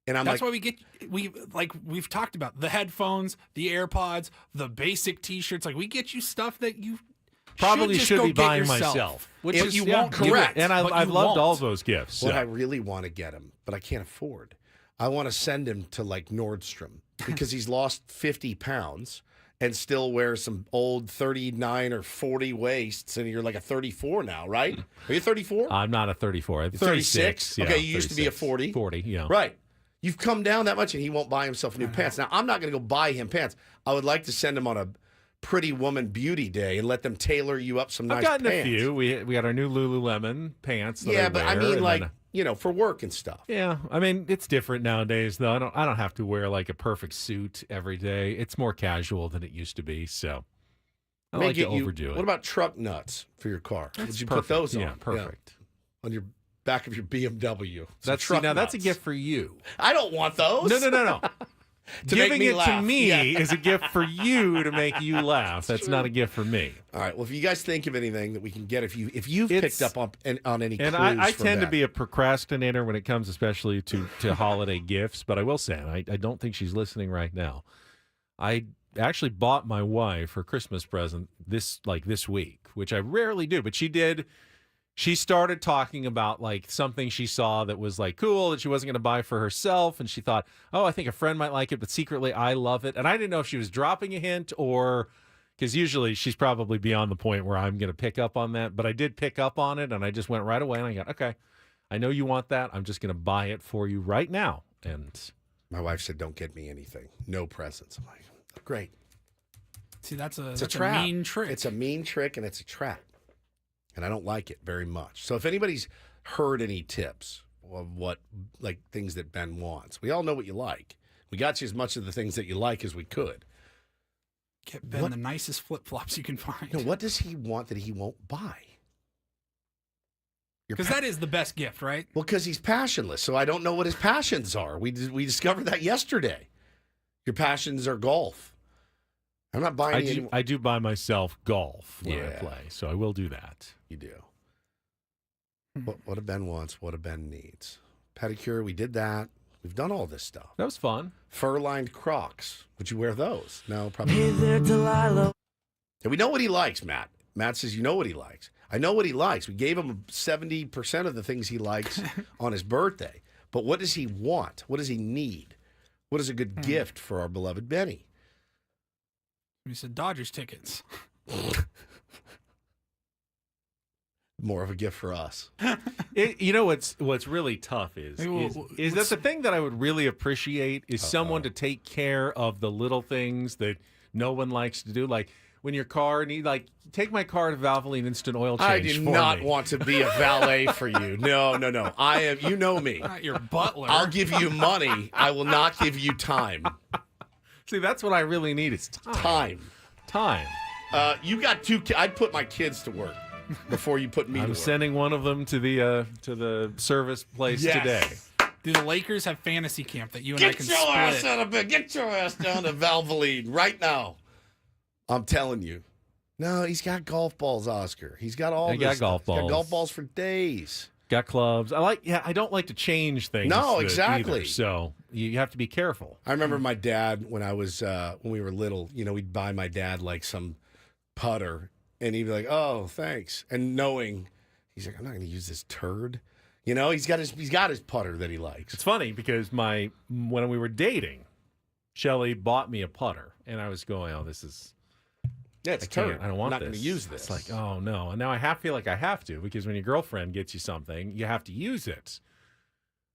And I'm That's like... why we've talked about the headphones, the AirPods, the basic T-shirts. Like, we get you stuff that you probably should be get buying yourself, myself. Which is you won't do correct. it. And I've you loved won't. all those gifts. What I really want to get him, but I can't afford. I want to send him to like Nordstrom because he's lost 50 pounds and still wears some old 39 or 40 waists, and you're like a 34 now, right? Are you 34? I'm not a 34. I'm 36? Yeah, okay, you used to be a 36. 40. 40, yeah. Right. You've come down that much, and he won't buy himself new pants. Now, I'm not going to go buy him pants. I would like to send him on a Pretty Woman Beauty Day and let them tailor you up some nice pants. I've gotten a few. We got our new Lululemon pants. That Yeah, I but wear, I mean, and like, then, for work and stuff. yeah, I mean, it's different nowadays, though. I don't have to wear like a perfect suit every day. It's more casual than it used to be, so I like to overdo it. What about truck nuts for your car? Would you put those on? Yeah, perfect. Yeah. On your back of your BMW. That's a gift for you. I don't want those. No. Giving me it laugh. to me Yeah. is a gift for you to make you laugh. That's not a gift for me. All right. Well, if you guys think of anything that we can get, if you've picked up on any clues and I from tend to that. be a procrastinator when it comes, especially to holiday gifts. But I will say, and I don't think she's listening right now. I actually bought my wife her Christmas present this week, which I rarely do, but she did. She started talking about like something she saw that was like cool that she wasn't going to buy for herself. And she thought, oh, I think a friend might like it, but secretly I love it. And I didn't know if she was dropping a hint or because usually she's probably beyond the point where I'm going to pick up on that. But I did pick up on it and I just went right away and I got, okay, I know you want that. I'm just going to buy it for you right now. And my wife said, don't get me anything. No presents. I'm like, great. See, that's a a mean trick. It's a mean trick and it's a trap. And I don't like it very much. So if anybody's heard any tips of what, like, things that Ben wants, we all know what you like. We got you as much of the things that you like as we could. Get Ben the nicest flip-flops you can find. No, what does he want that he won't buy? Because that is the best gift, right? Well, because he's passionless, so I don't know what his passions are. We discovered that yesterday. Your passions are golf. I'm not buying I do buy myself golf when I play, so I will do that. You do. What a Ben wants, what a Ben needs. Pedicure, we did that. We've done all this stuff. That was fun. Fur-lined Crocs. Would you wear those? No, probably not. Hey there, Delilah. And we know what he likes, Matt. Matt says you know what he likes. I know what he likes. We gave him 70% of the things he likes on his birthday. But what does he want? What does he need? What is a good gift for our beloved Benny? He said Dodgers tickets. More of a gift for us. You know what's really tough is that the thing that I would really appreciate is someone to take care of the little things that no one likes to do, like when your car needs, like, take my car to Valvoline Instant Oil Change. I do not want to be a valet for you. No. I am. You know me. Not your butler. I'll give you money. I will not give you time. See, that's what I really need is time. Time. You got two. I'd put my kids to work before you put me to work. I'm sending one of them to the service place today. Do the Lakers have fantasy camp that you and I can split? Get your ass down to Valvoline right now. I'm telling you. No, he's got golf balls, Oscar. He's got all. He got golf balls. He's got golf balls for days. Got clubs. I don't like to change things. No, exactly. Either, so you have to be careful. I remember my dad when we were little. We'd buy my dad like some putter, and he'd be like, "Oh, thanks," and knowing he's like, "I'm not going to use this turd." He's got his putter that he likes. It's funny because when we were dating, Shelly bought me a putter, and I was going, "Oh, this is." Yeah, it's turd. I don't want I'm not this. going to use this. It's like, oh no. And now I feel like I have to, because when your girlfriend gets you something, you have to use it.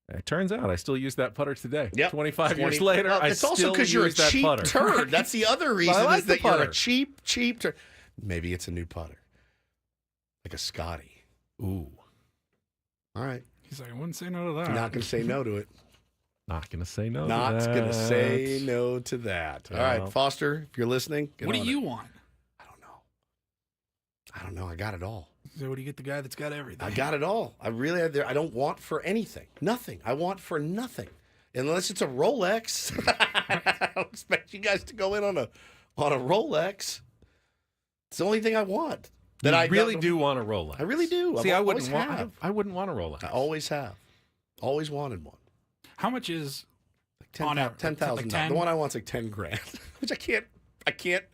It turns out I still use that putter today. Yep. 25 years later, well, I it's also because you're a cheap turd. That's the other reason like is that putter. you're a cheap turd. Maybe it's a new putter. Like a Scotty. Ooh. All right. He's like, I wouldn't say no to that. I'm not going to say no to it. Not going to say no Not to that. going to say no to that. All right, Well. Foster, if you're listening, get What do on you it. want? I don't know. I got it all. So what do you get the guy that's got everything? I got it all. I really, I don't want for anything. Nothing. I want for nothing. Unless it's a Rolex. I don't expect you guys to go in on a Rolex. It's the only thing I want. That I really don't- do want a Rolex. I really do. See, I I always wouldn't want. have. I wouldn't want a Rolex. I always have. Always wanted one. How much is Like on average? $10,000. Like 10? The one I want's like 10 grand, which I can't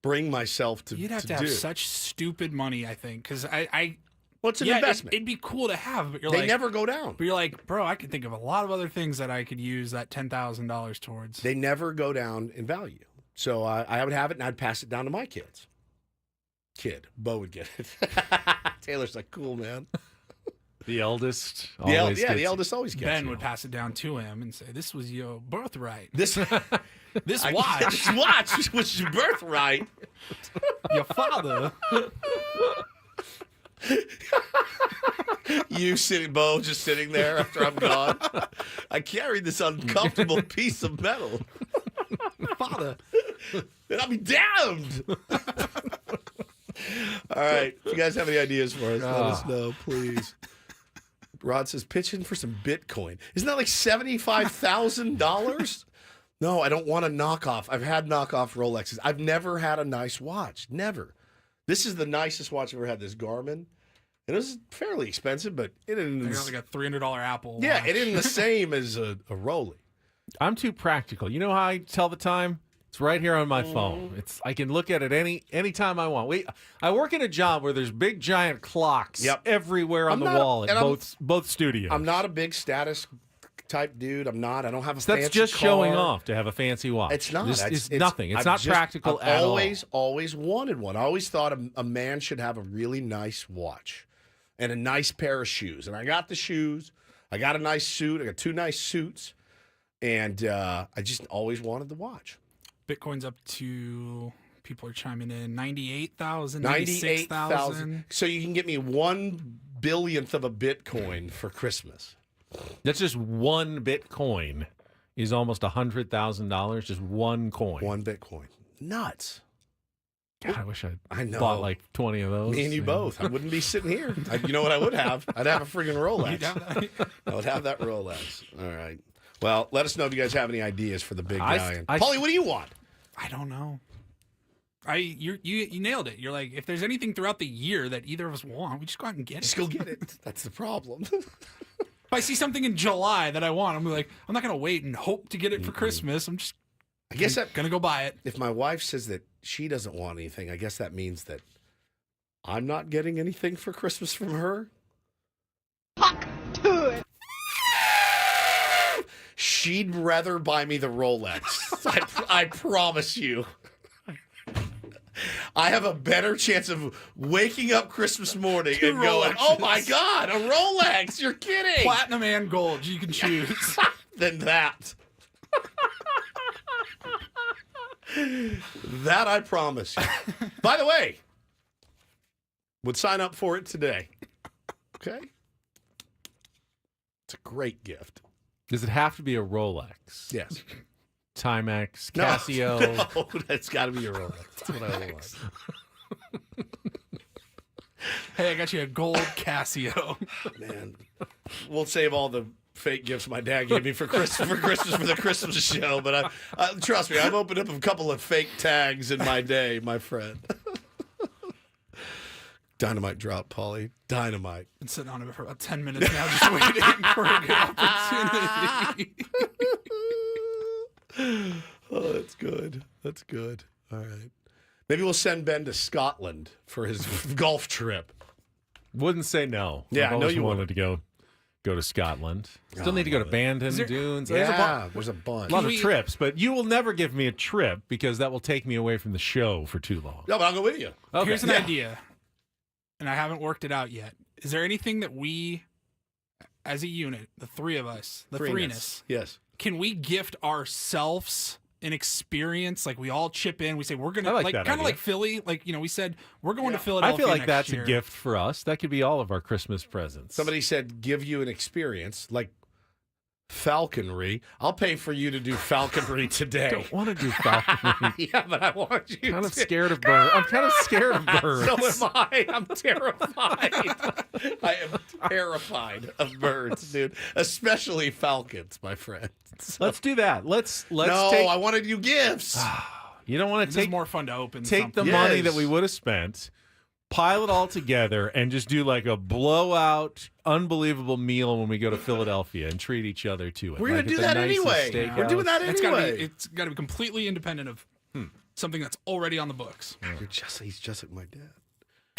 bring myself to. You'd have to do. have such stupid money, I think, because Well, it's an yeah, investment. It'd be cool to have, but you're They like, never go down. But you're like, bro, I can think of a lot of other things that I could use that $10,000 towards. They never go down in value. So I would have it and I'd pass it down to my kids. Bo would get it. Taylor's like, cool, man. The eldest. The Always gets the eldest always gets Ben it. would pass it down to him and say, "This was your birthright. This This watch, this watch was your birthright. your father." You sitting, Bo, just sitting there after I'm gone. I carried this uncomfortable piece of metal. Father. And I'll be damned. All right. If you guys have any ideas for us, let us know, please. Rod says, pitch in for some Bitcoin. Isn't that like $75,000? No, I don't want a knockoff. I've had knockoff Rolexes. I've never had a nice watch. Never. This is the nicest watch I've ever had, this Garmin. It was fairly expensive, but it I isn't. got like a $300 Apple. Yeah, watch. it isn't the same as a Rolex. I'm too practical. You know how I tell the time? It's right here on my phone. I can look at it any time I want. I work in a job where there's big giant clocks everywhere on the wall at both studios. I'm not a big status type dude. I'm not. I don't have a So fancy that's just car. showing off to have a fancy watch. It's not. It's nothing. It's not practical I've at always wanted one. I always thought a man should have a really nice watch and a nice pair of shoes. And I got the shoes. I got a nice suit. I got 2 nice suits. And I just always wanted the watch. Bitcoin's up to, people are chiming in, 98,000, 98,000. 96,000. So you can get me 1/1000th of a Bitcoin for Christmas. That's just one Bitcoin is almost $100,000. Just one coin. 1 Bitcoin. Nuts. God, I wish I know. bought like 20 of those. Me and you both. I wouldn't be sitting here. You know what I would have? I'd have a freaking Rolex. I would have that Rolex. All right. Well, let us know if you guys have any ideas for the big guy. Paulie, what do you want? I don't know. You nailed it. You're like, if there's anything throughout the year that either of us want, we just go out and get it. Just go get it. That's the problem. If I see something in July that I want, I'm like, I'm not gonna wait and hope to get it for Christmas. I'm just, I guess I'm gonna go buy it. If my wife says that she doesn't want anything, I guess that means that I'm not getting anything for Christmas from her. Fuck to it. She'd rather buy me the Rolex. I promise you. I have a better chance of waking up Christmas morning and going, "Oh my God, a Rolex! You're kidding!" Platinum and gold, you can choose. Than that. That I promise you. By the way, would sign up for it today. Okay? It's a great gift. Does it have to be a Rolex? Yes. Timex, No, Casio. No, that's got to be a Rolex. That's what I want. Hey, I got you a gold Casio. Man, we'll save all the fake gifts my dad gave me for Christmas for the Christmas show. But trust me, I've opened up a couple of fake tags in my day, my friend. Dynamite drop, Paulie. Dynamite. Been sitting on it for about 10 minutes now, just waiting for a good opportunity. Oh, that's good. That's good. All right. Maybe we'll send Ben to Scotland for his golf trip. Wouldn't say no. Yeah, I've I know always you wanted to go to Scotland. Still need to go to Bandon Dunes. Yeah, there's a bunch. A lot of trips, but you will never give me a trip because that will take me away from the show for too long. No, but I'll go with you. Okay. Here's an idea, and I haven't worked it out yet. Is there anything that we, as a unit, the three of us, the threeness, yes, can we gift ourselves an experience? Like we all chip in. We say we're gonna I like like that kind of idea. like Philly. Like we said we're going to Philadelphia. I feel like next that's year. a gift for us. That could be all of our Christmas presents. Somebody said give you an experience. Like, falconry. I'll pay for you to do falconry today. Don't want to do falconry. Yeah, but I want you kind of to. scared of birds. I'm kind of scared of birds. So am I. I'm terrified. I am terrified of birds, dude. Especially falcons, my friend. Let's do that. Let's No, take. I want to do gifts. You don't want It's to take more fun to open. take the something. money Yes. that we would have spent, pile it all together, and just do like a blowout, unbelievable meal when we go to Philadelphia and treat each other to it. We're gonna Like at do the that nicest anyway. We're doing steakhouse. that It's gotta anyway. be. It's got to be completely independent of something that's already on the books. He's just like my dad.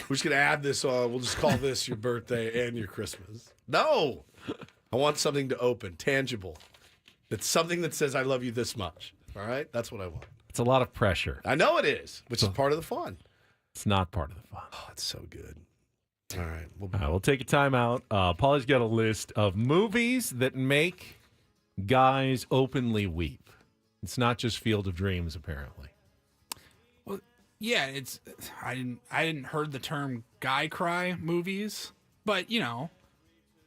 We're just gonna add this on. We'll just call this your birthday and your Christmas. No, I want something to open, tangible. It's something that says I love you this much. All right, that's what I want. It's a lot of pressure. I know it is, which is part of the fun. It's not part of the fun. Oh, it's so good. All right, All right, we'll take a time out. Paulie's got a list of movies that make guys openly weep. It's not just Field of Dreams, apparently. Well, yeah, it's. I didn't heard the term guy cry movies, but you know,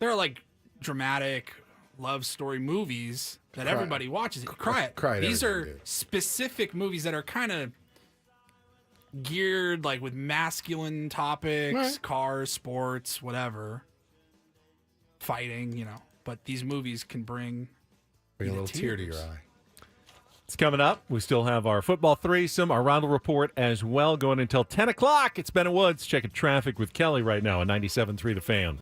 there are like dramatic love story movies that everybody watches. Cry it. Cry it These every are time, dude. specific movies that are kind of geared like with masculine topics, Right. cars, sports, whatever, fighting, you know. But these movies can bring Bring a you little to tear to your tears. eye. It's coming up. We still have our football threesome, our roundel report as well, going until 10 o'clock. It's Ben and Woods checking traffic with Kelly right now on 97.3 The Fan.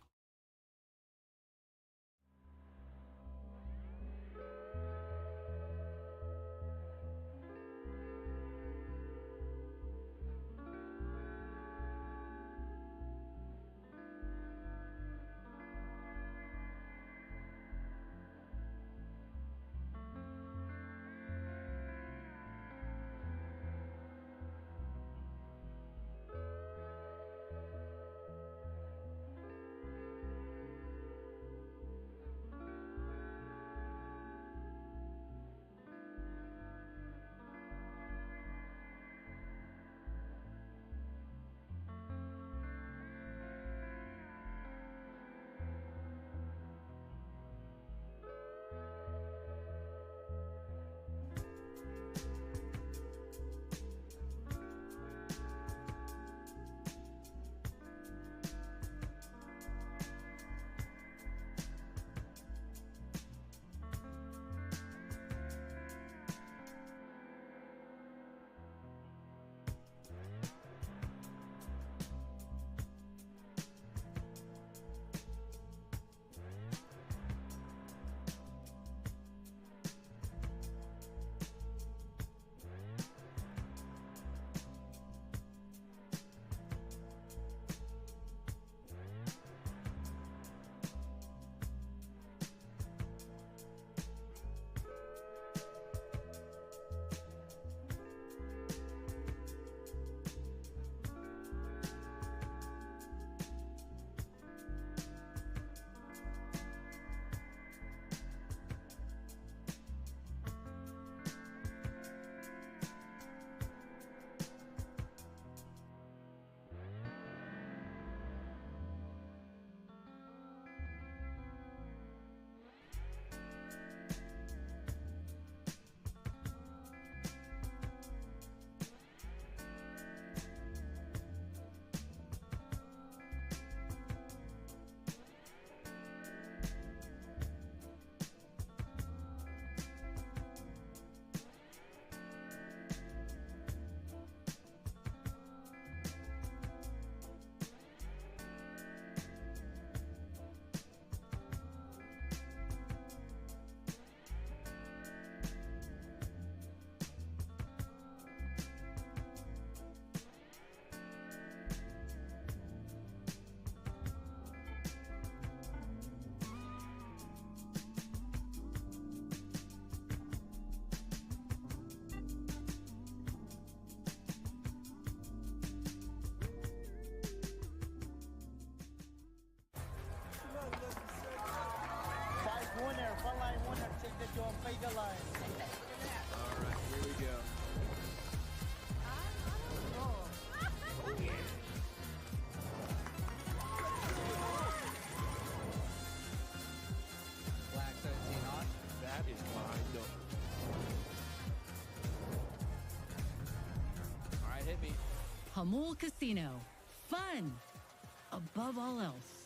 Hamul Casino. Fun above all else.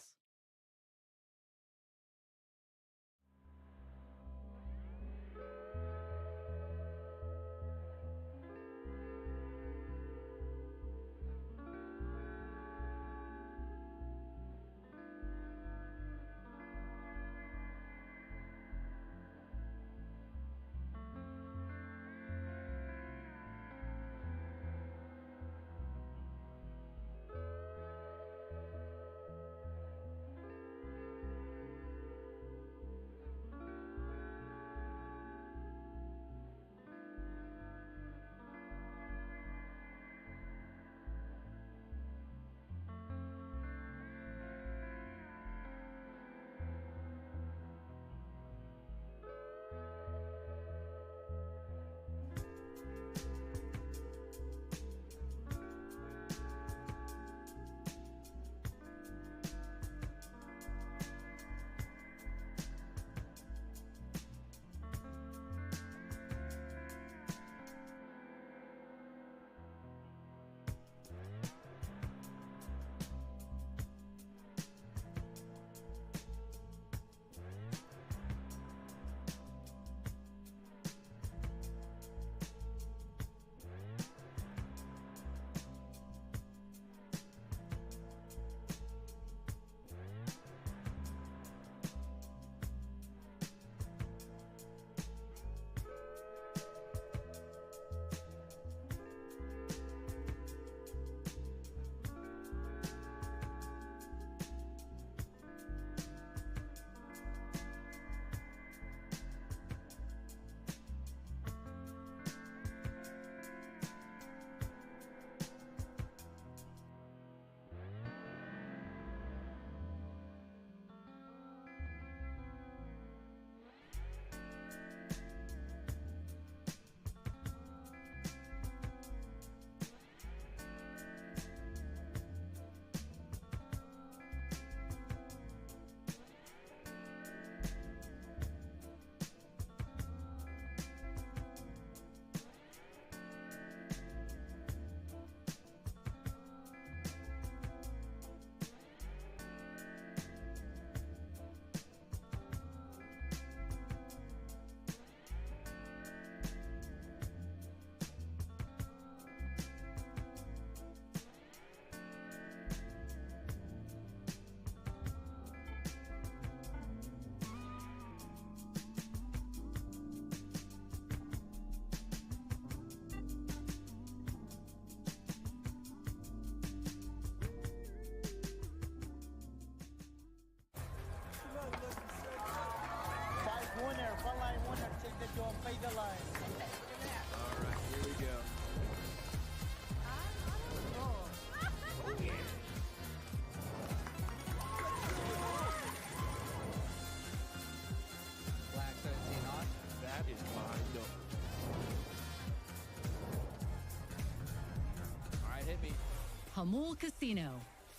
Hamul Casino.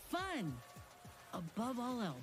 Fun above all else.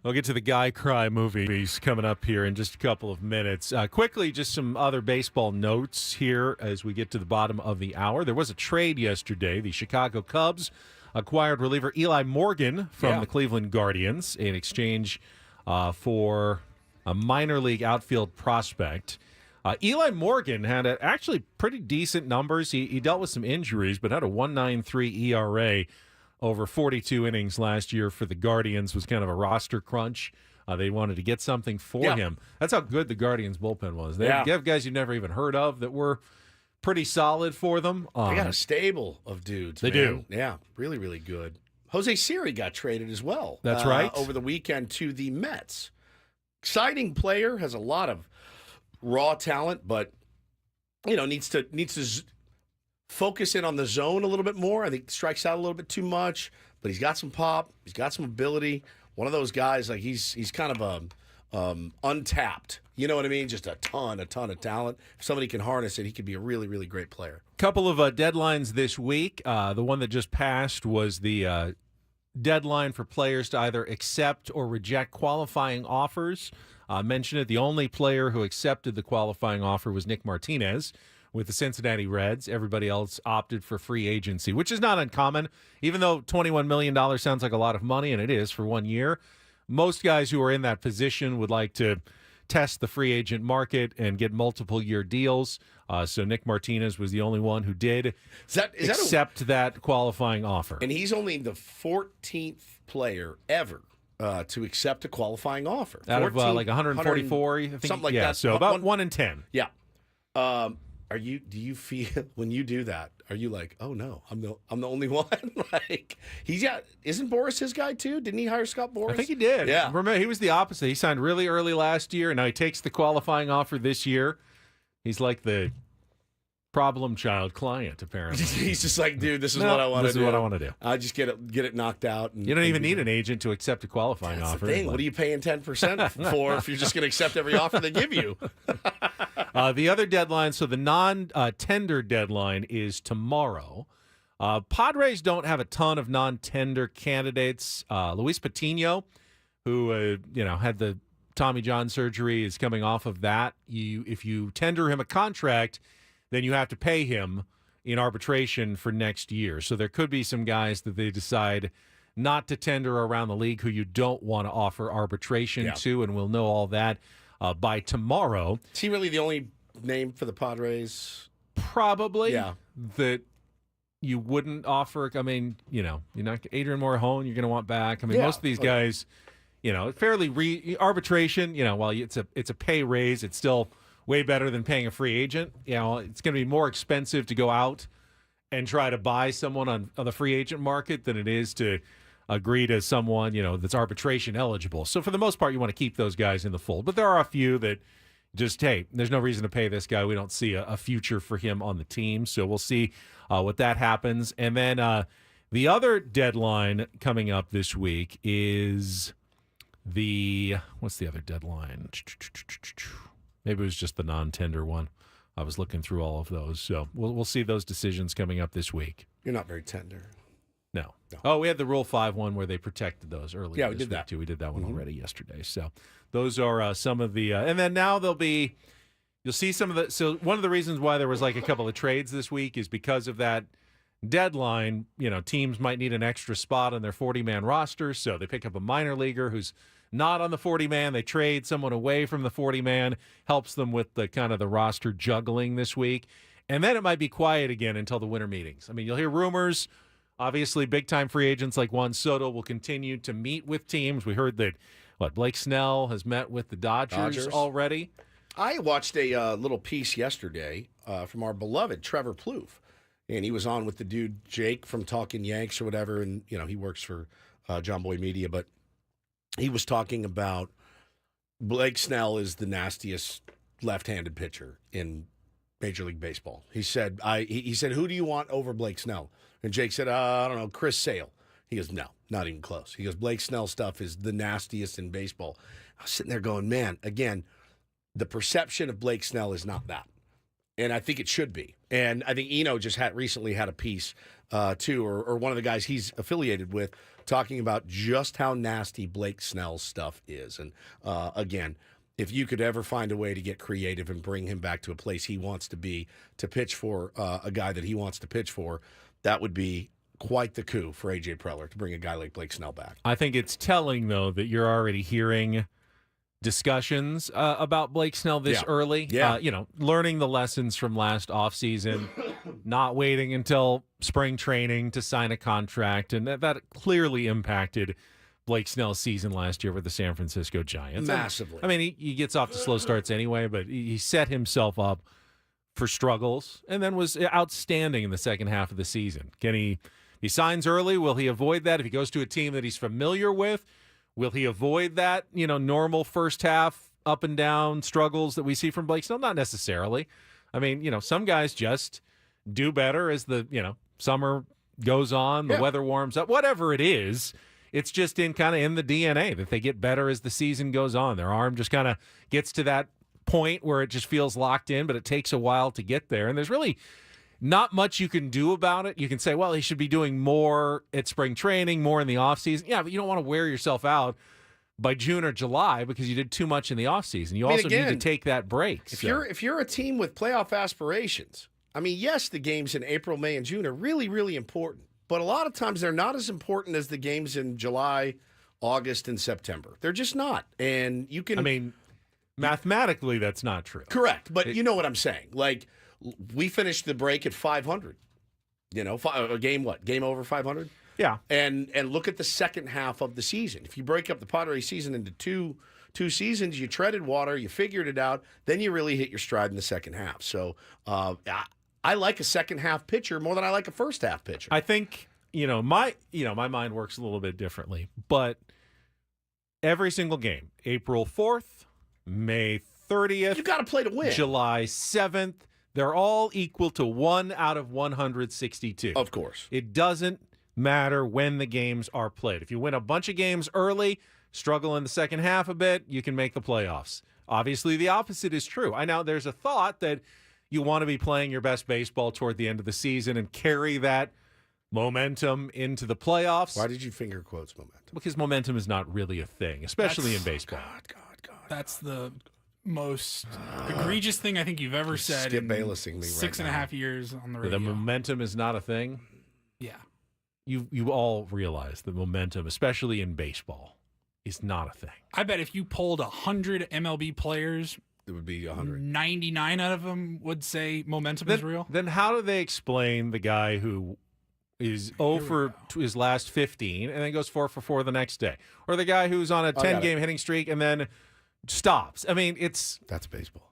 We'll get to the Guy Cry movies coming up here in just a couple of minutes. Quickly, just some other baseball notes here as we get to the bottom of the hour. There was a trade yesterday. The Chicago Cubs acquired reliever Eli Morgan from the Cleveland Guardians in exchange for a minor league outfield prospect. Eli Morgan had actually pretty decent numbers. He dealt with some injuries, but had a 1.93 ERA over 42 innings last year for the Guardians. Was kind of a roster crunch. They wanted to get something for him. That's how good the Guardians bullpen was. They have guys you've never even heard of that were pretty solid for them. They got a stable of dudes. They do. Yeah, really, really good. Jose Siri got traded as well. That's right. Over the weekend to the Mets. exciting player, has a lot of raw talent, but needs to focus in on the zone a little bit more. I think strikes out a little bit too much, but he's got some pop, he's got some ability. One of those guys, like he's kind of untapped. You know what I mean? Just a ton of talent. If somebody can harness it, he could be a really, really great player. Couple of deadlines this week. The one that just passed was the deadline for players to either accept or reject qualifying offers. Mentioned it. The only player who accepted the qualifying offer was Nick Martinez with the Cincinnati Reds. Everybody else opted for free agency, which is not uncommon. Even though $21 million sounds like a lot of money, and it is for 1 year, most guys who are in that position would like to test the free agent market and get multiple-year deals. So Nick Martinez was the only one who did accept that qualifying offer. And he's only the 14th player ever to accept a qualifying offer. Out of like 144, I think, something like yeah, that. So about 1 in 10. Yeah. Do you feel when you do that? Are you like, oh no, I'm the only one? Like isn't Boris his guy too? Didn't he hire Scott Boris? I think he did. Yeah. Remember, he was the opposite. He signed really early last year, and now he takes the qualifying offer this year. He's like the problem child client, apparently. He's just like, dude, this is what I want to do. This is what I want to do. I just get it knocked out. And, you don't even need an agent to accept a qualifying That's offer. The thing. What are you paying 10% for if you're just going to accept every offer they give you? The other deadline, so the non-tender deadline is tomorrow. Padres don't have a ton of non-tender candidates. Luis Patino, who had the Tommy John surgery, is coming off of that. If you tender him a contract, then you have to pay him in arbitration for next year. So there could be some guys that they decide not to tender around the league who you don't want to offer arbitration to, and we'll know all that by tomorrow. Is he really the only name for the Padres? Probably. Yeah. That you wouldn't offer. I mean, you're not Adrian Morejon, you're going to want back. I mean, most of these guys, fairly arbitration, while it's a pay raise, it's still way better than paying a free agent. It's going to be more expensive to go out and try to buy someone on the free agent market than it is to agree to someone, that's arbitration eligible. So for the most part, you want to keep those guys in the fold. But there are a few that just, hey, there's no reason to pay this guy. We don't see a future for him on the team. So we'll see what that happens. And then the other deadline coming up this week is what's the other deadline? Maybe it was just the non-tender one. I was looking through all of those. So we'll see those decisions coming up this week. You're not very tender. No. Oh, we had the Rule 5 one where they protected those earlier. Yeah, we did that too. We did that one already yesterday. So those are some of the and then now you'll see some of the. So one of the reasons why there was like a couple of trades this week is because of that deadline. Teams might need an extra spot on their 40-man roster, so they pick up a minor leaguer who's not on the 40-man. They trade someone away from the 40-man, helps them with the kind of the roster juggling this week. And then it might be quiet again until the winter meetings. I mean, you'll hear rumors. Obviously, big-time free agents like Juan Soto will continue to meet with teams. We heard that, Blake Snell has met with the Dodgers already. I watched a little piece yesterday from our beloved Trevor Plouffe, and he was on with the dude Jake from Talking Yanks or whatever, and, he works for John Boy Media, but he was talking about Blake Snell is the nastiest left-handed pitcher in Major League Baseball. He said, he said, who do you want over Blake Snell? And Jake said, I don't know, Chris Sale. He goes, no, not even close. He goes, Blake Snell stuff is the nastiest in baseball. I was sitting there going, man, again, the perception of Blake Snell is not that. And I think it should be. And I think Eno just recently had a piece, too, or one of the guys he's affiliated with, talking about just how nasty Blake Snell's stuff is. And again, if you could ever find a way to get creative and bring him back to a place he wants to be, to pitch for a guy that he wants to pitch for, that would be quite the coup for A.J. Preller to bring a guy like Blake Snell back. I think it's telling, though, that you're already hearing discussions about Blake Snell this early. Yeah. Learning the lessons from last offseason, not waiting until spring training to sign a contract, and that clearly impacted Blake Snell's season last year with the San Francisco Giants. Massively. I mean, he gets off to slow starts anyway, but he set himself up for struggles and then was outstanding in the second half of the season. Can he signs early? Will he avoid that if he goes to a team that he's familiar with? Will he avoid that, normal first half up and down struggles that we see from Blake Snell? Not necessarily. I mean, some guys just do better as the, summer goes on, the weather warms up, whatever it is. It's just in the DNA that they get better as the season goes on. Their arm just kind of gets to that point where it just feels locked in, but it takes a while to get there. And there's really not much you can do about it. You can say, well, he should be doing more at spring training, more in the offseason. Yeah, but you don't want to wear yourself out by June or July because you did too much in the offseason. You also need to take that break. If you're a team with playoff aspirations, I mean, yes, the games in April, May, and June are really, really important. But a lot of times they're not as important as the games in July, August, and September. They're just not. And you can... I mean, mathematically, that's not true. Correct. But you know what I'm saying. Like, we finished the break at 500. A game what? Game over 500? Yeah. And look at the second half of the season. If you break up the Padres season into two seasons, you treaded water, you figured it out, then you really hit your stride in the second half. So I like a second half pitcher more than I like a first half pitcher. I think, my mind works a little bit differently, but every single game, April 4th, May 30th, you got to play to win. July 7th, they're all equal to 1 out of 162. Of course. It doesn't matter when the games are played. If you win a bunch of games early, struggle in the second half a bit, you can make the playoffs. Obviously, the opposite is true. I know there's a thought that you want to be playing your best baseball toward the end of the season and carry that momentum into the playoffs. Why did you finger quotes momentum? Because momentum is not really a thing, especially in baseball. God. That's the most egregious thing I think you've ever said in Baylessing me six right and a now. half years on the radio. The momentum is not a thing. Yeah. You all realize that momentum, especially in baseball, is not a thing. I bet if you polled 100 MLB players, It would be 100. 99 out of them would say momentum is real. Then how do they explain the guy who is 0 for his last 15 and then goes 4 for 4 the next day? Or the guy who's on a 10-game hitting streak and then stops? I mean, That's baseball.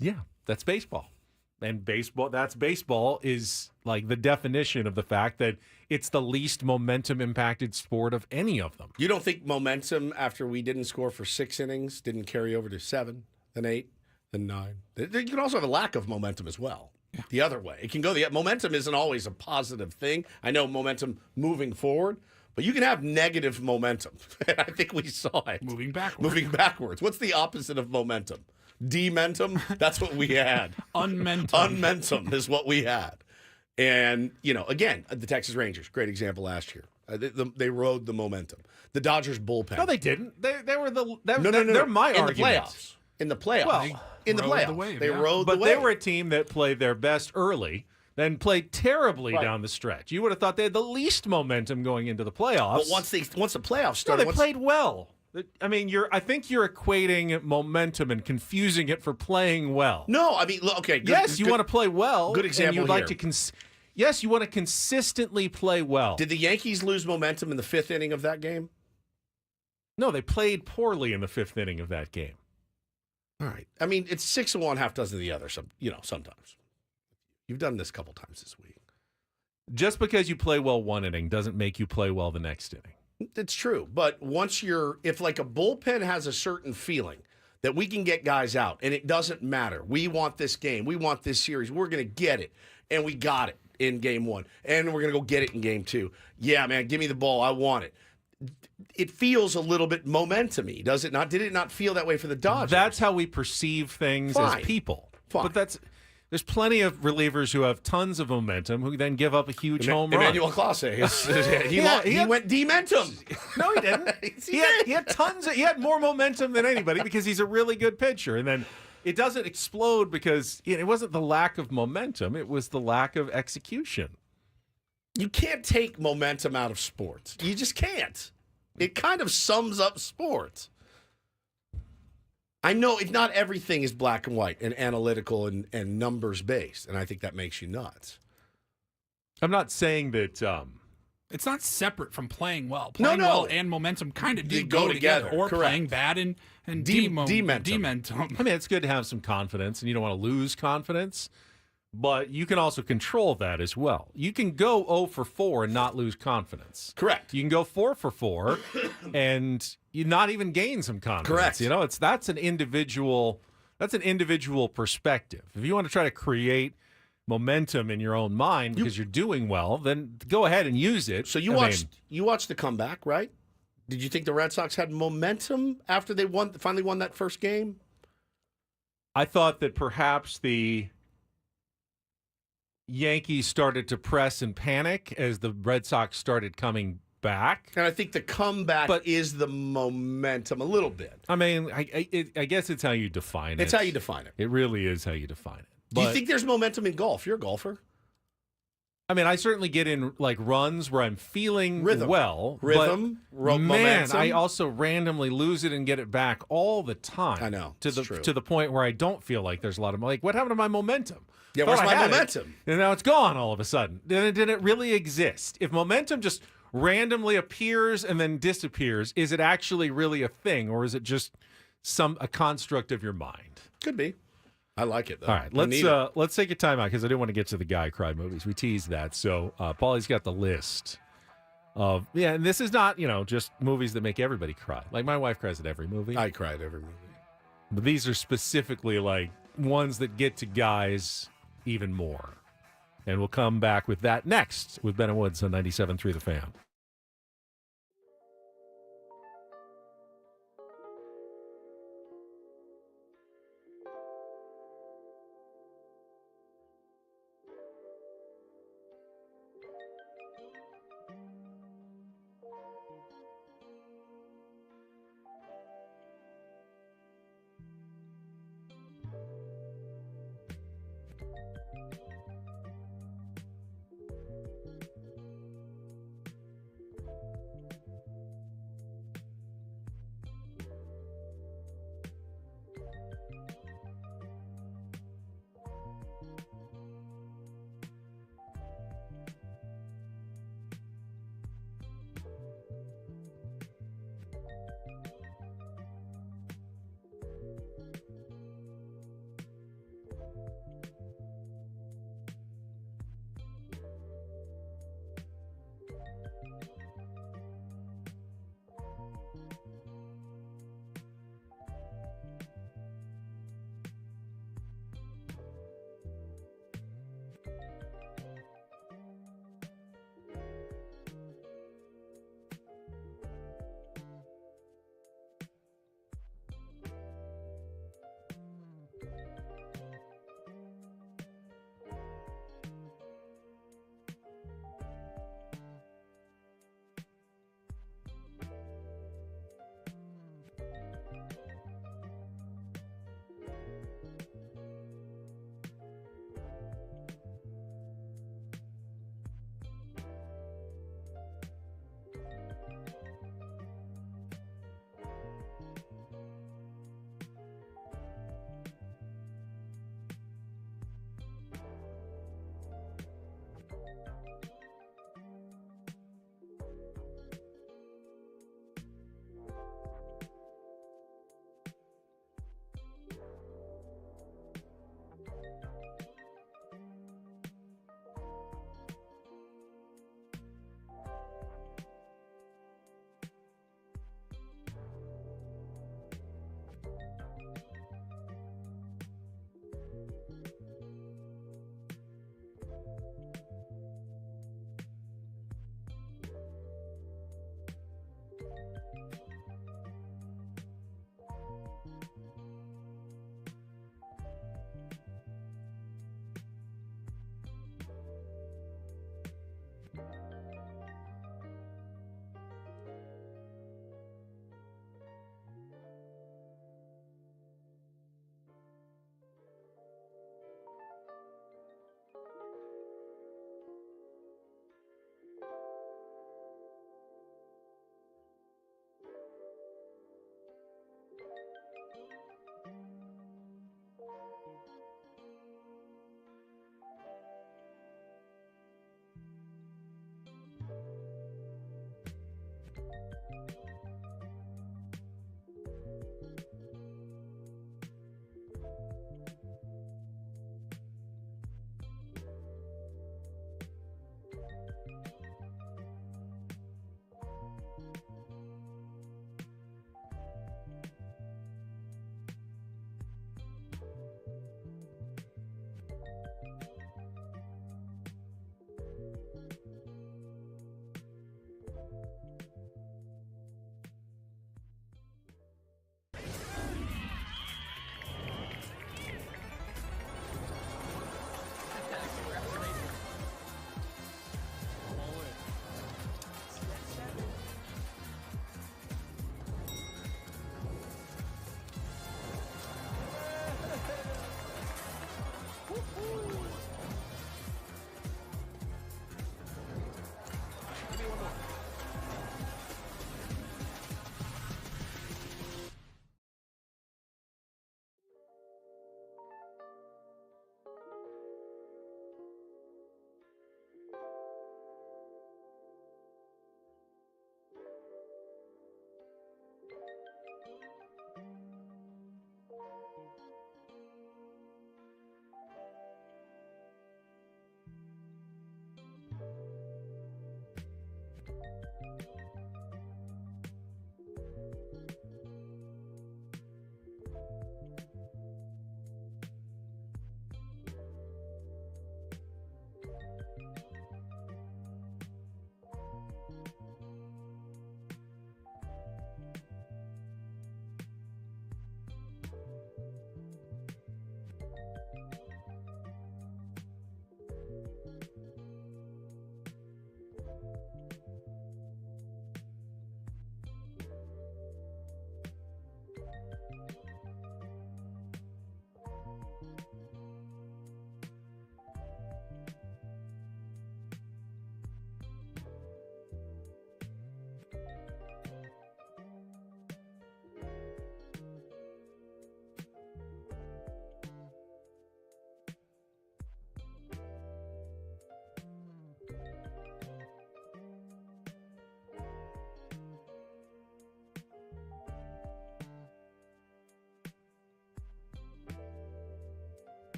Yeah, that's baseball. And that's baseball is like the definition of the fact that it's the least momentum impacted sport of any of them. You don't think momentum after we didn't score for 6 innings didn't carry over to 7, then 8, then 9? You can also have a lack of momentum as well. Yeah. The other way. It can go momentum isn't always a positive thing. I know momentum moving forward, but you can have negative momentum. I think we saw it. Moving backwards. Moving backwards. What's the opposite of momentum? Dementum? That's what we had. Unmentum. Unmentum is what we had. And, again, the Texas Rangers, great example last year. They rode the momentum. The Dodgers bullpen. No, they didn't. They were No. They're my argument. In the playoffs. Well, in the playoffs. the wave, they yeah. rode But the wave. they were a team that played their best early, then played terribly down the stretch. You would have thought they had the least momentum going into the playoffs. But once the playoffs No, started, they played well. I mean, I think you're equating momentum and confusing it for playing well. No, I mean, okay. Yes, you want to play well. Good example and you'd like here. to yes, you want to consistently play well. Did the Yankees lose momentum in the 5th inning of that game? No, they played poorly in the 5th inning of that game. All right. I mean, it's 6 of one, half dozen of the other. Sometimes. You've done this a couple times this week. Just because you play well one inning doesn't make you play well the next inning. It's true. But if like a bullpen has a certain feeling that we can get guys out and it doesn't matter. We want this game. We want this series. We're going to get it. And we got it in game 1. And we're going to go get it in game 2. Yeah, man, give me the ball. I want it. It feels a little bit momentum-y, does it not? Did it not feel that way for the Dodgers? That's how we perceive things as people. Fine. But there's plenty of relievers who have tons of momentum who then give up a huge home run. Emmanuel Clase. He went dementum. No, he didn't. He had tons. He had more momentum than anybody because he's a really good pitcher. And then it doesn't explode because it wasn't the lack of momentum; it was the lack of execution. You can't take momentum out of sports. You just can't. It kind of sums up sports. I know not everything is black and white and analytical and numbers based, and I think that makes you nuts. I'm not saying that it's not separate from playing well. No. Playing well and momentum kind of do go together. Or Correct. playing bad and dementum. dementum. I mean, it's good to have some confidence, and you don't want to lose confidence. But you can also control that as well. You can go 0 for 4 and not lose confidence. Correct. You can go 4 for 4 and you not even gain some confidence. Correct. You know, that's an individual perspective. If you want to try to create momentum in your own mind because you're doing well, then go ahead and use it. So you watched the comeback, right? Did you think the Red Sox had momentum after they finally won that first game? I thought that perhaps the Yankees started to press and panic as the Red Sox started coming back. And I think the comeback is the momentum a little bit. I mean, I guess it's how you define it. It's how you define it. It really is how you define it. Do you think there's momentum in golf? You're a golfer. I mean, I certainly get in like runs where I'm feeling well. Rhythm, but man, momentum. I also randomly lose it and get it back all the time. I know. To the point where I don't feel like there's a lot of like, what happened to my momentum? Yeah, where's my momentum? And now it's gone all of a sudden. Did it really exist? If momentum just randomly appears and then disappears, is it actually really a thing, or is it just a construct of your mind? Could be. I like it, though. All right, let's take a time out because I didn't want to get to the guy cry movies. We teased that. So Paulie's got the list of, and this is not, just movies that make everybody cry. Like my wife cries at every movie. I cry at every movie. But these are specifically like ones that get to guys even more. And we'll come back with that next with Ben and Woods on 97.3 The Fan.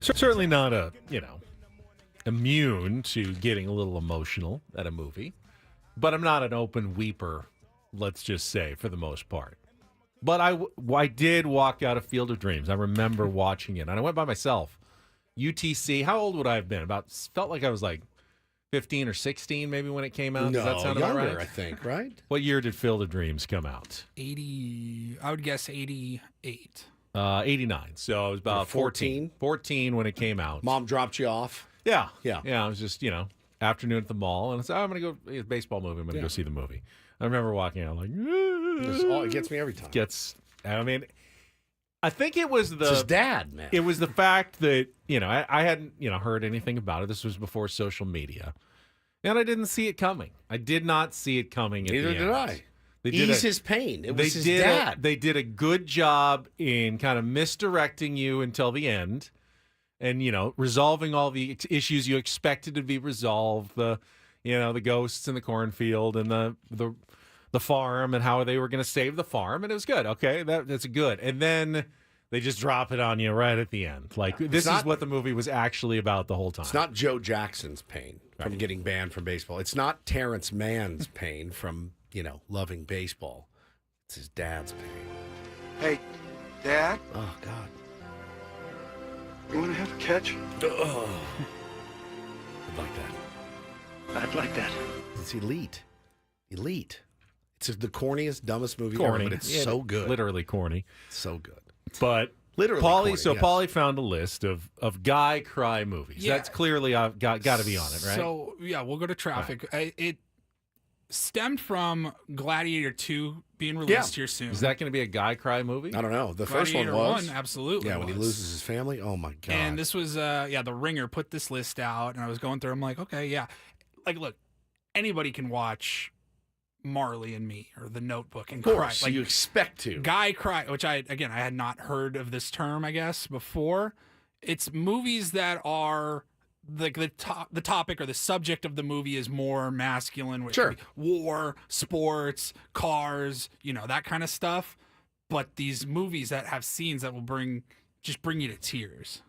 Certainly not immune to getting a little emotional at a movie, but I'm not an open weeper, let's just say, for the most part. But I did walk out of Field of Dreams. I remember watching it, and I went by myself. UTC, how old would I have been? Felt like I was like 15 or 16 maybe when it came out. Does that sound younger, about right? I think, right? What year did Field of Dreams come out? 80, I would guess 88. 89. So it was about 14 when it came out. Mom dropped you off. Yeah. Yeah. Yeah, it was just, afternoon at the mall. And I said, I'm going to go, it's a baseball movie. I'm going to go see the movie. I remember walking out like, It gets me every time. I think it was It's his dad, man. It was the fact that, I hadn't, heard anything about it. This was before social media. And I didn't see it coming. I did not see it coming. Neither did I. They Ease his pain. It was his dad. They did a good job in kind of misdirecting you until the end. And, resolving all the issues you expected to be resolved, the ghosts in the cornfield and the farm and how they were going to save the farm. And it was good. Okay, that's good. And then they just drop it on you right at the end. Like, this is what the movie was actually about the whole time. It's not Joe Jackson's pain from getting banned from baseball. It's not Terrence Mann's pain from, loving baseball. It's his dad's pain. Hey, Dad? Oh, God. You want to have a catch? Oh. I'd like that. I'd like that. It's elite. Elite. It's the corniest, dumbest movie corny. ever, but it's so good. Literally corny. So good. But literally Paulie, corny, yes. Paulie found a list of guy cry movies. Yeah. That's clearly got to be on it, right? So, yeah, we'll go to traffic. It stemmed from Gladiator 2 being released here soon. Is that going to be a guy cry movie? I don't know. The Gladiator first one was. 1 absolutely Yeah, when he was. loses his family. Oh, my God. And this was, The Ringer put this list out, and I was going through. I'm like, okay, yeah. Like, look, anybody can watch Marley and Me or The Notebook and of cry. course, Like, you expect to. Guy cry, which I had not heard of this term, I guess, before. It's movies that are like the topic or the subject of the movie is more masculine, which Sure. could be war, sports, cars, that kind of stuff. But these movies that have scenes that will bring you to tears.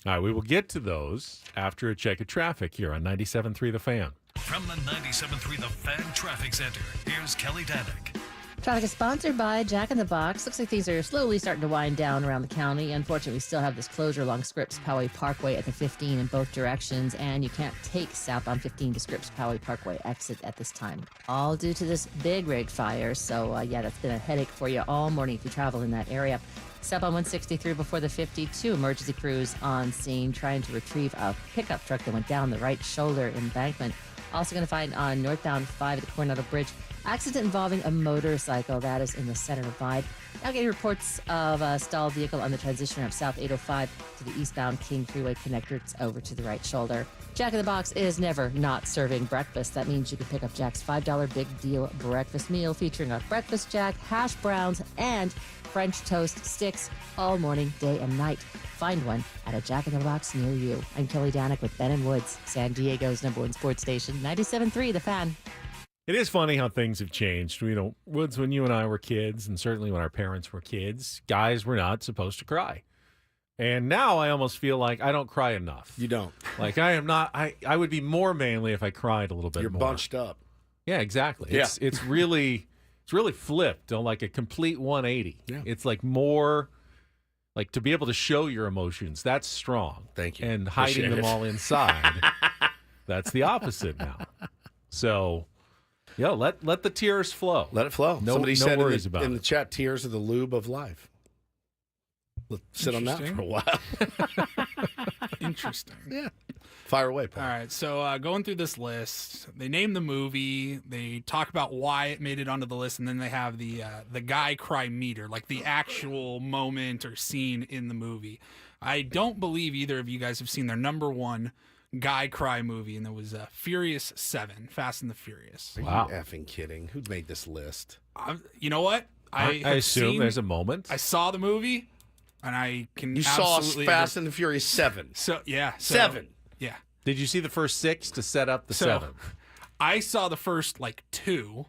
All right, we will get to those after a check of traffic here on 97.3 The Fan. From the 97.3 The Fan Traffic Center, here's Kelly Danick. Traffic is sponsored by Jack in the Box. Looks like things are slowly starting to wind down around the county. Unfortunately, we still have this closure along Scripps Poway Parkway at the 15 in both directions, and you can't take southbound 15 to Scripps Poway Parkway exit at this time. All due to this big rig fire. So, that's been a headache for you all morning if you travel in that area. Southbound 163 before the 52, emergency crews on scene trying to retrieve a pickup truck that went down the right shoulder embankment. Also going to find on northbound 5 at the Coronado Bridge, accident involving a motorcycle. That is in the center divide. Now getting reports of a stalled vehicle on the transition ramp south 805 to the eastbound King Freeway connector. It's over to the right shoulder. Jack in the Box is never not serving breakfast. That means you can pick up Jack's $5 big deal breakfast meal featuring a breakfast jack, hash browns, and French toast sticks all morning, day, and night. Find one at a Jack in the Box near you. I'm Kelly Danick with Ben and Woods, San Diego's #1 sports station, 97.3 The Fan. It is funny how things have changed. Woods, when you and I were kids, and certainly when our parents were kids, guys were not supposed to cry. And now I almost feel like I don't cry enough. You don't. Like I am not. I would be more manly if I cried a little bit You're more. bunched up. Yeah, exactly. Yeah. It's really flipped on like a complete 180. Yeah. It's like more like to be able to show your emotions. That's strong. Thank you. And hiding Appreciate them it. all inside. That's the opposite now. So, let the tears flow. Let it flow. No, Somebody no said worries in about the it. chat, tears are the lube of life. Let's sit on that for a while. Interesting. Yeah. Fire away, Paul. All right, so going through this list, they name the movie, they talk about why it made it onto the list, and then they have the guy cry meter, like the actual moment or scene in the movie. I don't believe either of you guys have seen their #1 guy cry movie, and it was Furious 7, Fast and the Furious. Are Wow. you effing kidding? Who made this list? You know what? I assume there's a moment. I saw the movie, and I can You saw absolutely Fast and the Furious 7. So yeah, 7. Yeah. Did you see the first 6 to set up the 7? I saw the first 2,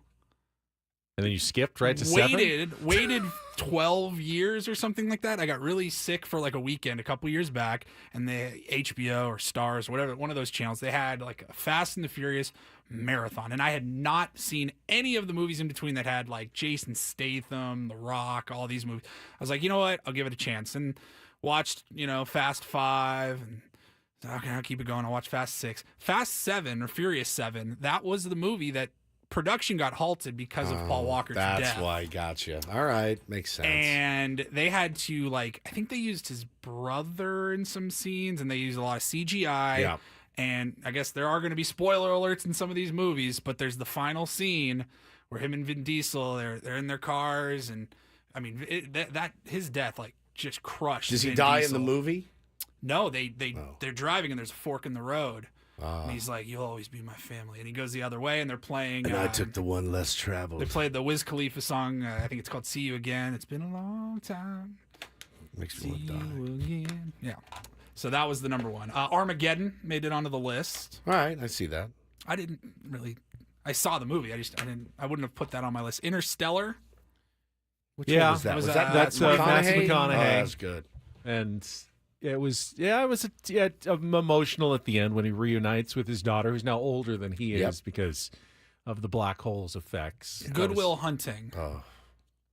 And then you skipped right to 7? Waited 12 years or something like that. I got really sick for like a weekend a couple years back, and the HBO or Stars, whatever, one of those channels, they had like a Fast and the Furious marathon, and I had not seen any of the movies in between that had like Jason Statham, The Rock, all these movies. I was like, you know what? I'll give it a chance, and watched Fast 5, and okay, I'll keep it going. I'll watch Fast 6, Fast 7 or Furious 7. That was the movie that production got halted because of Paul Walker's death. That's why I got you. All right, makes sense. And they had to I think they used his brother in some scenes, and they used a lot of CGI. Yeah. And I guess there are going to be spoiler alerts in some of these movies, but there's the final scene where him and Vin Diesel, they're in their cars, and I mean that his death just crushed. Does he Vin die Diesel. in the movie? No, they're driving and there's a fork in the road. Ah. And he's like, "You'll always be my family," and he goes the other way, and they're playing. And I took the one less traveled. They played the Wiz Khalifa song. I think it's called "See You Again." It's been a long time. Makes me See want to die. you again. Yeah. So that was the number one. Armageddon made it onto the list. All right, I see that. I didn't really. I saw the movie. I wouldn't have put that on my list. Interstellar. Which one was that? Was that that's Matthew McConaughey. Oh, that's good. And it was emotional at the end when he reunites with his daughter, who's now older than he is because of the black hole's effects. Yeah, Goodwill Hunting. Oh,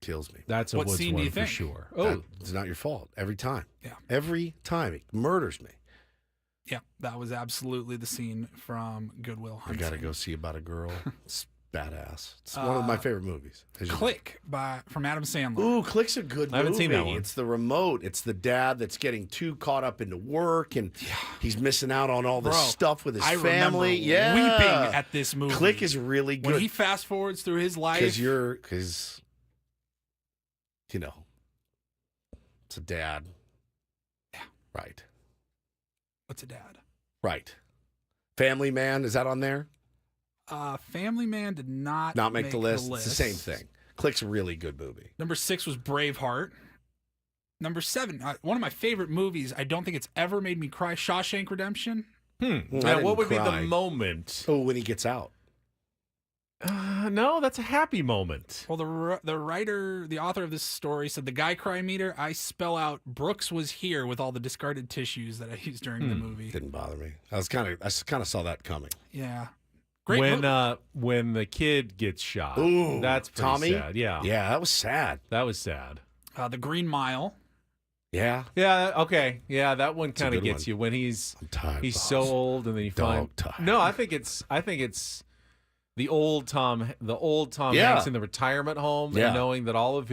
kills me. That's a What Woods scene do one you for think? sure. It's not your fault. Every time. Yeah. Every time. It murders me. Yeah, that was absolutely the scene from Goodwill I Hunting. got to go see About a Girl. It's badass. It's one of my favorite movies. Click from Adam Sandler. Ooh, Click's a good movie. I haven't seen that one. It's the remote. It's the dad that's getting too caught up into work, and he's missing out on all this stuff with his I family. remember Yeah, weeping at this movie. Click is really good. When he fast forwards through his life. Because it's a dad. Yeah. Right. What's a dad? Right. Family Man, is that on there? Family Man did not Make the list. It's the same thing. Click's a really good movie. Number 6 was Braveheart. Number 7, one of my favorite movies. I don't think it's ever made me cry. Shawshank Redemption. Now, what would be the moment? Oh, when he gets out. No, that's a happy moment. Well, the author of this story said the guy cry meter. I spell out Brooks was here with all the discarded tissues that I used during the movie. Didn't bother me. I kind of saw that coming. Yeah. Great movie. When the kid gets shot. Ooh, that's pretty Tommy? sad. Yeah. Yeah, that was sad. That was sad. The Green Mile. Yeah. Yeah, okay. Yeah, that one a kind of good gets one. you when he's tired, so boss. old and then you find tired. No, I think it's the old Tom Yeah. Hanks in the retirement home Yeah. and knowing that all of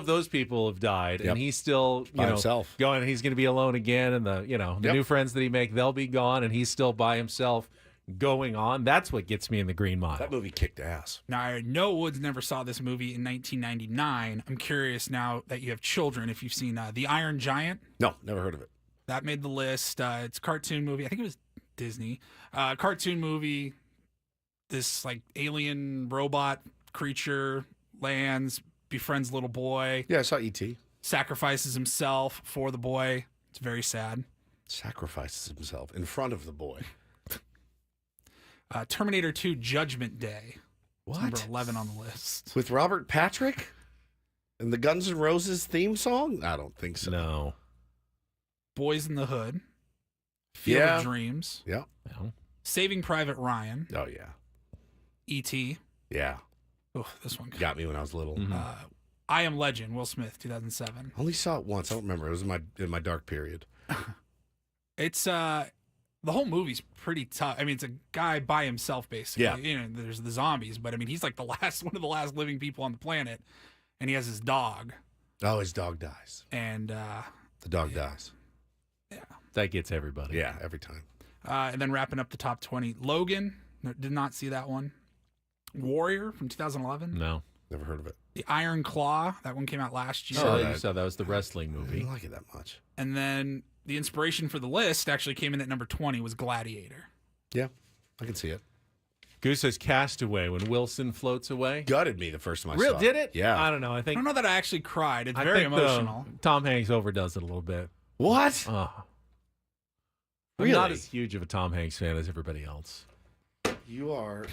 those people have died Yep. and he's still By himself. going, he's going to be alone again, and the Yep. new friends that he make, they'll be gone, and he's still by himself going on. That's what gets me in the Green Mile. That movie kicked ass. Now, I know Woods never saw this movie in 1999. I'm curious now that you have children if you've seen The Iron Giant. No, never heard of it. That made the list. It's a cartoon movie. I think it was Disney. Cartoon movie. This alien robot creature lands, befriends little boy, Yeah, I saw E.T. sacrifices himself for the boy. It's very sad. Sacrifices himself in front of the boy. Terminator 2 Judgment Day. It's What? number 11 on the list. With Robert Patrick? And the Guns N' Roses theme song? I don't think so. No. Boys in the Hood. Field Yeah. of Dreams. Yeah. No. Saving Private Ryan. Oh, yeah. E.T. Yeah. Oh, this one. Got me when I was little. I Am Legend, Will Smith, 2007. Only saw it once. I don't remember. It was in my dark period. It's the whole movie's pretty tough. I mean, it's a guy by himself basically. Yeah. There's the zombies, but I mean, he's like one of the last living people on the planet, and he has his dog. Oh, his dog dies. And the dog dies. Yeah. That gets everybody. Yeah, every time. And then wrapping up the top 20, Logan. Did not see that one. Warrior from 2011. No. Never heard of it. The Iron Claw. That one came out last year. Oh, you saw that was the wrestling I movie. didn't like it that much. And then the inspiration for the list actually came in at number 20 was Gladiator. Yeah, I can see it. Goose says Castaway when Wilson floats away. Gutted me the first time I Real saw did it? Yeah. I don't know. I I think don't know that I actually cried. It's I very think emotional. Tom Hanks overdoes it a little bit. What? I'm Really? not as huge of a Tom Hanks fan as everybody else. You are.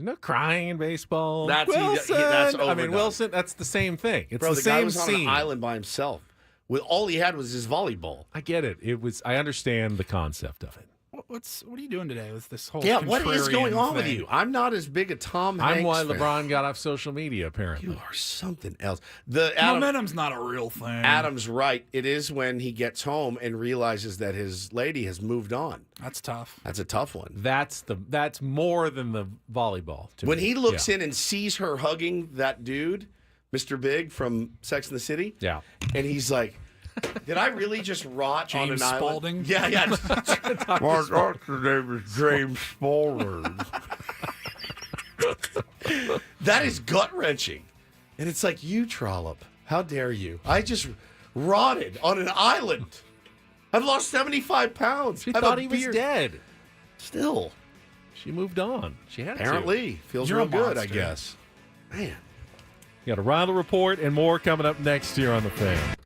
No crying in baseball. That's Wilson. that's I mean, overdone. Wilson. That's the same thing. It's Bro, the the guy same was on scene. an island by himself. With all he had was his volleyball. I get it. I understand the concept of it. What are you doing today with this whole? Yeah, what is going contrarian on with thing? you? I'm not as big a Tom Hanks I'm why fan. LeBron got off social media. Apparently, You are something else. Momentum's not a real thing. Adam's right. It is when he gets home and realizes that his lady has moved on. That's tough. That's a tough one. that's more than the volleyball. To When me. he looks Yeah. in and sees her hugging that dude, Mr. Big from Sex and the City, Yeah. and he's like, did I really just rot on James an island? Spaulding? Yeah, yeah. My doctor's name is James Spaulding. That is gut-wrenching. And it's like, you trollop. How dare you? I just rotted on an island. I've lost 75 pounds. She I have thought a he was beard. dead. Still. She moved on. She had Apparently. Feels You're real a good, I monster. guess. Man. to. You got a Ronald report and more coming up next year on the Fan.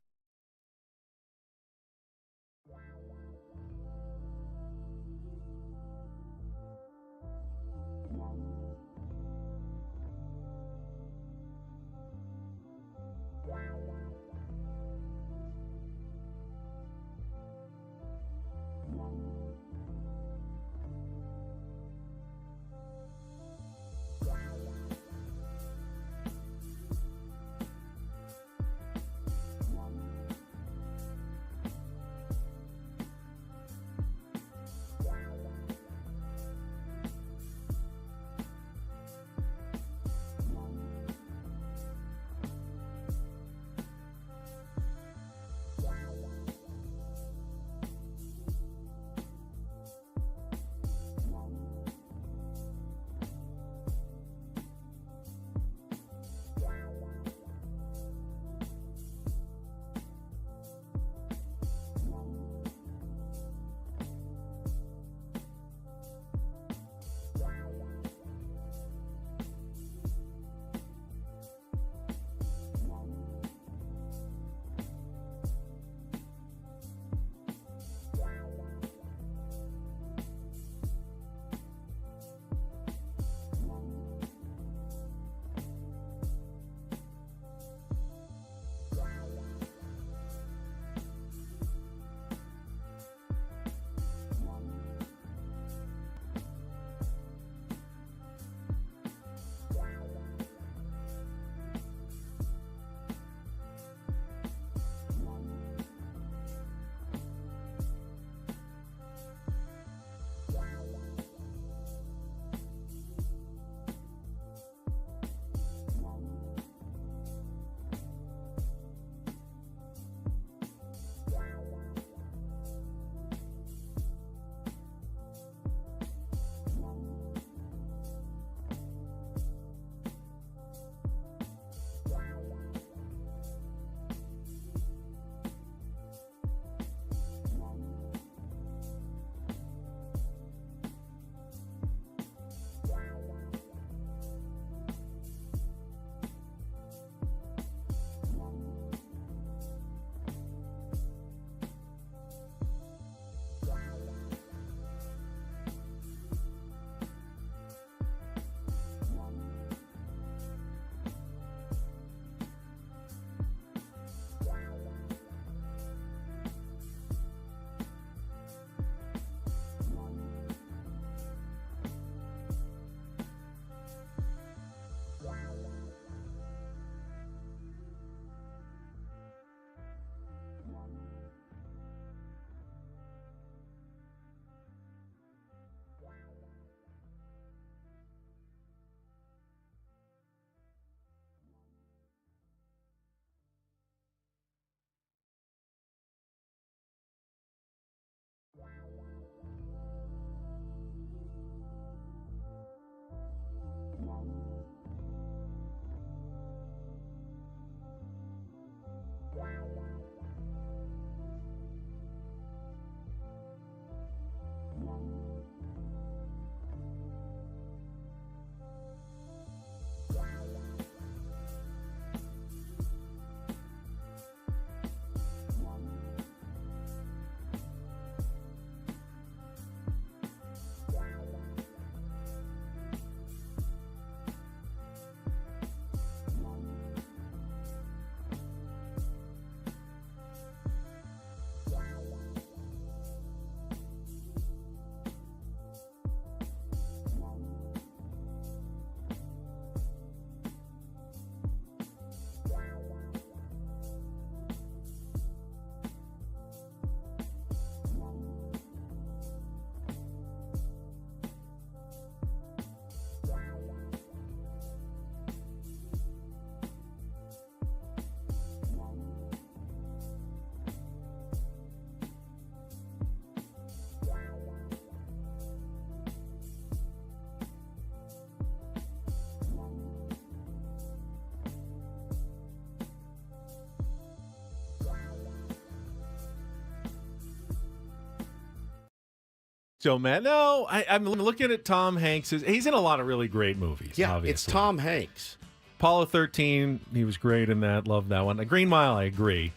still mad. No, I'm looking at Tom Hanks. He's in a lot of really great movies. Yeah, obviously. it's Tom Hanks. Apollo 13, he was great in that. Love that one. Green Mile, I agree.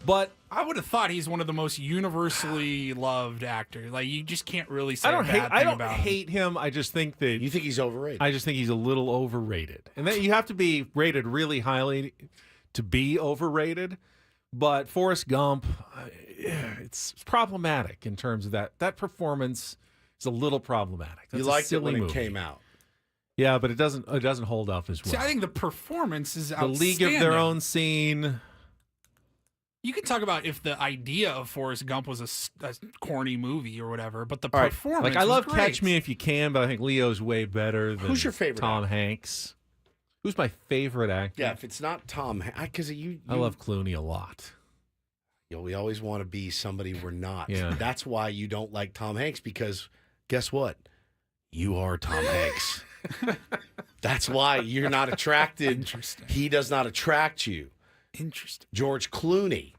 But I would have thought he's one of the most universally loved actors. Like, you just can't really say I don't a bad thing about him. hate him. I just think that You think he's overrated? I just think he's a little overrated. And then you have to be rated really highly to be overrated. But Forrest Gump, it's problematic in terms of that. That performance is a little problematic. That's you liked a silly it when movie. it came out. Yeah, but it doesn't hold up as well. See, I think the performance is the outstanding. League of Their Own Scene. You can talk about if the idea of Forrest Gump was a corny movie or whatever, but the All right. performance Like, I love was great. Catch Me If You Can, but I think Leo's way better than Who's your favorite Tom Hanks. Who's my favorite actor? Yeah, if it's not Tom, because I love Clooney a lot. We always want to be somebody we're not. Yeah. That's why you don't like Tom Hanks, because guess what? You are Tom Hanks. That's why you're not attracted. Interesting. He does not attract you. Interesting. George Clooney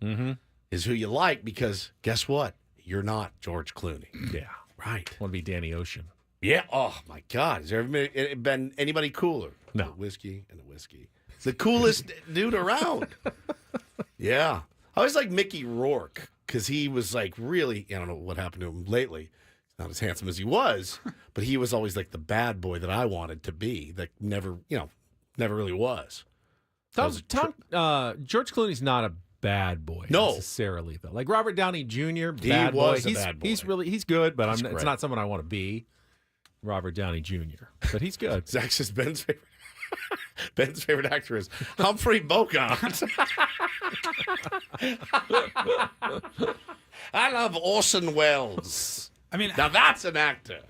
is who you like, because guess what? You're not George Clooney. Yeah. Right. Want to be Danny Ocean. Yeah. Oh, my God. Has there ever been anybody cooler? No. Whiskey and a whiskey. It's the coolest dude around. Yeah. I always like Mickey Rourke, because he was like really, I don't know what happened to him lately. He's not as handsome as he was, but he was always like the bad boy that I wanted to be, that never really was. George Clooney's not a bad boy necessarily, though. Like Robert Downey Jr., bad boy. Was a bad boy. He's good, but He's it's great. not someone I want to be. Robert Downey Jr., but he's good. Zach says Ben's favorite. Ben's favorite actor is Humphrey Bogart. I love Orson Welles. I mean, now that's an actor.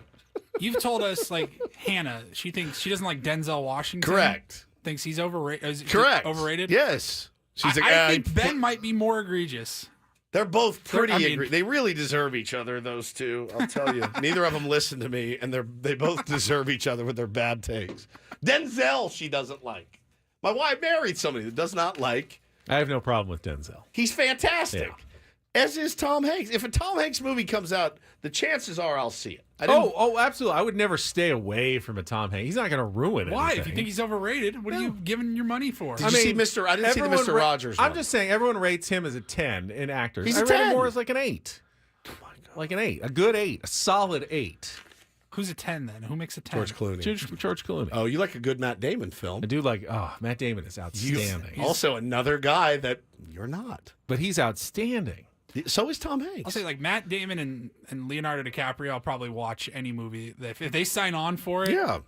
You've told us, like, Hannah, she thinks she doesn't like Denzel Washington. Correct. Thinks he's overrated. Correct. Overrated? Yes. She's like, I think Ben might be more egregious. They're both pretty. I mean- they really deserve each other. Those two, I'll tell you. Neither of them listen to me, and they both deserve each other with their bad takes. Denzel, she doesn't like. My wife married somebody that does not like. I have no problem with Denzel. He's fantastic. Yeah. As is Tom Hanks. If a Tom Hanks movie comes out, the chances are I'll see it. Oh, absolutely. I would never stay away from a Tom Hanks. He's not going to ruin it. Why? If you think he's overrated, what are you giving your money for? Did you see Mr. I didn't see the Mr. Rogers one. I'm just saying, everyone rates him as a 10 in actors. He's I a rate him 10. more as like an 8. Oh my God. Like an 8. A good 8. A solid 8. Who's a 10 then? Who makes a 10? George Clooney. George Clooney. Oh, you like a good Matt Damon film. I do like, Matt Damon is outstanding. Also another guy that you're not. But he's outstanding. So is Tom Hanks. I'll say, like, Matt Damon and Leonardo DiCaprio, I'll probably watch any movie. If they sign on for it, Yeah.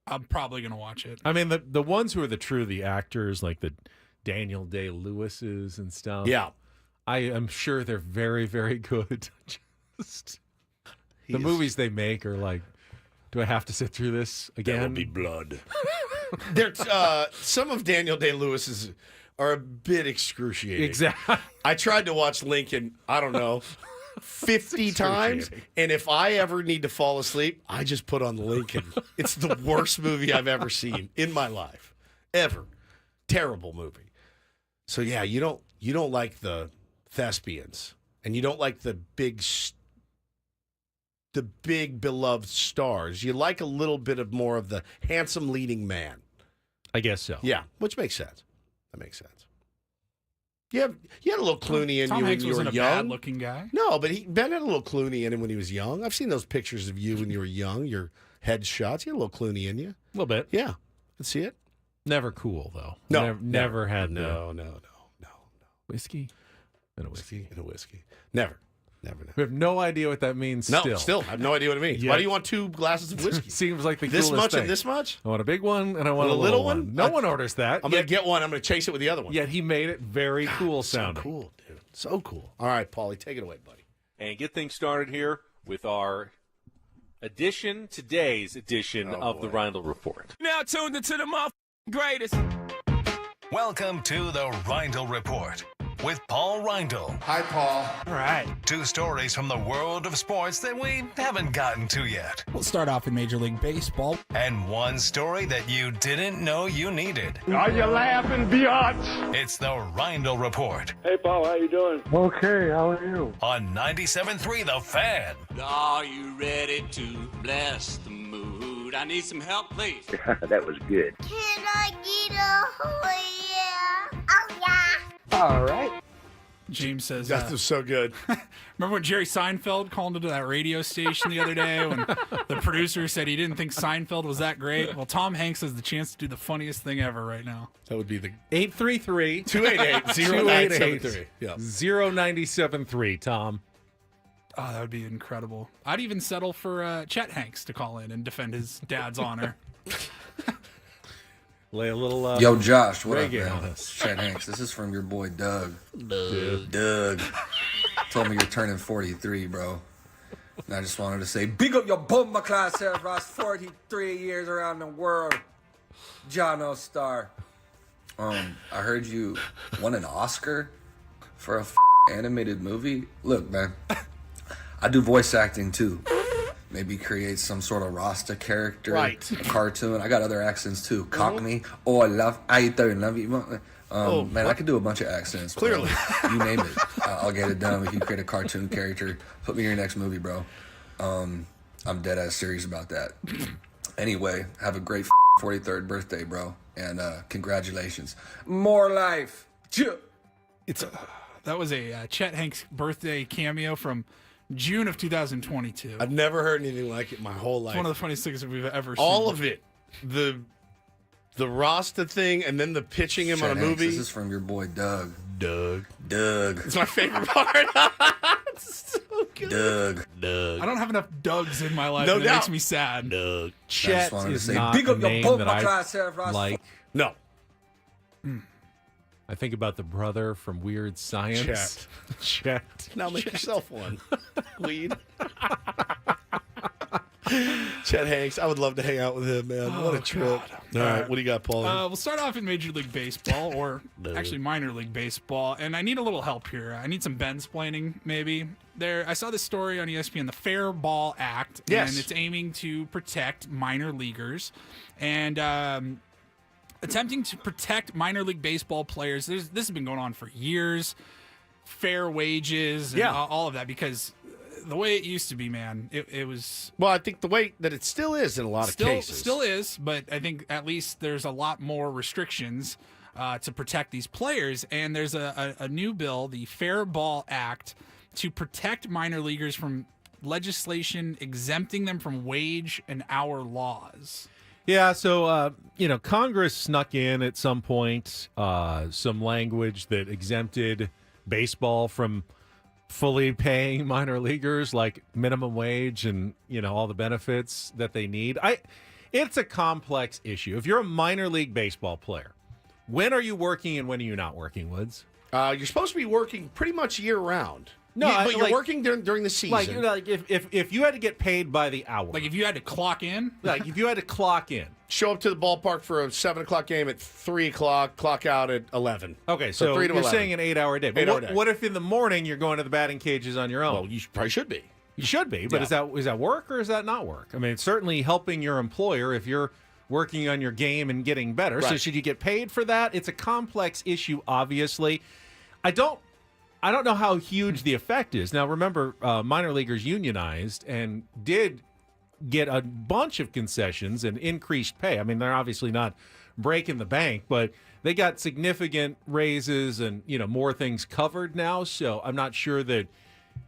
I'm probably going to watch it. I mean, the ones who are the actors, like the Daniel Day-Lewises and stuff. Yeah. I am sure they're very, very good. Just the movies they make are like, do I have to sit through this again? There will be blood. There's some of Daniel Day-Lewis's are a bit excruciating. Exactly. I tried to watch Lincoln, I don't know, 50 times, and if I ever need to fall asleep, I just put on Lincoln. It's the worst movie I've ever seen in my life. Ever. Terrible movie. So yeah, you don't like the thespians, and you don't like the big beloved stars. You like a little bit of more of the handsome leading man. I guess so. Yeah, which makes sense. That makes sense. You had a little Clooney in Tom you Hanks when you were wasn't a young. bad-looking guy. No, but Ben had a little Clooney in him when he was young. I've seen those pictures of you when you were young, your headshots. You had a little Clooney in you. A little bit. Yeah, I can see it. Never cool, though. No, never had no. whiskey and a whiskey. And a whiskey. Never. We have no idea what that means No, still. I have no idea what it means. Yeah. Why do you want 2 glasses of whiskey? Seems like the this coolest much thing. and this much? I want a big one and I want And a little one. No one orders that. I'm going to get one. I'm going to chase it with the other one. Yet he made it very cool sounding. So cool, dude. So cool. All right, Paulie, take it away, buddy. And get things started here with our today's edition of the Reindl Report. Now tuned into the greatest. Welcome to the Reindl Report with Paul Reindl. Hi, Paul. All right. 2 stories from the world of sports that we haven't gotten to yet. We'll start off in Major League Baseball. And 1 story that you didn't know you needed. Are you laughing, biatch? It's the Reindl Report Hey, Paul, how you doing? Okay, how are you? on 97.3 The Fan. Are you ready to bless the mood? I need some help, please. That was good. Can I get a oh yeah? Oh yeah. All right. James says, That was so good. remember when Jerry Seinfeld called into that radio station the other day when the producer said he didn't think Seinfeld was that great? Well, Tom Hanks has the chance to do the funniest thing ever right now. That would be the 833 288-0973. Yeah. 0973, Tom. Oh, that would be incredible. I'd even settle for Chet Hanks to call in and defend his dad's honor. Lay a little Yo, Josh, what reggae up, on man? us. Chet Hanks. This is from your boy Doug. Doug. Told me you're turning 43, bro. And I just wanted to say, big up your bomba class, Ross. 43 years around the world. John O. Star. I heard you won an Oscar for a animated movie. Look, man, I do voice acting too. Maybe create some sort of Rasta character, Right. cartoon. I got other accents too. Cockney. Oh, I love. I love you. Man, I could do a bunch of accents. Bro. Clearly. You name it. I'll get it done. If you create a cartoon character, put me in your next movie, bro. I'm dead ass serious about that. Anyway, have a great 43rd birthday, bro, and congratulations. More life. That was a Chet Hanks birthday cameo from June of 2022. I've never heard anything like it my whole life. It's one of the funniest things that we've ever seen. All of it. The Rasta thing and then the pitching him Chet on a Hanks, movie. This is from your boy Doug. Doug. It's my favorite part. It's so good. Doug. I don't have enough Dougs in my life. No and doubt. It makes me sad. Doug. Chet wanted to is say, not big a up your name bomba that I class, Ross. like. No. I think about the brother from Weird Science. Chet. Now make yourself one. Weed. Chet Hanks. I would love to hang out with him, man. What a trip. All right. What do you got, Paul? We'll start off in Major League Baseball, or actually minor league baseball, and I need a little help here. I need some Ben-splaining, maybe. I saw this story on ESPN, the Fair Ball Act, Yes. and it's aiming to protect minor leaguers, and attempting to protect minor league baseball players. This has been going on for years. Fair wages, and all of that, because the way it used to be, man, it was... Well, I think the way that it still is in a lot of cases. Still is, but I think at least there's a lot more restrictions to protect these players. And there's a new bill, the Fair Ball Act, to protect minor leaguers from legislation exempting them from wage and hour laws. Yeah, so, Congress snuck in at some point some language that exempted baseball from fully paying minor leaguers, like minimum wage and, all the benefits that they need. It's a complex issue. If you're a minor league baseball player, when are you working and when are you not working, Woods? You're supposed to be working pretty much year-round. No, but you're like- working during the season. Like if you had to get paid by the hour. Like if you had to clock in? Like if you had to clock in. Show up to the ballpark for a 7 o'clock game at 3 o'clock, clock out at 11. Okay, so 3 to you're 11. saying an 8-hour day. But 8-hour day. what if in the morning you're going to the batting cages on your own? Well, you probably should be. You should be, but Yeah. is that work or is that not work? I mean, it's certainly helping your employer if you're working on your game and getting better. So Right. should you get paid for that? It's a complex issue, obviously. I don't know how huge the effect is. Now, remember, minor leaguers unionized and did get a bunch of concessions and increased pay. I mean, they're obviously not breaking the bank, but they got significant raises and, more things covered now. So I'm not sure that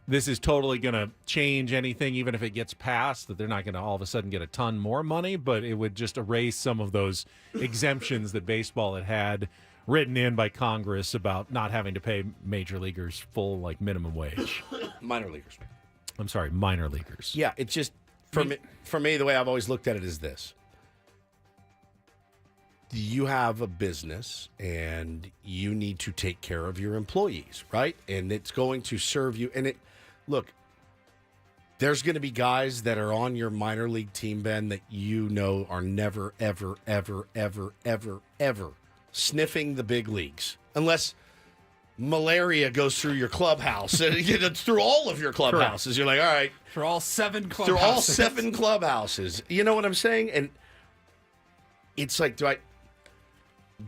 this is totally going to change anything, even if it gets passed, that they're not going to all of a sudden get a ton more money, but it would just erase some of those exemptions that baseball had written in by Congress about not having to pay major leaguers full, minimum wage. Minor leaguers. I'm sorry, minor leaguers. Yeah, it's just, for me, the way I've always looked at it is this. You have a business and you need to take care of your employees, right? And it's going to serve you. And look, there's going to be guys that are on your minor league team, Ben, that are never, ever, ever, ever, ever, ever sniffing the big leagues. Unless malaria goes through your clubhouse, through all of your clubhouses. You're like, all right. For all 7 clubhouses. Through all 7 clubhouses. You know what I'm saying? And it's like,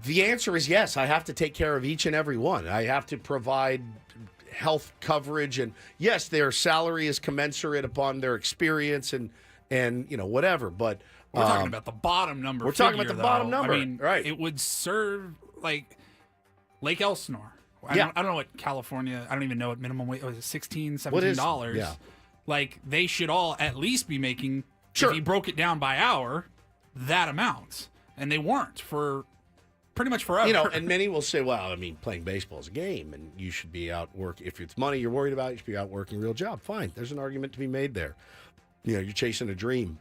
the answer is yes. I have to take care of each and every one. I have to provide health coverage. And yes, their salary is commensurate upon their experience and whatever. But we're talking about the bottom number. We're talking about the bottom number. I mean, right. It would serve like Lake Elsinore. I don't know what California, I don't even know what minimum wage was. $16, $17. Yeah. Like, they should all at least be making, Sure. if you broke it down by hour, that amount. And they weren't for pretty much forever. And many will say, well, I mean, playing baseball is a game, and you should be out working. If it's money you're worried about, you should be out working a real job. Fine. There's an argument to be made there. You're chasing a dream.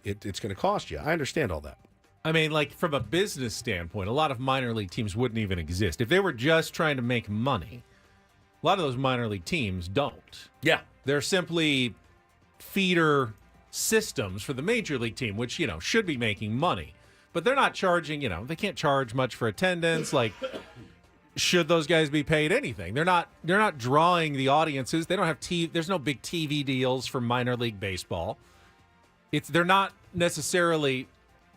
It's going to cost you. I understand all that. I mean, like, from a business standpoint, a lot of minor league teams wouldn't even exist. If they were just trying to make money, a lot of those minor league teams don't. Yeah. They're simply feeder systems for the major league team, which, should be making money. But they're not charging, they can't charge much for attendance. Like, should those guys be paid anything? They're not drawing the audiences. They don't have there's no big TV deals for minor league baseball. They're not necessarily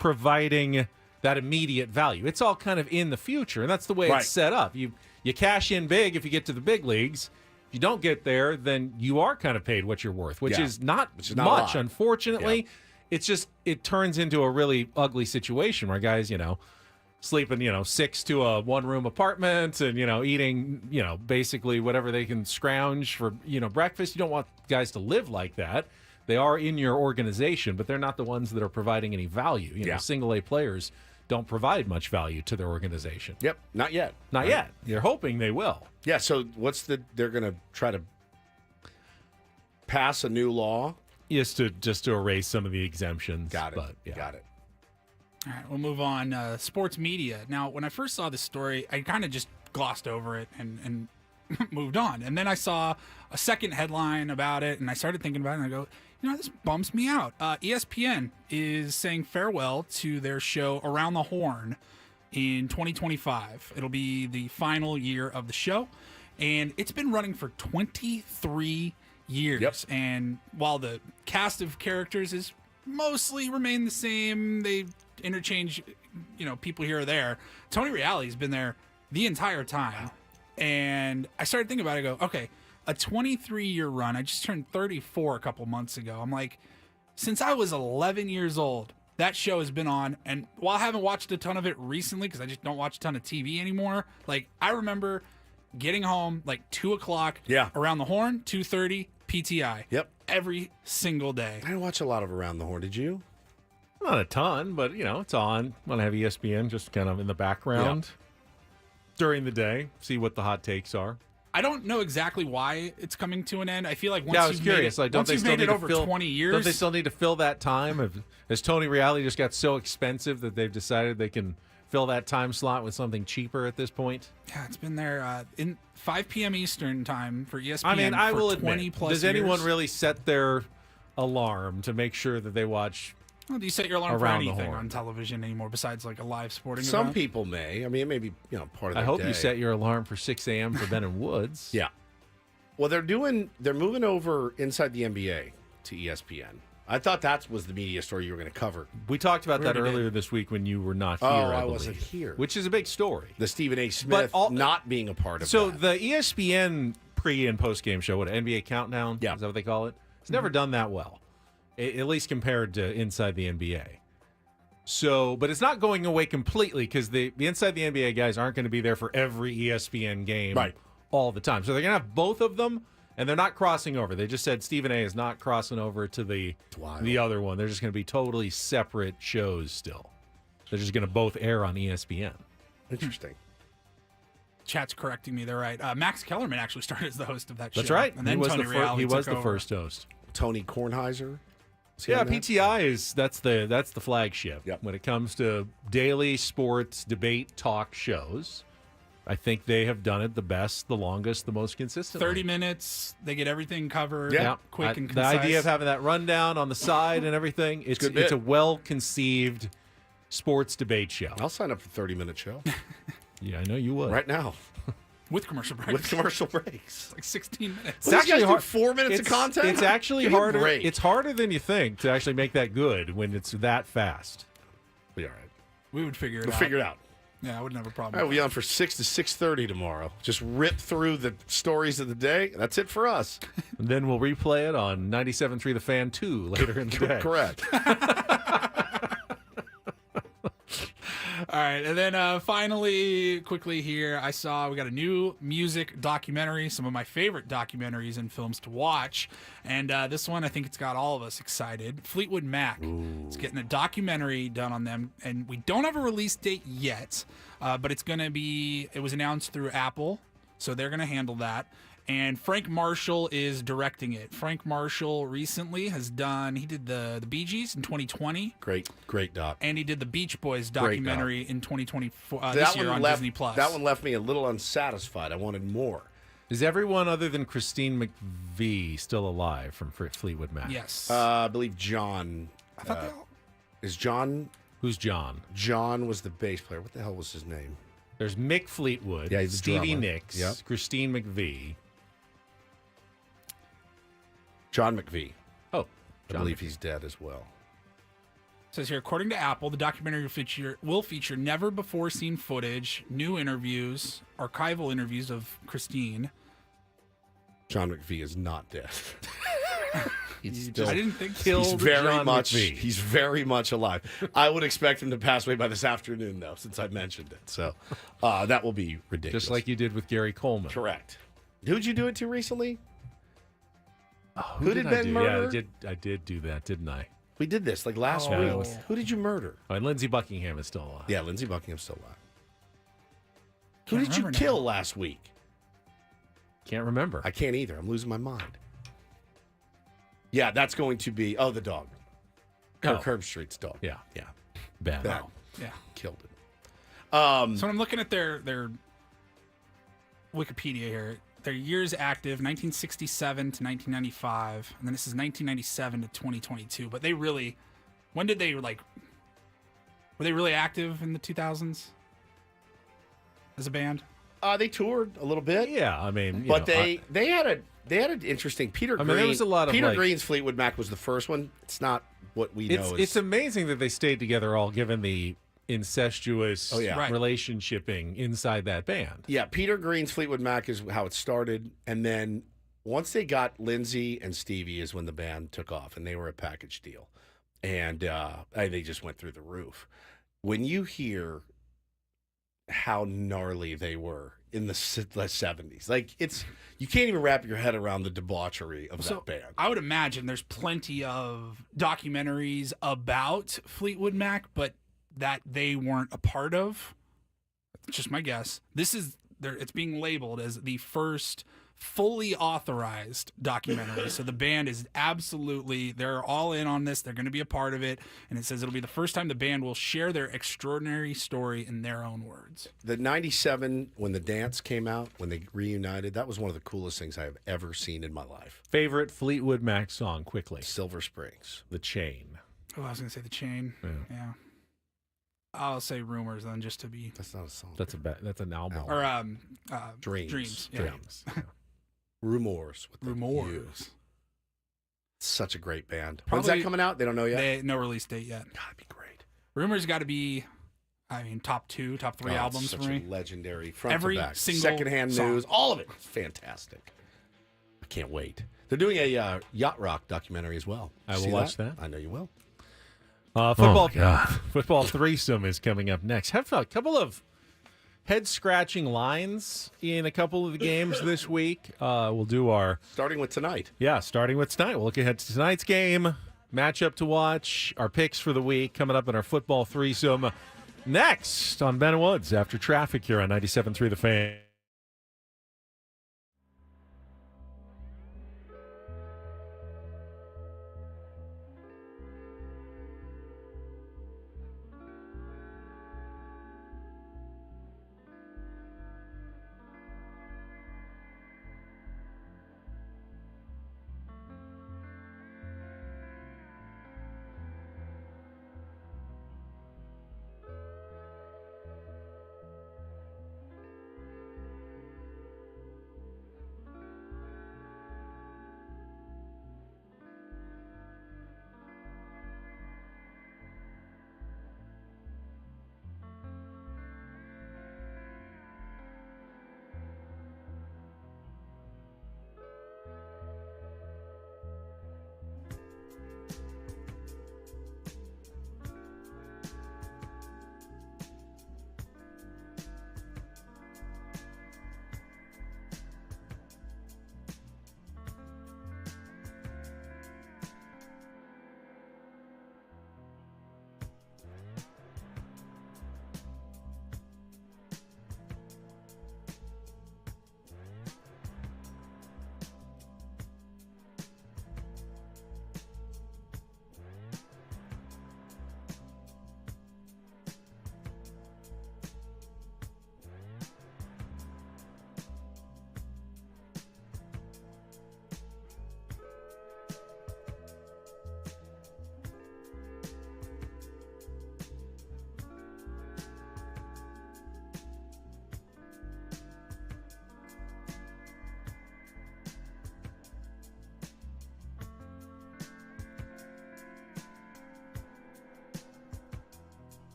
providing that immediate value. It's all kind of in the future, and that's the way it's set up. You cash in big if you get to the big leagues. If you don't get there, then you are kind of paid what you're worth, which is not much, unfortunately. Yeah. It's just, it turns into a really ugly situation where guys, sleeping, 6 to a 1-room apartment and, eating, basically whatever they can scrounge for, breakfast. You don't want guys to live like that. They are in your organization, but they're not the ones that are providing any value. Single A players don't provide much value to their organization. Yep, not yet. Not yet. You're hoping they will. Yeah, so they're going to try to pass a new law? Yes, just to erase some of the exemptions. Got it. But, yeah. Got it. All right, we'll move on. Sports media. Now, when I first saw this story, I kind of just glossed over it and moved on. And then I saw a second headline about it, and I started thinking about it, and I go, this bums me out. ESPN is saying farewell to their show Around the Horn in 2025. It'll be the final year of the show, and it's been running for 23 years. Yep. And while the cast of characters is mostly remain the same, they interchange, people here or there. Tony Reality's been there the entire time. Wow. And I started thinking about it. I go, okay, a 23-year run. I just turned 34 a couple months ago. I'm like, since I was 11 years old, that show has been on. And while I haven't watched a ton of it recently, because I just don't watch a ton of TV anymore, like, I remember getting home like 2 o'clock. Yeah. Around the Horn, 2:30, PTI. Yep. Every single day. I didn't watch a lot of Around the Horn. Did you? Not a ton, but, it's on. When I have ESPN just kind of in the background during the day, see what the hot takes are. I don't know exactly why it's coming to an end. I feel like once I was you've curious. made it, Like, don't once they you've still made need it to over fill, 20 years, don't they still need to fill that time? Has Tony Reality just got so expensive that they've decided they can fill that time slot with something cheaper at this point? Yeah, it's been there in 5 p.m. Eastern time for ESPN. I mean, I for will 20 admit, plus does anyone years. really set their alarm to make sure that they watch? Well, do you set your alarm for Around the anything Horn? on television anymore besides like a live sporting Some event? people may. I mean, it may be part of their I hope day. you set your alarm for 6 a.m. for Ben and Woods. Yeah. Well, they're moving over Inside the NBA to ESPN. I thought that was the media story you were going to cover. We talked about that already earlier did. this week when you were not here. I believe, wasn't here. which is a big story. The Stephen A. Smith not being a part of So that. the ESPN pre and post game show, what, NBA Countdown? Yeah. Is that what they call it? It's never done that well, at least compared to Inside the NBA. So, but it's not going away completely because the Inside the NBA guys aren't going to be there for every ESPN game all the time. So they're going to have both of them, and they're not crossing over. They just said Stephen A. is not crossing over to the other one. They're just going to be totally separate shows still. They're just going to both air on ESPN. Interesting. Chat's correcting me. They're right. Max Kellerman actually started as the host of that show. That's right. And then he was Tony Reality he was took the over. first host. Tony Kornheiser. Yeah, PTI is that's the flagship Yep. when it comes to daily sports debate talk shows. I think they have done it the best, the longest, the most consistently. 30 minutes. They get everything covered. Yeah, Quick and the concise. idea of having that rundown on the side and everything. It's good bit. a well conceived sports debate show. I'll sign up for a 30-minute show Yeah, I know you would. right now. With commercial breaks. With commercial breaks. Like 16 minutes. It's actually hard. 4 minutes of content? It's actually Give me a harder. break. It's harder than you think to actually make that good when it's that fast. Be all right. We would figure it We'll out. figure it out. Yeah, I wouldn't have a problem. All right, we'll be on for 6 to 6:30 tomorrow. Just rip through the stories of the day. That's it for us. And then we'll replay it on 97.3 The Fan 2 later in the day. Correct. All right, and then finally, quickly here, we got a new music documentary, some of my favorite documentaries and films to watch, and this one, I think it's got all of us excited. Fleetwood Mac. It's getting a documentary done on them, and we don't have a release date yet, but it's going to be, it was announced through Apple, so they're going to handle that. And Frank Marshall is directing it. Frank Marshall recently he did the Bee Gees in 2020. Great doc. And he did the Beach Boys documentary in 2024 this year on Disney Plus. That one left me a little unsatisfied. I wanted more. Is everyone other than Christine McVie still alive from Fleetwood Mac? Yes. I believe John. I thought is John? Who's John? John was the bass player. What the hell was his name? There's Mick Fleetwood. Yeah, he's the Stevie drummer. Nicks. Yep. Christine McVie. John McVie. Oh, I believe he's dead as well. It says here, according to Apple, the documentary will feature never before seen footage, new interviews, archival interviews of Christine. John McVie is not dead. He's still, I didn't think he's very John much. McVie. He's very much alive. I would expect him to pass away by this afternoon, though, since I mentioned it. So that will be ridiculous. Just like you did with Gary Coleman. Correct. Who'd you do it to recently? Oh, Who did Ben murder? Yeah, I did do that, didn't I? We did this like last Oh. week. Who did you murder? Oh, and Lindsey Buckingham is still alive. Yeah, Lindsey Buckingham's still alive. Can't Who did you remember kill last week? Can't remember. I can't either. I'm losing my mind. Yeah, that's going to be the dog. Herb Street's dog. Yeah. Yeah. Bad. That Yeah. killed it. So I'm looking at their Wikipedia here. Their years active, 1967 to 1995, and then this is 1997 to 2022. But when did they were they really active in the 2000s as a band? They toured a little bit. Yeah, I mean, but they had an interesting Peter Green. there was a lot of Peter Green's Fleetwood Mac was the first one. It's not what we know. It's amazing that they stayed together all given the incestuous Right. relationshiping inside that band. Yeah, Peter Green's Fleetwood Mac is how it started, and then once they got Lindsey and Stevie is when the band took off, and they were a package deal, and they just went through the roof. When you hear how gnarly they were in the 70s, you can't even wrap your head around the debauchery of that band. I would imagine there's plenty of documentaries about Fleetwood Mac, but that they weren't a part of. It's just my guess. It's being labeled as the first fully authorized documentary. So the band is they're all in on this. They're going to be a part of it. And it says it'll be the first time the band will share their extraordinary story in their own words. The 97, when the dance came out, when they reunited, that was one of the coolest things I have ever seen in my life. Favorite Fleetwood Mac song, quickly. Silver Springs. The Chain. Oh, I was going to say The Chain. Yeah. I'll say Rumors then, just to be. That's not a song. That's an album. Or Dreams. Yeah. Dreams. Rumors. Rumors. Such a great band. Probably- When's that coming out? They don't know yet? No release date yet. That'd be great. Rumors got to be, top 3 albums such for me. a legendary front Every to back. single Secondhand song. news. All of it. It's fantastic. I can't wait. They're doing a Yacht Rock documentary as well. I will See watch that. I know you will. Football threesome is coming up next. Have a couple of head-scratching lines in a couple of the games this week. We'll do starting with tonight. Yeah, starting with tonight. We'll look ahead to tonight's game, matchup to watch, our picks for the week coming up in our football threesome next on Ben Woods after traffic here on 97.3 The Fan.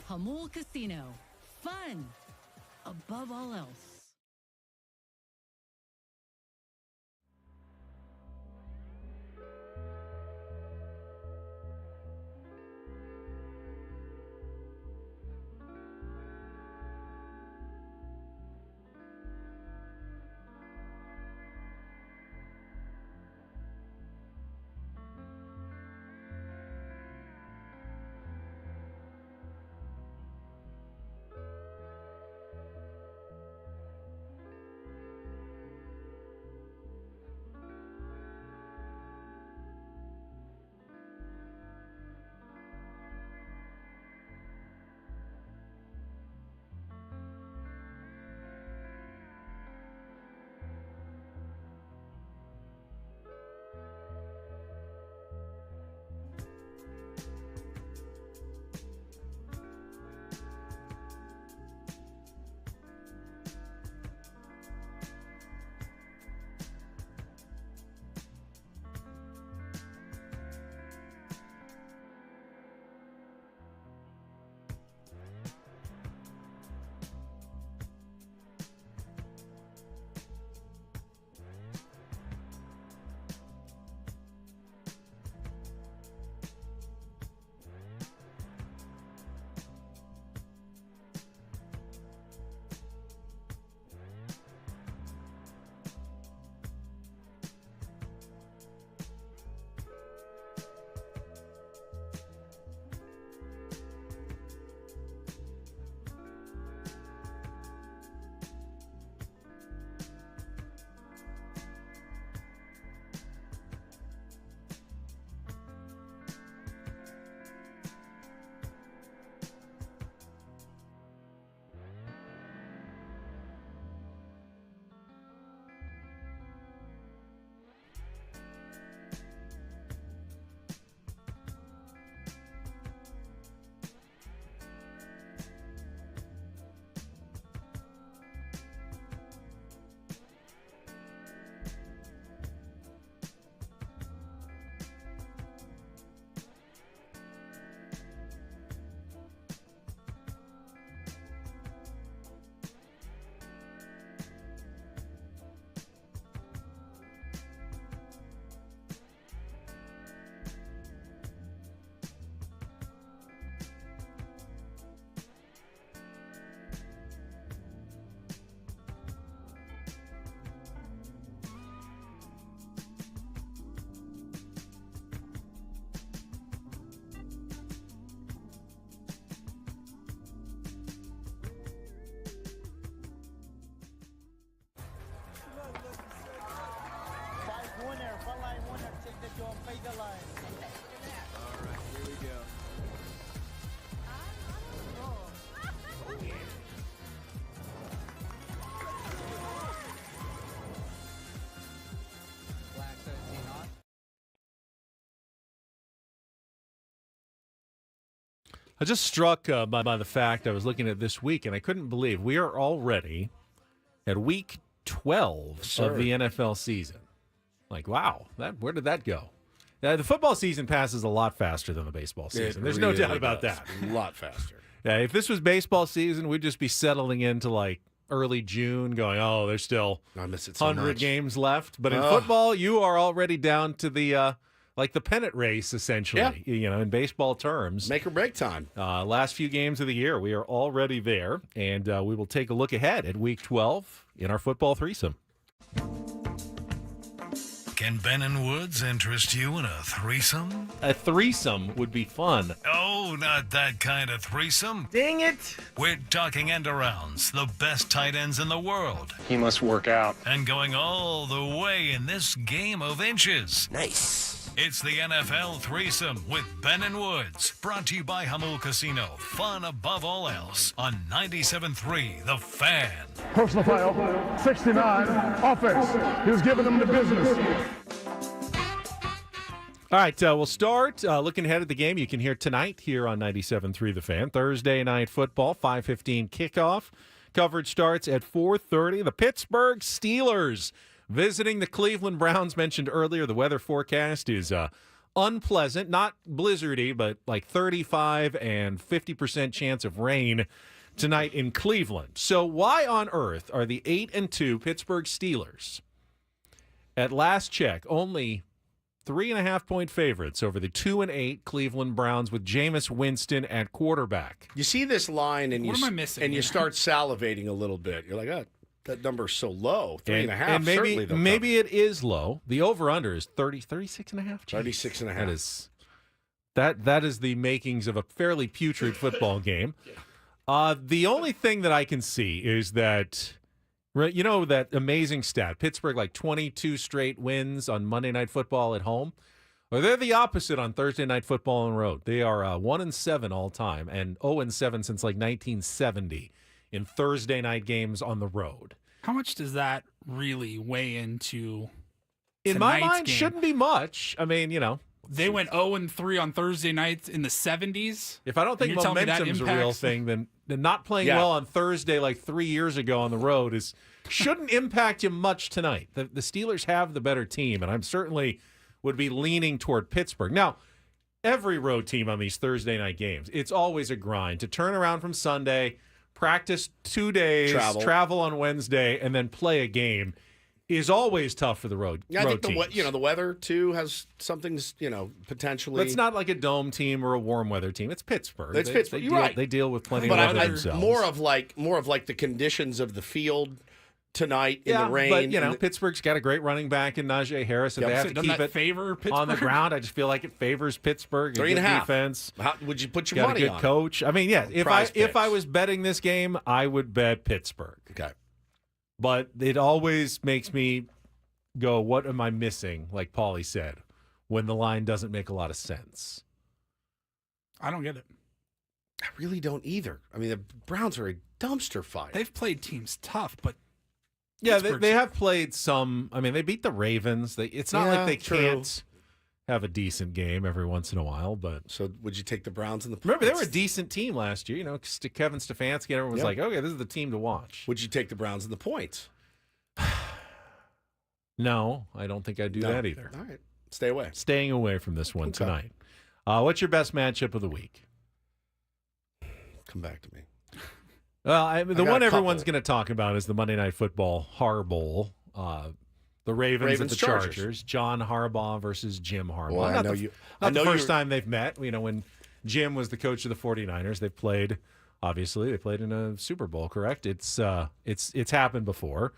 Hamul Casino. Fun above all else. I was just struck by the fact I was looking at this week, and I couldn't believe we are already at week 12 of the NFL season. Like, wow, where did that go? The football season passes a lot faster than the baseball season. There's no doubt about that. A lot faster. Yeah, if this was baseball season, we'd just be settling into like early June, going, oh, there's still I miss it so 100 much. games left. But in football, you are already down to the like the pennant race, essentially. You know, in baseball terms, make or break time. Last few games of the year, we are already there, and we will take a look ahead at Week 12 in our football threesome. Can Ben and Woods interest you in a threesome? A threesome would be fun. Oh, not that kind of threesome. Dang it. We're talking end-arounds, the best tight ends in the world. He must work out. And going all the way in this game of inches. Nice. It's the NFL threesome with Ben and Woods. Brought to you by Hamul Casino. Fun above all else on 97.3 The Fan. Personal foul, 69, offense. He was giving them the business. All right, we'll start looking ahead at the game you can hear tonight here on 97.3 The Fan. Thursday night football, 5:15 kickoff. Coverage starts at 4:30. The Pittsburgh Steelers visiting the Cleveland Browns. Mentioned earlier, the weather forecast is unpleasant, not blizzardy, but like 35 and 50% chance of rain tonight in Cleveland. So why on earth are the 8-2 Pittsburgh Steelers, at last check, only 3.5-point favorites over the 2-8 Cleveland Browns with Jameis Winston at quarterback? You see this line and What am I missing and you here? start salivating a little bit. You're like, oh, that number's so low. 3.5. And Certainly they'll maybe it is low. The over-under is 36.5. 36.5. That is the makings of a fairly putrid football game. The only thing that I can see is that, you know, that amazing stat, Pittsburgh like 22 straight wins on Monday Night Football at home. Well, they're the opposite on Thursday Night Football on the road. They are 1-7 all time and 0-7 since like 1970 in Thursday night games on the road. How much does that really weigh into In my tonight's mind, game? shouldn't be much. I mean, you know. They went 0-3 on Thursday nights in the 70s. If I don't think You're telling me that momentum's a real impacts- thing, then not playing well on Thursday like 3 years ago on the road shouldn't impact you much tonight. The Steelers have the better team, and I'm certainly would be leaning toward Pittsburgh. Now, every road team on these Thursday night games, it's always a grind to turn around from Sunday, practice 2 days, travel on Wednesday, and then play a game is always tough for the road. Yeah, I think teams. the weather too has something, potentially. It's not like a dome team or a warm weather team. It's Pittsburgh. It's Pittsburgh. You're right. They deal with plenty but of weather themselves. more of like the conditions of the field tonight in the rain. But Pittsburgh's got a great running back in Najee Harris. If they have to Doesn't keep that it favor on the Pittsburgh? ground, I just feel like it favors Pittsburgh. 3.5 defense. How would you put your Got money a good on? coach. I mean, yeah. Prize If I was betting this game, I would bet Pittsburgh. Okay. But it always makes me go, what am I missing? Like Paulie said, when the line doesn't make a lot of sense. I don't get it. I really don't either. I mean, the Browns are a dumpster fire. They've played teams tough, but Yeah, they have played some. I mean, they beat the Ravens. It's not like they can't have a decent game every once in a while. But so, would you take the Browns in the? Remember, they were a decent team last year. You know, Kevin Stefanski. Everyone was like, "Okay, this is the team to watch." Would you take the Browns in the points? No, I don't think I'd do that either. All right, stay away. Staying away from this one tonight. What's your best matchup of the week? Come back to me. Well, the one everyone's going to talk about is the Monday Night Football Harbowl. The Ravens and the Chargers. John Harbaugh versus Jim Harbaugh. Well, not the first time they've met. You know, when Jim was the coach of the 49ers, they played in a Super Bowl, correct? It's happened before.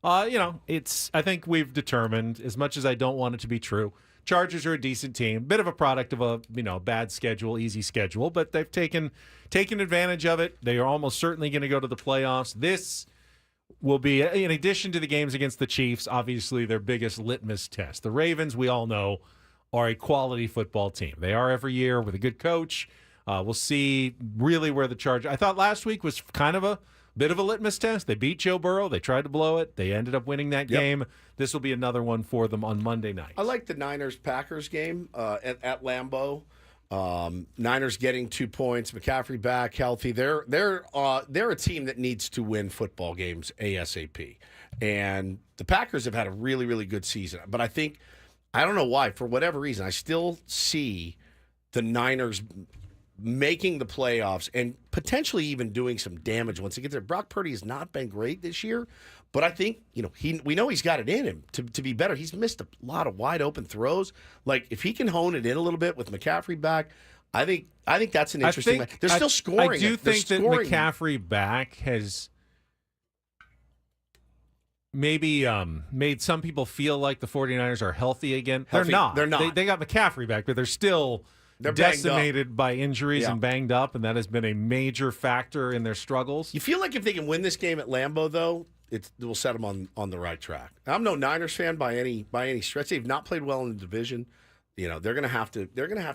I think we've determined, as much as I don't want it to be true, Chargers are a decent team, bit of a product of a bad schedule, easy schedule, but they've taken advantage of it. They are almost certainly going to go to the playoffs. This will be, in addition to the games against the Chiefs, obviously their biggest litmus test. The Ravens, we all know, are a quality football team. They are every year with a good coach. We'll see really where the Chargers. I thought last week was kind of a bit of a litmus test. They beat Joe Burrow. They tried to blow it. They ended up winning that game. This will be another one for them on Monday night. I like the Niners-Packers game at Lambeau. Niners getting 2 points. McCaffrey back, healthy. They're a team that needs to win football games ASAP. And the Packers have had a really, really good season. But I don't know why, for whatever reason, I still see the Niners making the playoffs and potentially even doing some damage once he gets there. Brock Purdy has not been great this year, but I think, we know he's got it in him to be better. He's missed a lot of wide open throws. Like, if he can hone it in a little bit with McCaffrey back, I think that's an interesting match. They're still scoring. I do think that McCaffrey back has maybe made some people feel like the 49ers are healthy again. They're not. They got McCaffrey back, but they're still decimated by injuries and banged up, and that has been a major factor in their struggles. You feel like if they can win this game at Lambeau, though, it will set them on the right track. I'm no Niners fan by any stretch. They've not played well in the division. They're gonna have to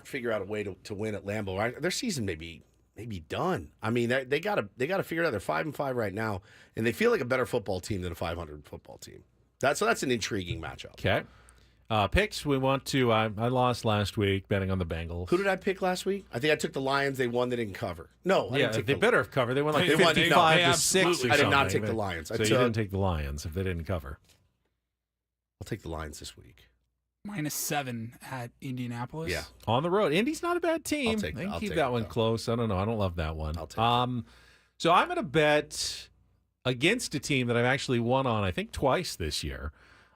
figure out a way to win at Lambeau. Right? Their season may be done. I mean, they gotta figure it out. They're 5-5 right now, and they feel like a better football team than a 500 football team. That's an intriguing matchup. Okay. Picks, we want to. I lost last week betting on the Bengals. Who did I pick last week? I think I took the Lions. They won. They didn't cover. No, I didn't take they better have covered. They won like 55-6. I did not take the Lions. So you didn't take the Lions if they didn't cover. I'll take the Lions this week. -7 at Indianapolis. Yeah. On the road. Indy's not a bad team. I'll They can keep take that it, one though. close. I don't know. I don't love that one. I'll take it. So I'm going to bet against a team that I've actually won on, I think, twice this year.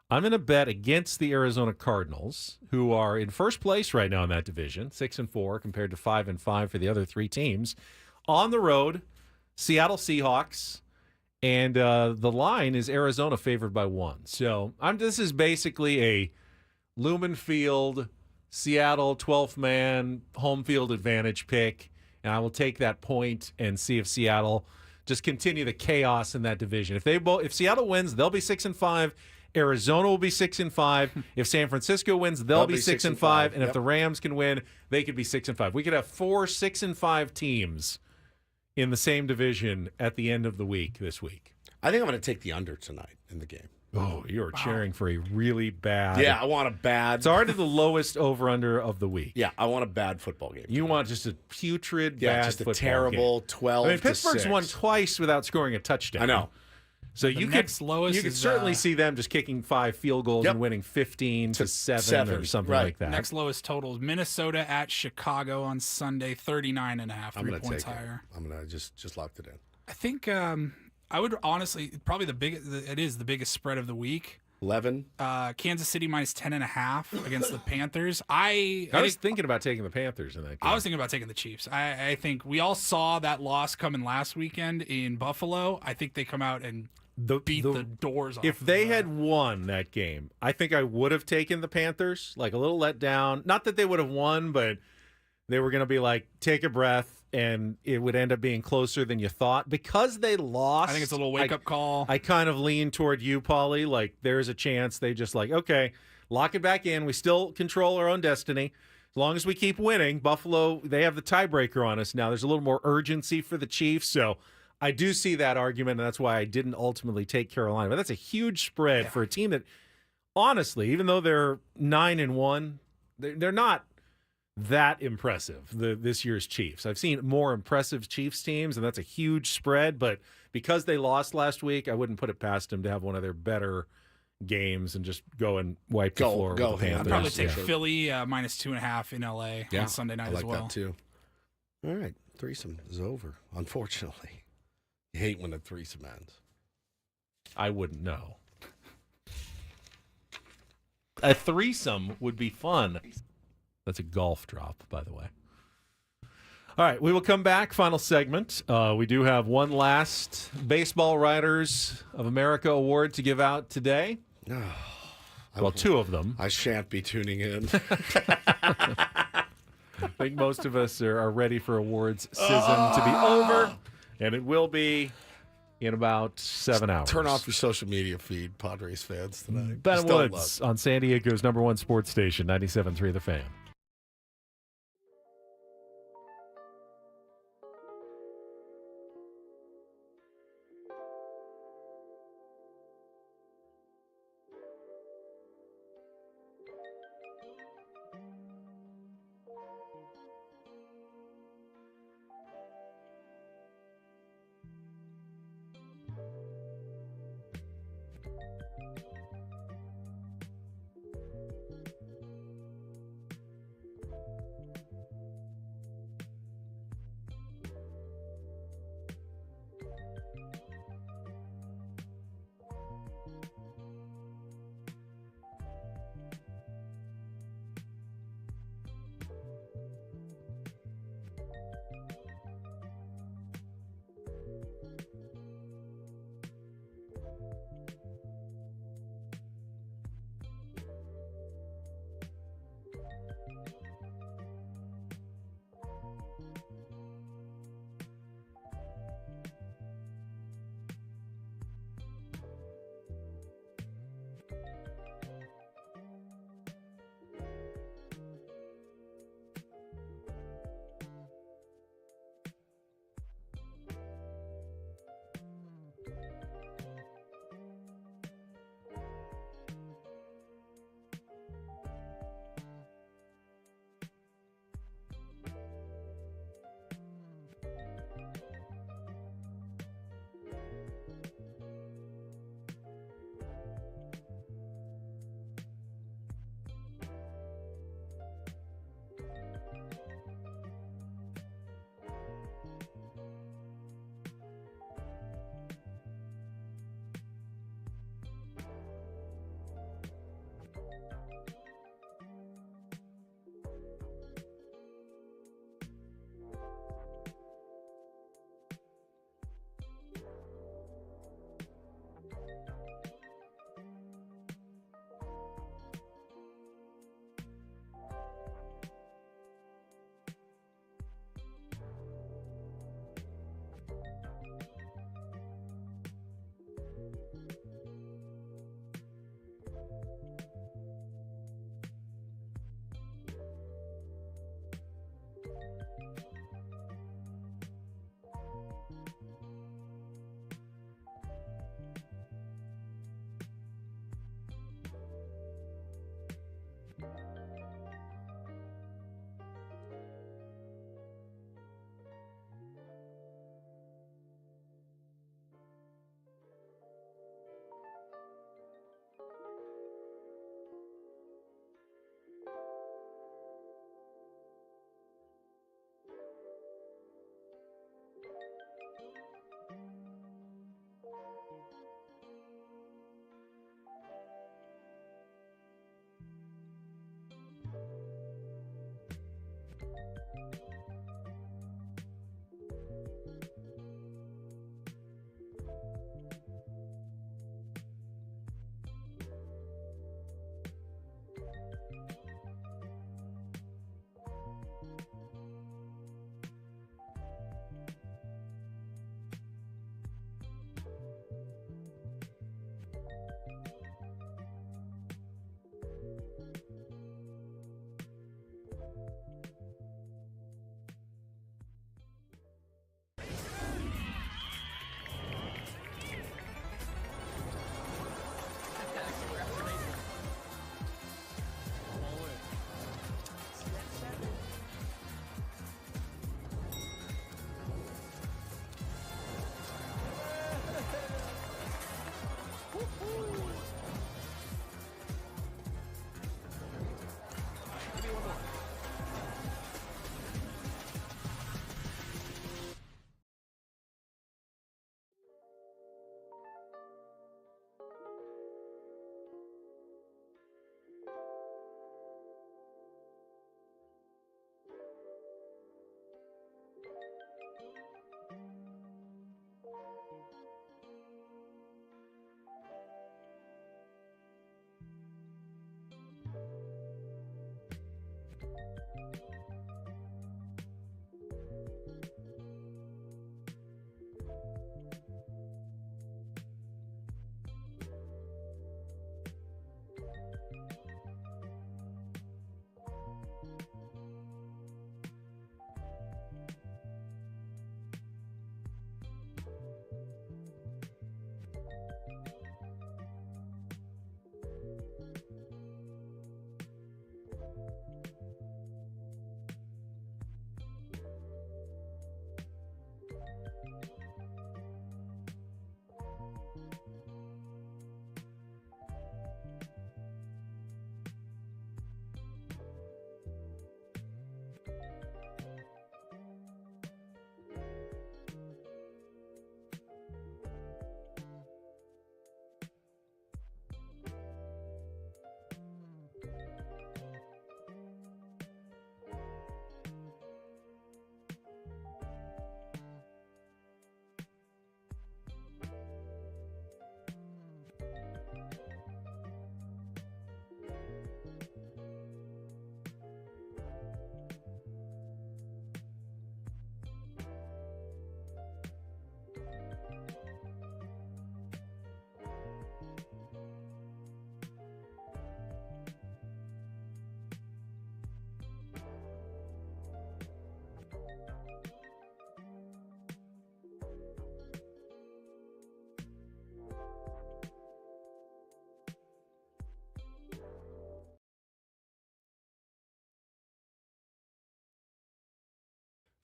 I'm going to bet against the Arizona Cardinals, who are in first place right now in that division, 6-4 compared to 5-5 for the other three teams. On the road, Seattle Seahawks, and the line is Arizona favored by 1. So this is basically a Lumen Field, Seattle 12th man home field advantage pick, and I will take that point and see if Seattle just continue the chaos in that division. If Seattle wins, they'll be 6-5. Arizona will be 6-5. If San Francisco wins, they'll be 6-5. And if the Rams can win, they could be 6-5. We could have 4 6-5 teams in the same division at the end of the week this week. I think I'm going to take the under tonight in the game. Oh, you're cheering for a really bad. Yeah, I want a bad. It's already the lowest over-under of the week. Yeah, I want a bad football game. You want just a putrid, bad just a football terrible game. 12 I mean, to Pittsburgh's 6. won twice without scoring a touchdown. I know. So The next lowest you could is, certainly see them just kicking 5 field goals and winning 15-7 or something like that. Next lowest total is Minnesota at Chicago on Sunday, 39.5, 3 gonna points take it. higher. I'm going to just locked it in. I think I would honestly probably it is the biggest spread of the week. 11. Kansas City -10.5 against the Panthers. I was thinking about taking the Panthers in that game. I was thinking about taking the Chiefs. I think we all saw that loss coming last weekend in Buffalo. I think they come out and beat the doors off. If they had won that game, I think I would have taken the Panthers. Like a little let down. Not that they would have won, but they were going to be like, take a breath, and it would end up being closer than you thought. Because they lost, I think it's a little wake-up call. I kind of lean toward you, Paulie. Like, there's a chance they just like, okay, lock it back in. We still control our own destiny. As long as we keep winning, Buffalo, they have the tiebreaker on us now. There's a little more urgency for the Chiefs, so I do see that argument, and that's why I didn't ultimately take Carolina. But that's a huge spread for a team that, honestly, even though they're 9-1, they're not that impressive, this year's Chiefs. I've seen more impressive Chiefs teams, and that's a huge spread. But because they lost last week, I wouldn't put it past them to have one of their better games and just go and wipe the floor with the Panthers. I'd probably take Philly -2.5 in LA on Sunday night I like as well. that too. All right, threesome is over, unfortunately. You hate when a threesome ends. I wouldn't know. A threesome would be fun. That's a golf drop, by the way. All right, we will come back. Final segment. We do have one last Baseball Writers of America award to give out today. Well, 2 of them. I shan't be tuning in. I think most of us are ready for awards season to be over, and it will be in about 7 hours. Turn off your social media feed, Padres fans, tonight. Ben Just don't Woods look. on San Diego's #1 sports station, 97.3 The Fan.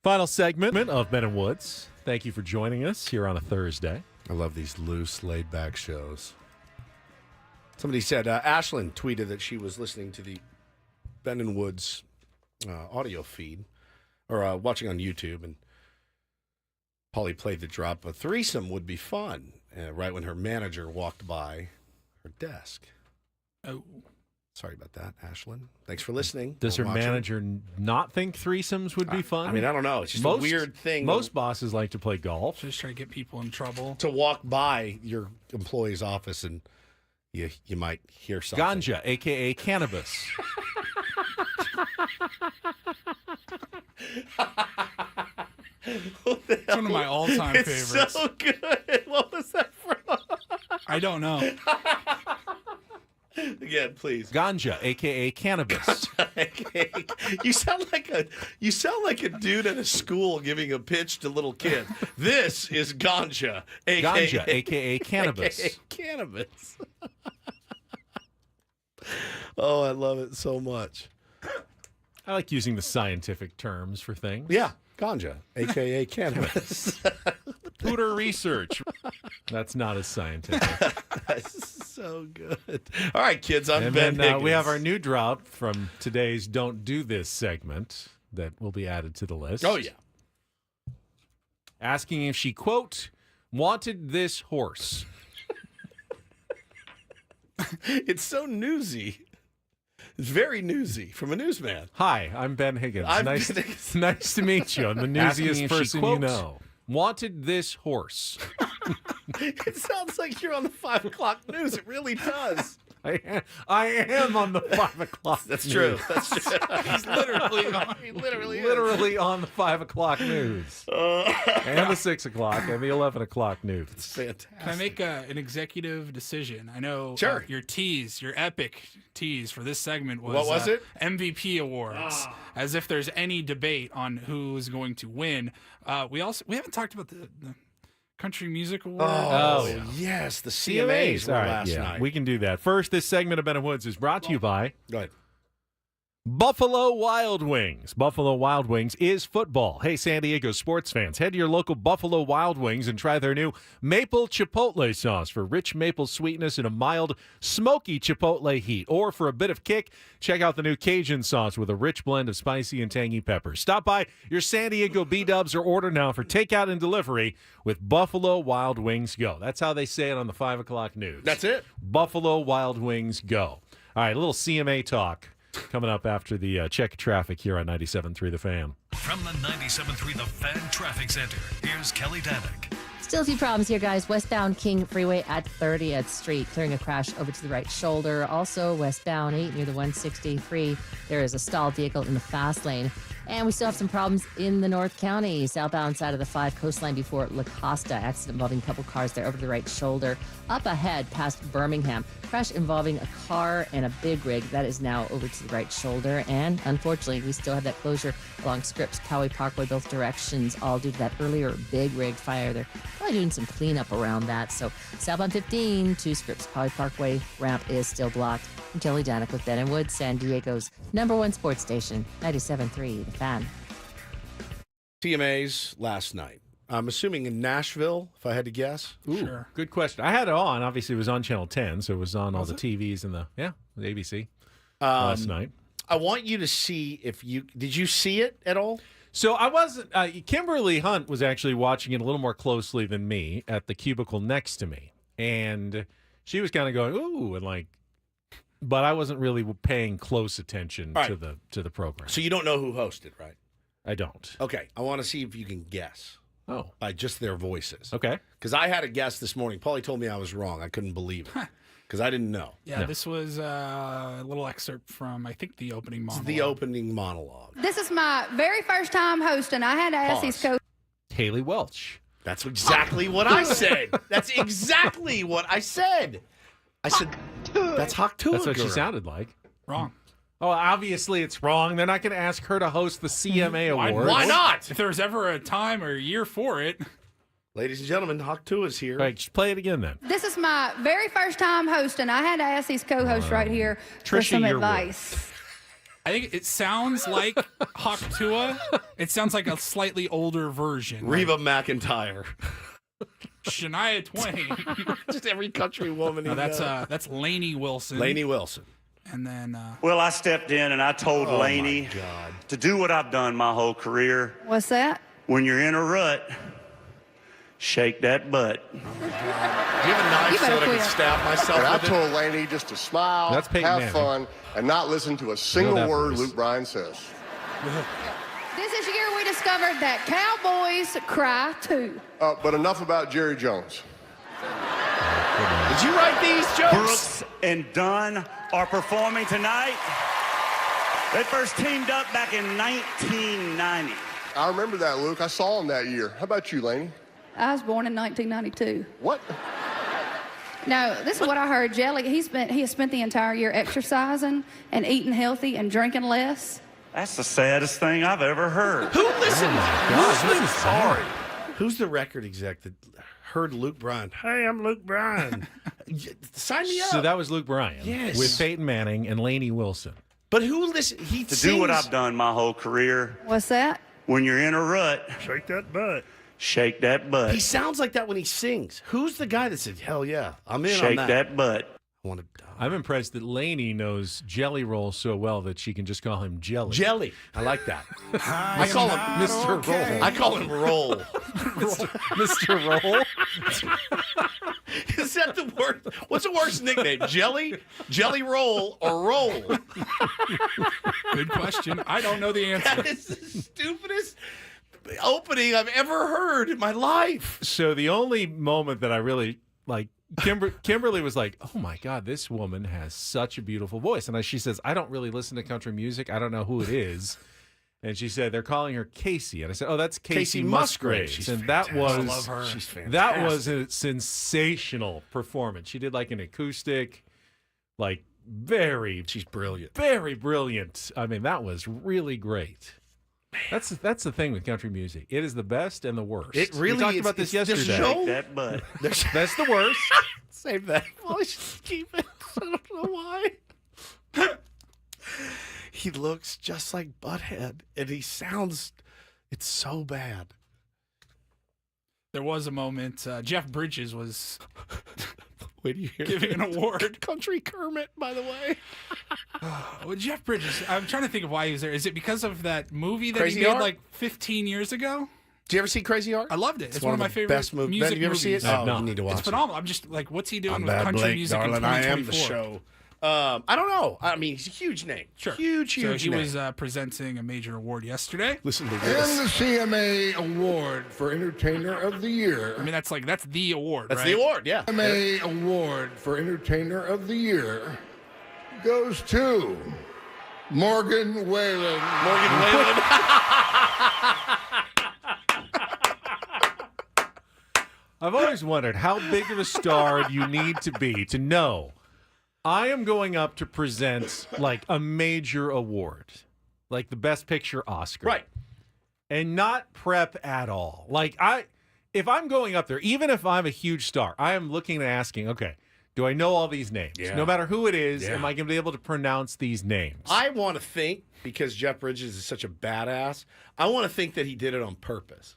Final segment of Ben and Woods. Thank you for joining us here on a Thursday. I love these loose, laid-back shows. Somebody said, Ashlyn tweeted that she was listening to the Ben and Woods audio feed, or watching on YouTube, and Polly played the drop. A threesome would be fun, right when her manager walked by her desk. Oh. Sorry about that, Ashlyn. Thanks for listening. Does her watching. manager not think threesomes would be fun? I mean, I don't know. It's just a weird thing. Most bosses like to play golf. Just try to get people in trouble. To walk by your employee's office and you might hear something. Ganja, a.k.a. cannabis. It's one of my all-time favorites. It's so good. What was that from? I don't know. Again, please. Ganja, a.k.a. cannabis. You sound like a dude at a school giving a pitch to little kids. This is ganja, a.k.a. cannabis. AKA cannabis. Oh, I love it so much. I like using the scientific terms for things. Yeah, ganja, a.k.a. cannabis. Pooter research. That's not as scientific. That's so good. All right, kids, I'm and Ben then, Higgins. we have our new drop from today's Don't Do This segment that will be added to the list. Oh, yeah. Asking if she, quote, wanted this horse. It's so newsy. It's very newsy from a newsman. Hi, I'm Ben Higgins. Nice to meet you. I'm the Asking newsiest if person she, you quote, know. Wanted this horse. It sounds like you're on the 5 o'clock news. It really does. I am on the 5 o'clock. That's news. true. That's true. He's literally on. He literally is. Literally on the 5 o'clock news, and the 6 o'clock, and the 11 o'clock news. It's fantastic. Can I make an executive decision? I know Sure. your epic tease for this segment was What was it? MVP awards. As if there's any debate on who's going to win. We haven't talked about the Country Music Awards. Oh, yes. The CMAs were All right, last night. We can do that. First, this segment of Ben and Woods is brought to you by Go ahead. Buffalo Wild Wings. Buffalo Wild Wings is football. Hey, San Diego sports fans, head to your local Buffalo Wild Wings and try their new maple chipotle sauce for rich maple sweetness and a mild, smoky chipotle heat. Or for a bit of kick, check out the new Cajun sauce with a rich blend of spicy and tangy peppers. Stop by your San Diego B-Dubs or order now for takeout and delivery with Buffalo Wild Wings Go. That's how they say it on the 5 o'clock news. That's it. Buffalo Wild Wings Go. All right, a little CMA talk coming up after the check of traffic here on 97.3 The Fan. From the 97.3 The Fan Traffic Center, here's Kelly Danick. Still a few problems here, guys. Westbound King Freeway at 30th Street, clearing a crash over to the right shoulder. Also, westbound 8 near the 163, there is a stalled vehicle in the fast lane. And we still have some problems in the North County, southbound side of the 5 coastline before La Costa. Accident involving a couple cars there over to the right shoulder. Up ahead past Birmingham, crash involving a car and a big rig. That is now over to the right shoulder. And unfortunately, we still have that closure along Scripps, Poway Parkway, both directions, all due to that earlier big rig fire. They're probably doing some cleanup around that. So southbound 15 to Scripps, Poway Parkway ramp is still blocked. I'm Kelly Danick with Ben and Woods, San Diego's #1 sports station, 97.3 The Fan. CMAs last night. I'm assuming in Nashville, if I had to guess. Ooh, Sure. Good question. I had it on. Obviously, it was on Channel 10, so it was on all the TVs and the ABC last night. I want you to see if you did you see it at all? So I wasn't. Kimberly Hunt was actually watching it a little more closely than me at the cubicle next to me, and she was kind of going ooh and like, but I wasn't really paying close attention All to right. the program. So you don't know who hosted, right? I don't. Okay, I want to see if you can guess. Oh, by just their voices. Okay. Because I had a guess this morning. Paulie told me I was wrong. I couldn't believe it because I didn't know. Yeah, this was a little excerpt from, I think, the opening It's monologue. the opening monologue. This is my very first time hosting. I had to ask these coaches. Haley Welch. That's exactly what I said. That's exactly what I said. I said, that's Haktua. That's what she girl. sounded like. Wrong. Oh, obviously it's wrong. They're not going to ask her to host the CMA Awards. Why not? If there was ever a time or a year for it. Ladies and gentlemen, Haktua is here. All right, just play it again then. This is my very first time hosting. I had to ask these co-hosts right here for Trisha, some you're advice. I think it sounds like Haktua. It sounds like a slightly older version. Reba McEntire. Shania Twain. Just every country woman. No, that's Lainey Wilson. Lainey Wilson. And then Well, I stepped in and I told Oh, Lainey my God. to do what I've done my whole career. What's that? When you're in a rut, shake that butt. Do you have a knife You so better that I can quit. stab myself And I with it? told Laney just to smile, That's Peyton have Manning. fun, and not listen to a single that word voice. Luke Bryan says. This is the year we discovered that cowboys cry too. But enough about Jerry Jones. Did you write these jokes? Brooks and Dunn are performing tonight. They first teamed up back in 1990. I remember that, Luke. I saw him that year. How about you, Laney? I was born in 1992. What? No, this is what I heard. Jelly, he has spent the entire year exercising and eating healthy and drinking less. That's the saddest thing I've ever heard. Who listened? gosh, Who's this the is sorry? Who's the record exec that heard Luke Bryan? Hey, I'm Luke Bryan. Sign me up. So that was Luke Bryan Yes. with Peyton Manning and Lainey Wilson. But who listened? He To sings. do what I've done my whole career. What's that? When you're in a rut, Shake that butt. shake that butt. He sounds like that when he sings. Who's the guy that said, "Hell yeah, I'm in Shake on that butt. I want to die. I'm impressed that Lainey knows Jelly Roll so well that she can just call him Jelly. Jelly. I like that. I call him Mr. Roll. I call him Roll. Mr. Roll? Is that the word? What's the worst nickname? Jelly? Jelly Roll or Roll? good question. I don't know the answer. That is the stupidest opening I've ever heard in my life. So the only moment that I really like Kimberly was like, "Oh my God, this woman has such a beautiful voice." And she says, "I don't really listen to country music. I don't know who it is." And she said, "They're calling her Casey." And I said, "Oh, that's Casey Musgraves." She's and fantastic. that was I love her. She's that was fantastic. a sensational performance. She did like an acoustic, like she's brilliant. Very brilliant. I mean, that was really great. That's the thing with country music. It is the best and the worst. It really we talked is. about this There's yesterday. no- That butt. That's the worst. Save that. Well, I should keep it. I don't know why. He looks just like Butthead, and he sounds. It's so bad. There was a moment. Jeff Bridges was Wait, you hear giving an award. Country Kermit, by the way. Well, Jeff Bridges. I'm trying to think of why he was there. Is it because of that movie that Crazy he made Heart? like 15 years ago? Did you ever see Crazy Heart? I loved it. It's one of my the favorite best movies. music Ben, you ever see it? movies. Oh, you need to watch It's phenomenal. I'm just like, what's he doing I'm with Bad country Blake, music darling. in I 2024? am the show. I don't know. I mean, he's a huge name. Sure. Huge So he name. was presenting a major award yesterday. Listen to And this. the CMA Award for Entertainer of the Year. I mean, that's the award, That's right? the award, yeah. CMA Award for Entertainer of the Year goes to Morgan Whalen. Morgan Whalen. I've always wondered how big of a star do you need to be to know I am going up to present like a major award, like the Best Picture Oscar. Right. And not prep at all. Like if I'm going up there, even if I'm a huge star, I am looking and asking, okay, do I know all these names? Yeah. No matter who it is, Yeah. am I going to be able to pronounce these names? I want to think, because Jeff Bridges is such a badass, I want to think that he did it on purpose.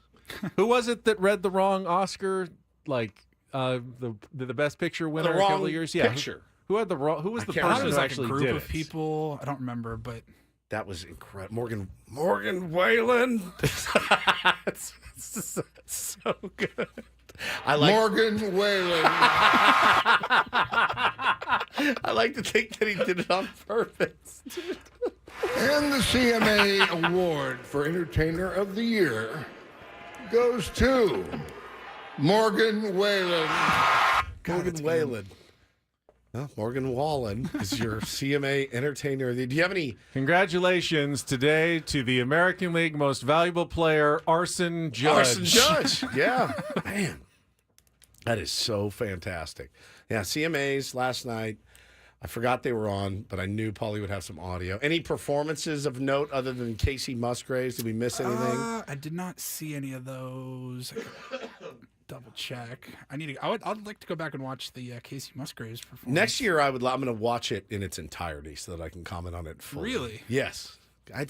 Who was it that read the wrong Oscar, like the Best Picture winner a wrong couple of years? Yeah. picture. Who had the wrong? Who was the can't person It was who like a actually group did of it? people. I don't remember, but That was incredible. Morgan Whalen. it's so good. I like Morgan Whalen. I like to think that he did it on purpose. And the CMA Award for Entertainer of the Year goes to Morgan Whalen. Morgan Whalen. Well, Morgan Wallen is your CMA Entertainer. Do you have any? Congratulations today to the American League Most Valuable Player, Arson Judge. Arson Judge. Yeah. Man, that is so fantastic. Yeah, CMAs last night. I forgot they were on, but I knew Paulie would have some audio. Any performances of note other than Casey Musgraves? Did we miss anything? I did not see any of those. I could double check. I'd like to go back and watch the Casey Musgraves performance. Next year, I'm going to watch it in its entirety so that I can comment on it fully. Really? Yes. I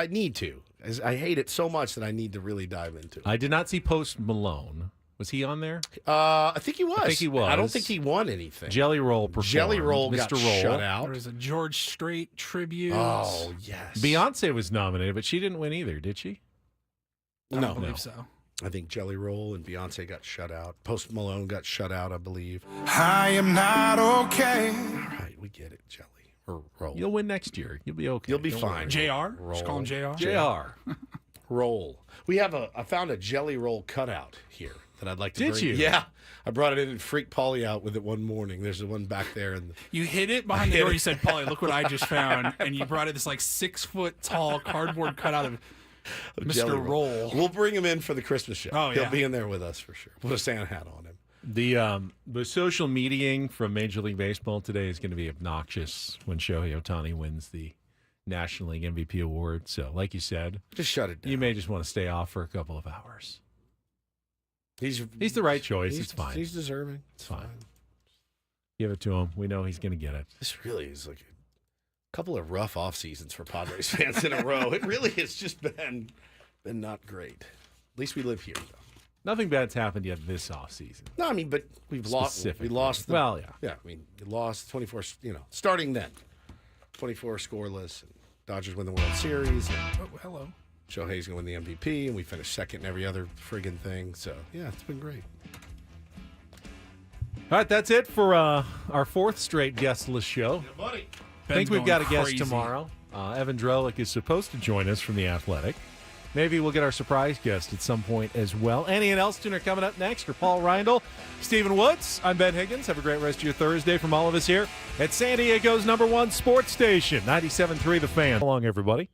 need to. I hate it so much that I need to really dive into it. I did not see Post Malone. Was he on there? I think he was. I think he was. I don't think he won anything. Jelly Roll performed. Jelly Roll Mr. got Roll. shut out. There was a George Strait tribute. Oh, yes. Beyonce was nominated, but she didn't win either, did she? I don't believe so. I think Jelly Roll and Beyonce got shut out. Post Malone got shut out, I believe. I am not okay. All right, we get it, Jelly. Or Roll. You'll win next year. You'll be okay. You'll be Don't fine. JR? Roll. Just call him JR? JR. Roll. I found a Jelly Roll cutout here that I'd like to Did bring. you? Yeah. I brought it in and freaked Paulie out with it one morning. There's the one back there. And You hid it behind the door. You said, Paulie, look what I just found. And you brought it this like 6 foot tall cardboard cutout of Jelly Mr. Roll. We'll bring him in for the Christmas show. Oh, He'll yeah. be in there with us for sure. Put a Santa hat on him. The social meeting from Major League Baseball today is going to be obnoxious when Shohei Ohtani wins the National League MVP award. So, like you said, just shut it down. You may just want to stay off for a couple of hours. He's the right choice. It's fine. He's deserving. It's fine. Give it to him. We know he's going to get it. This really is like a couple of rough off seasons for Padres fans in a row. It really has just been not great. At least we live here, though. Nothing bad's happened yet this offseason. No, I mean, but we've lost. We lost. Well, yeah. Yeah, I mean, you lost 24. Starting then, 24 scoreless. And Dodgers win the World Series. And Oh, hello. Shohei's going to win the MVP, and we finished second in every other friggin' thing. So yeah, it's been great. All right, that's it for our fourth straight guestless show. I think we've got a guest tomorrow. Evan Drellick is supposed to join us from The Athletic. Maybe we'll get our surprise guest at some point as well. Annie and Elston are coming up next for Paul Reindl, Stephen Woods. I'm Ben Higgins. Have a great rest of your Thursday from all of us here at San Diego's #1 sports station, 97.3 The Fan. So long, everybody.